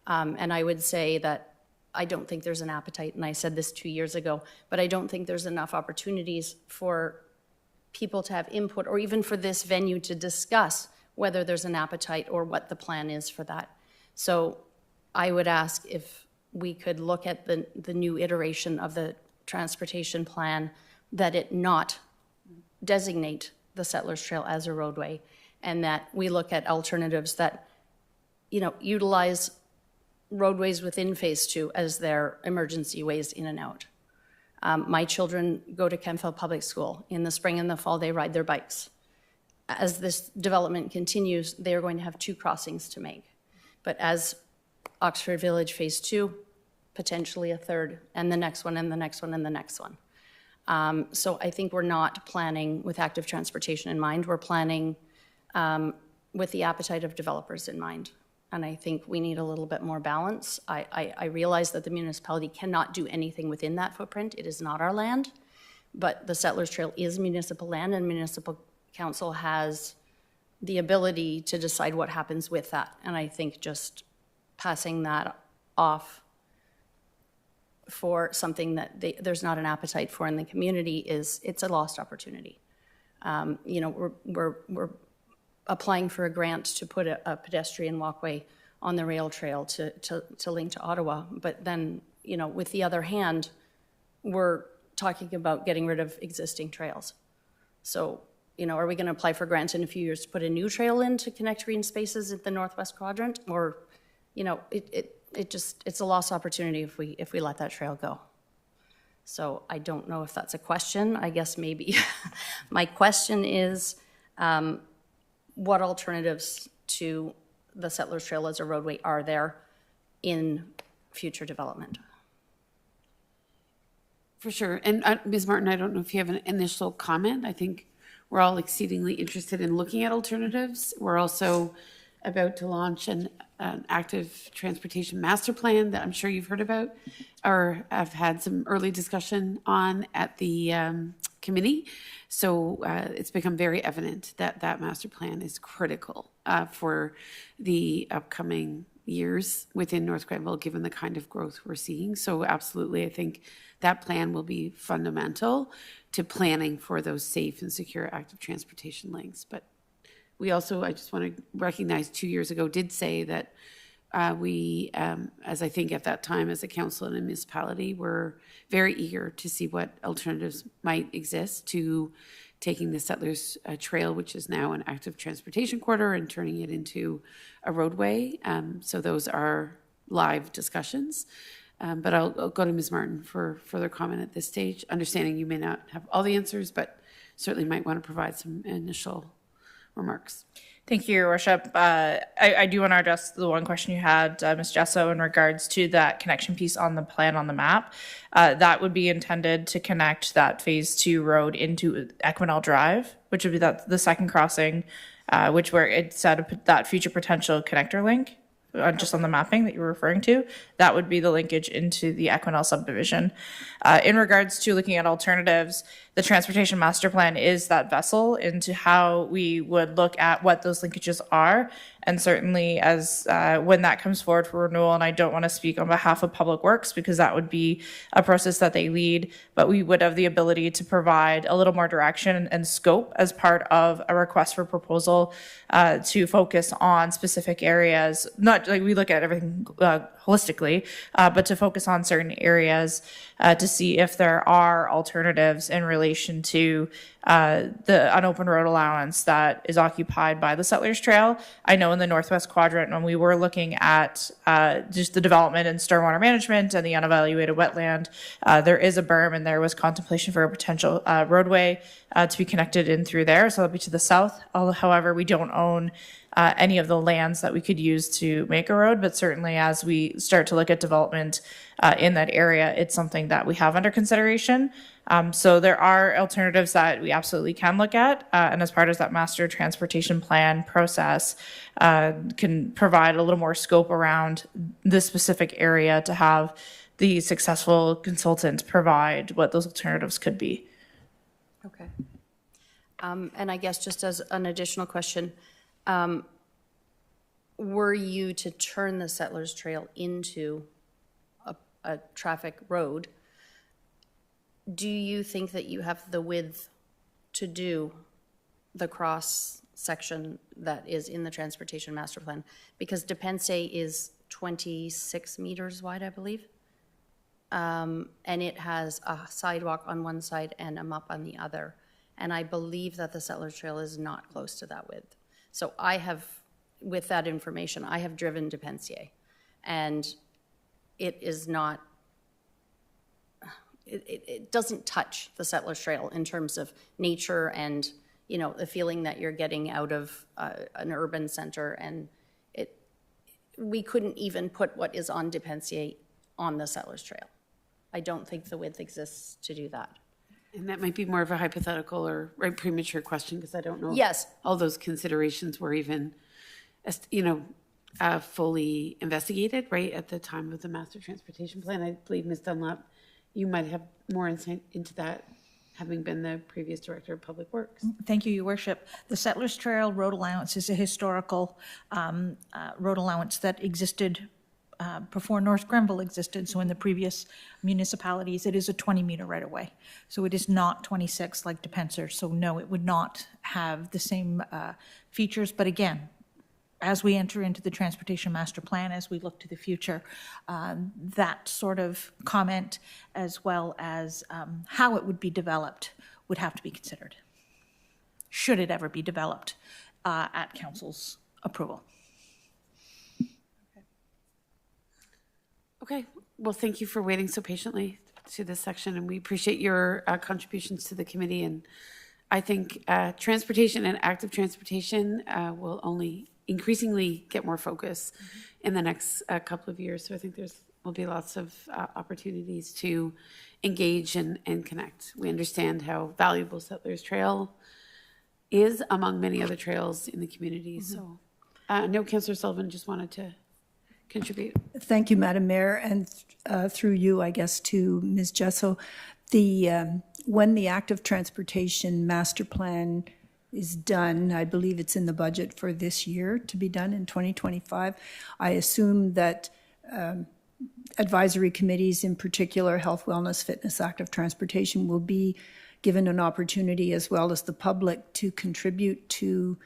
And I would say that I don't think there's an appetite, and I said this 2 years ago, but I don't think there's enough opportunities for people to have input, or even for this venue to discuss whether there's an appetite or what the plan is for that. So I would ask if we could look at the new iteration of the transportation plan, that it not designate the Settlers Trail as a roadway, and that we look at alternatives that, you know, utilize roadways within phase 2 as their emergency ways in and out. My children go to Kemptville Public School. In the spring and the fall, they ride their bikes. As this development continues, they are going to have 2 crossings to make. But as Oxford Village phase 2, potentially a third, and the next one, and the next one, and the next one. So I think we're not planning with active transportation in mind. We're planning with the appetite of developers in mind. And I think we need a little bit more balance. I realize that the municipality cannot do anything within that footprint. It is not our land, but the Settlers Trail is municipal land, and municipal council has the ability to decide what happens with that. And I think just passing that off for something that there's not an appetite for in the community it's a lost opportunity. You know, we're applying for a grant to put a pedestrian walkway on the rail trail to link to Ottawa. But then, you know, with the other hand, we're talking about getting rid of existing trails. So, you know, are we going to apply for grants in a few years to put a new trail in to connect green spaces in the northwest quadrant? Or, you know, it's a lost opportunity if we let that trail go. So I don't know if that's a question. I guess maybe my question is, what alternatives to the Settlers Trail as a roadway are there in future development? For sure. And Ms. Martin, I don't know if you have an initial comment. I think we're all exceedingly interested in looking at alternatives. We're also about to launch an active transportation master plan that I'm sure you've heard about or have had some early discussion on at the committee. So it's become very evident that that master plan is critical for the upcoming years within North Grenville, given the kind of growth we're seeing. So absolutely, I think that plan will be fundamental to planning for those safe and secure active transportation links. But we also, I just want to recognize 2 years ago, did say that we, as I think at that time as a council and a municipality, were very eager to see what alternatives might exist to taking the Settlers Trail, which is now an active transportation corridor, and turning it into a roadway. So those are live discussions. But I'll go to Ms. Martin for further comment at this stage, understanding you may not have all the answers, but certainly might want to provide some initial remarks. Thank you, Your Worship. I do want to address the one question you had, Ms. Jesso, in regards to that connection piece on the plan on the map. That would be intended to connect that phase 2 road into Equinell Drive, which would be the second crossing, where it said that future potential connector link. just on the mapping that you were referring to, that would be the linkage into the Equinel subdivision. In regards to looking at alternatives, the transportation master plan is that vessel into how we would look at what those linkages are. And certainly as when that comes forward for renewal, and I don't want to speak on behalf of Public Works because that would be a process that they lead, but we would have the ability to provide a little more direction and scope as part of a request for proposal to focus on specific areas. Not like we look at everything holistically, but to focus on certain areas to see if there are alternatives in relation to the unopened road allowance that is occupied by the Settlers Trail. I know in the Northwest Quadrant, when we were looking at just the development and stormwater management and the unevaluated wetland, there is a berm and there was contemplation for a potential roadway to be connected in through there. So that'll be to the south. However, we don't own any of the lands that we could use to make a road, but certainly as we start to look at development in that area, it's something that we have under consideration. So there are alternatives that we absolutely can look at, and as part of that master transportation plan process, can provide a little more scope around this specific area to have the successful consultant provide what those alternatives could be. Okay. And I guess just as an additional question, were you to turn the Settlers Trail into a traffic road, do you think that you have the width to do the cross section that is in the transportation master plan? Because Depensé is 26 meters wide, I believe. And it has a sidewalk on one side and a MUP on the other. And I believe that the Settlers Trail is not close to that width. So I have, with that information, I have driven Depensé, and it is not, it doesn't touch the Settlers Trail in terms of nature and, you know, the feeling that you're getting out of an urban center. And we couldn't even put what is on Depensé on the Settlers Trail. I don't think the width exists to do that. And that might be more of a hypothetical or premature question, because I don't know. Yes. If all those considerations were even, fully investigated, right, at the time of the master transportation plan. I believe, Ms. Dunlap, you might have more insight into that, having been the previous director of Public Works. Thank you, Your Worship. The Settlers Trail Road Allowance is a historical road allowance that existed before North Grenville existed. So in the previous municipalities, it is a 20-meter right-of-way. So it is not 26 like Depensé. So no, it would not have the same features. But again, as we enter into the transportation master plan, as we look to the future, that sort of comment, as well as how it would be developed, would have to be considered, should it ever be developed at council's approval. Okay, well, thank you for waiting so patiently to this section, and we appreciate your contributions to the committee. And I think transportation and active transportation will only increasingly get more focus in the next couple of years. So I think will be lots of opportunities to engage and connect. We understand how valuable Settlers Trail is among many other trails in the community. So no, Councillor Sullivan just wanted to contribute. Thank you, Madam Mayor, and through you, I guess, to Ms. Jesso. When the active transportation master plan is done, I believe it's in the budget for this year to be done in 2025. I assume that advisory committees, in particular Health, Wellness, Fitness, Active Transportation, will be given an opportunity, as well as the public, to contribute to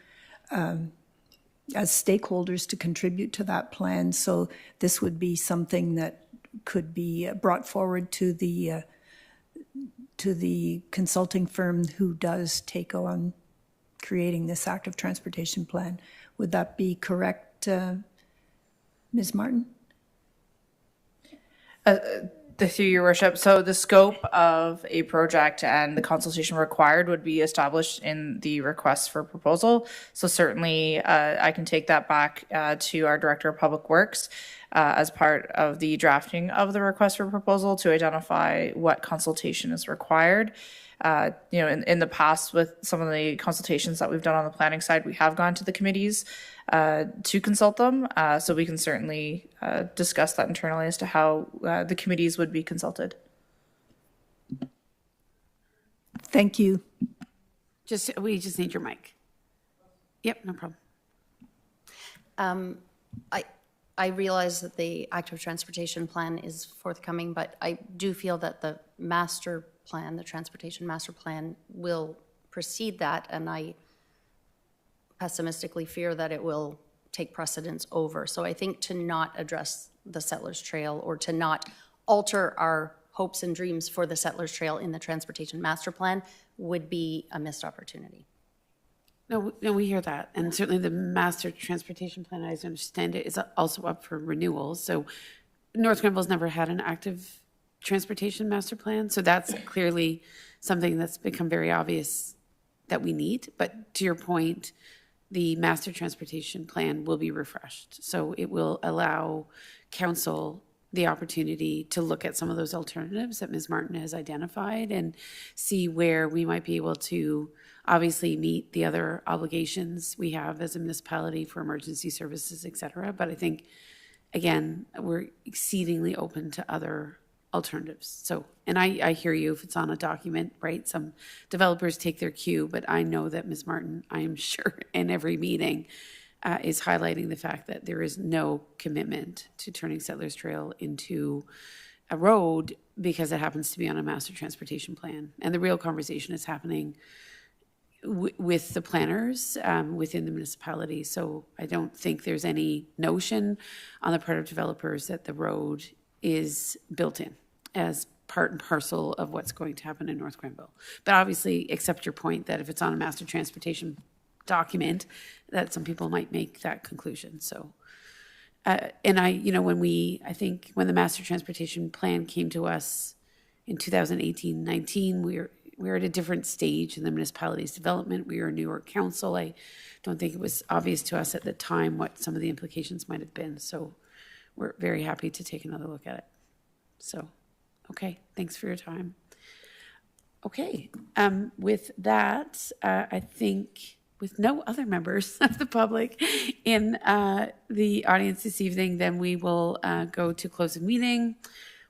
as stakeholders to contribute to that plan. So this would be something that could be brought forward to the consulting firm who does take on creating this active transportation plan. Would that be correct, Ms. Martin? Through your worship, so the scope of a project and the consultation required would be established in the request for proposal. So certainly I can take that back to our Director of Public Works. as part of the drafting of the request for proposal to identify what consultation is required. In the past with some of the consultations that we've done on the planning side, we have gone to the committees to consult them. So we can certainly discuss that internally as to how the committees would be consulted. Thank you. We just need your mic. Yep, no problem. I realize that the active transportation plan is forthcoming, but I do feel that the master plan, the transportation master plan, will precede that, and I pessimistically fear that it will take precedence over. So I think to not address the Settlers Trail or to not alter our hopes and dreams for the Settlers Trail in the transportation master plan would be a missed opportunity. No, we hear that. And certainly the master transportation plan, as I understand it, is also up for renewal. So North Grenville's never had an active transportation master plan. So that's clearly something that's become very obvious that we need. But to your point, the master transportation plan will be refreshed. So it will allow council the opportunity to look at some of those alternatives that Ms. Martin has identified and see where we might be able to obviously meet the other obligations we have as a municipality for emergency services, et cetera. But I think, again, we're exceedingly open to other alternatives. So, and I hear you if it's on a document, right? Some developers take their cue, but I know that Ms. Martin, I am sure in every meeting, is highlighting the fact that there is no commitment to turning Settlers Trail into a road because it happens to be on a master transportation plan. And the real conversation is happening with the planners within the municipality. So I don't think there's any notion on the part of developers that the road is built in as part and parcel of what's going to happen in North Grenville. But obviously, accept your point that if it's on a master transportation document, that some people might make that conclusion. So, and I think when the master transportation plan came to us in 2018-19, we were at a different stage in the municipality's development. We were a newer council. I don't think it was obvious to us at the time what some of the implications might have been. So we're very happy to take another look at it. So, okay, thanks for your time. Okay, with that, I think with no other members of the public in the audience this evening, then we will go to close the meeting.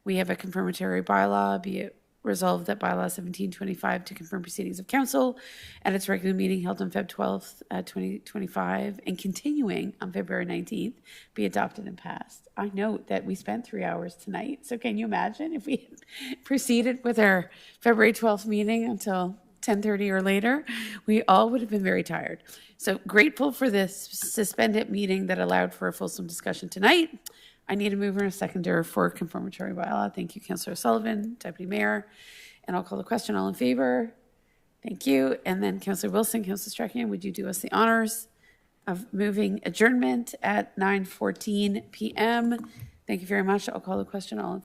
We have a confirmatory bylaw, be it resolved that bylaw 1725 to confirm proceedings of council at its regular meeting held on Feb 12th, 2025, and continuing on February 19th, be adopted and passed. I note that we spent 3 hours tonight, so can you imagine if we had proceeded with our February 12th meeting until 10:30 or later? We all would have been very tired. So grateful for this suspended meeting that allowed for a fulsome discussion tonight. I need a mover and a seconder for confirmatory bylaw. Thank you, Councillor Sullivan, Deputy Mayor. And I'll call the question. All in favor? Thank you. And then Councillor Wilson, Councillor Strakian, would you do us the honors of moving adjournment at 9:14 p.m.? Thank you very much. I'll call the question. All in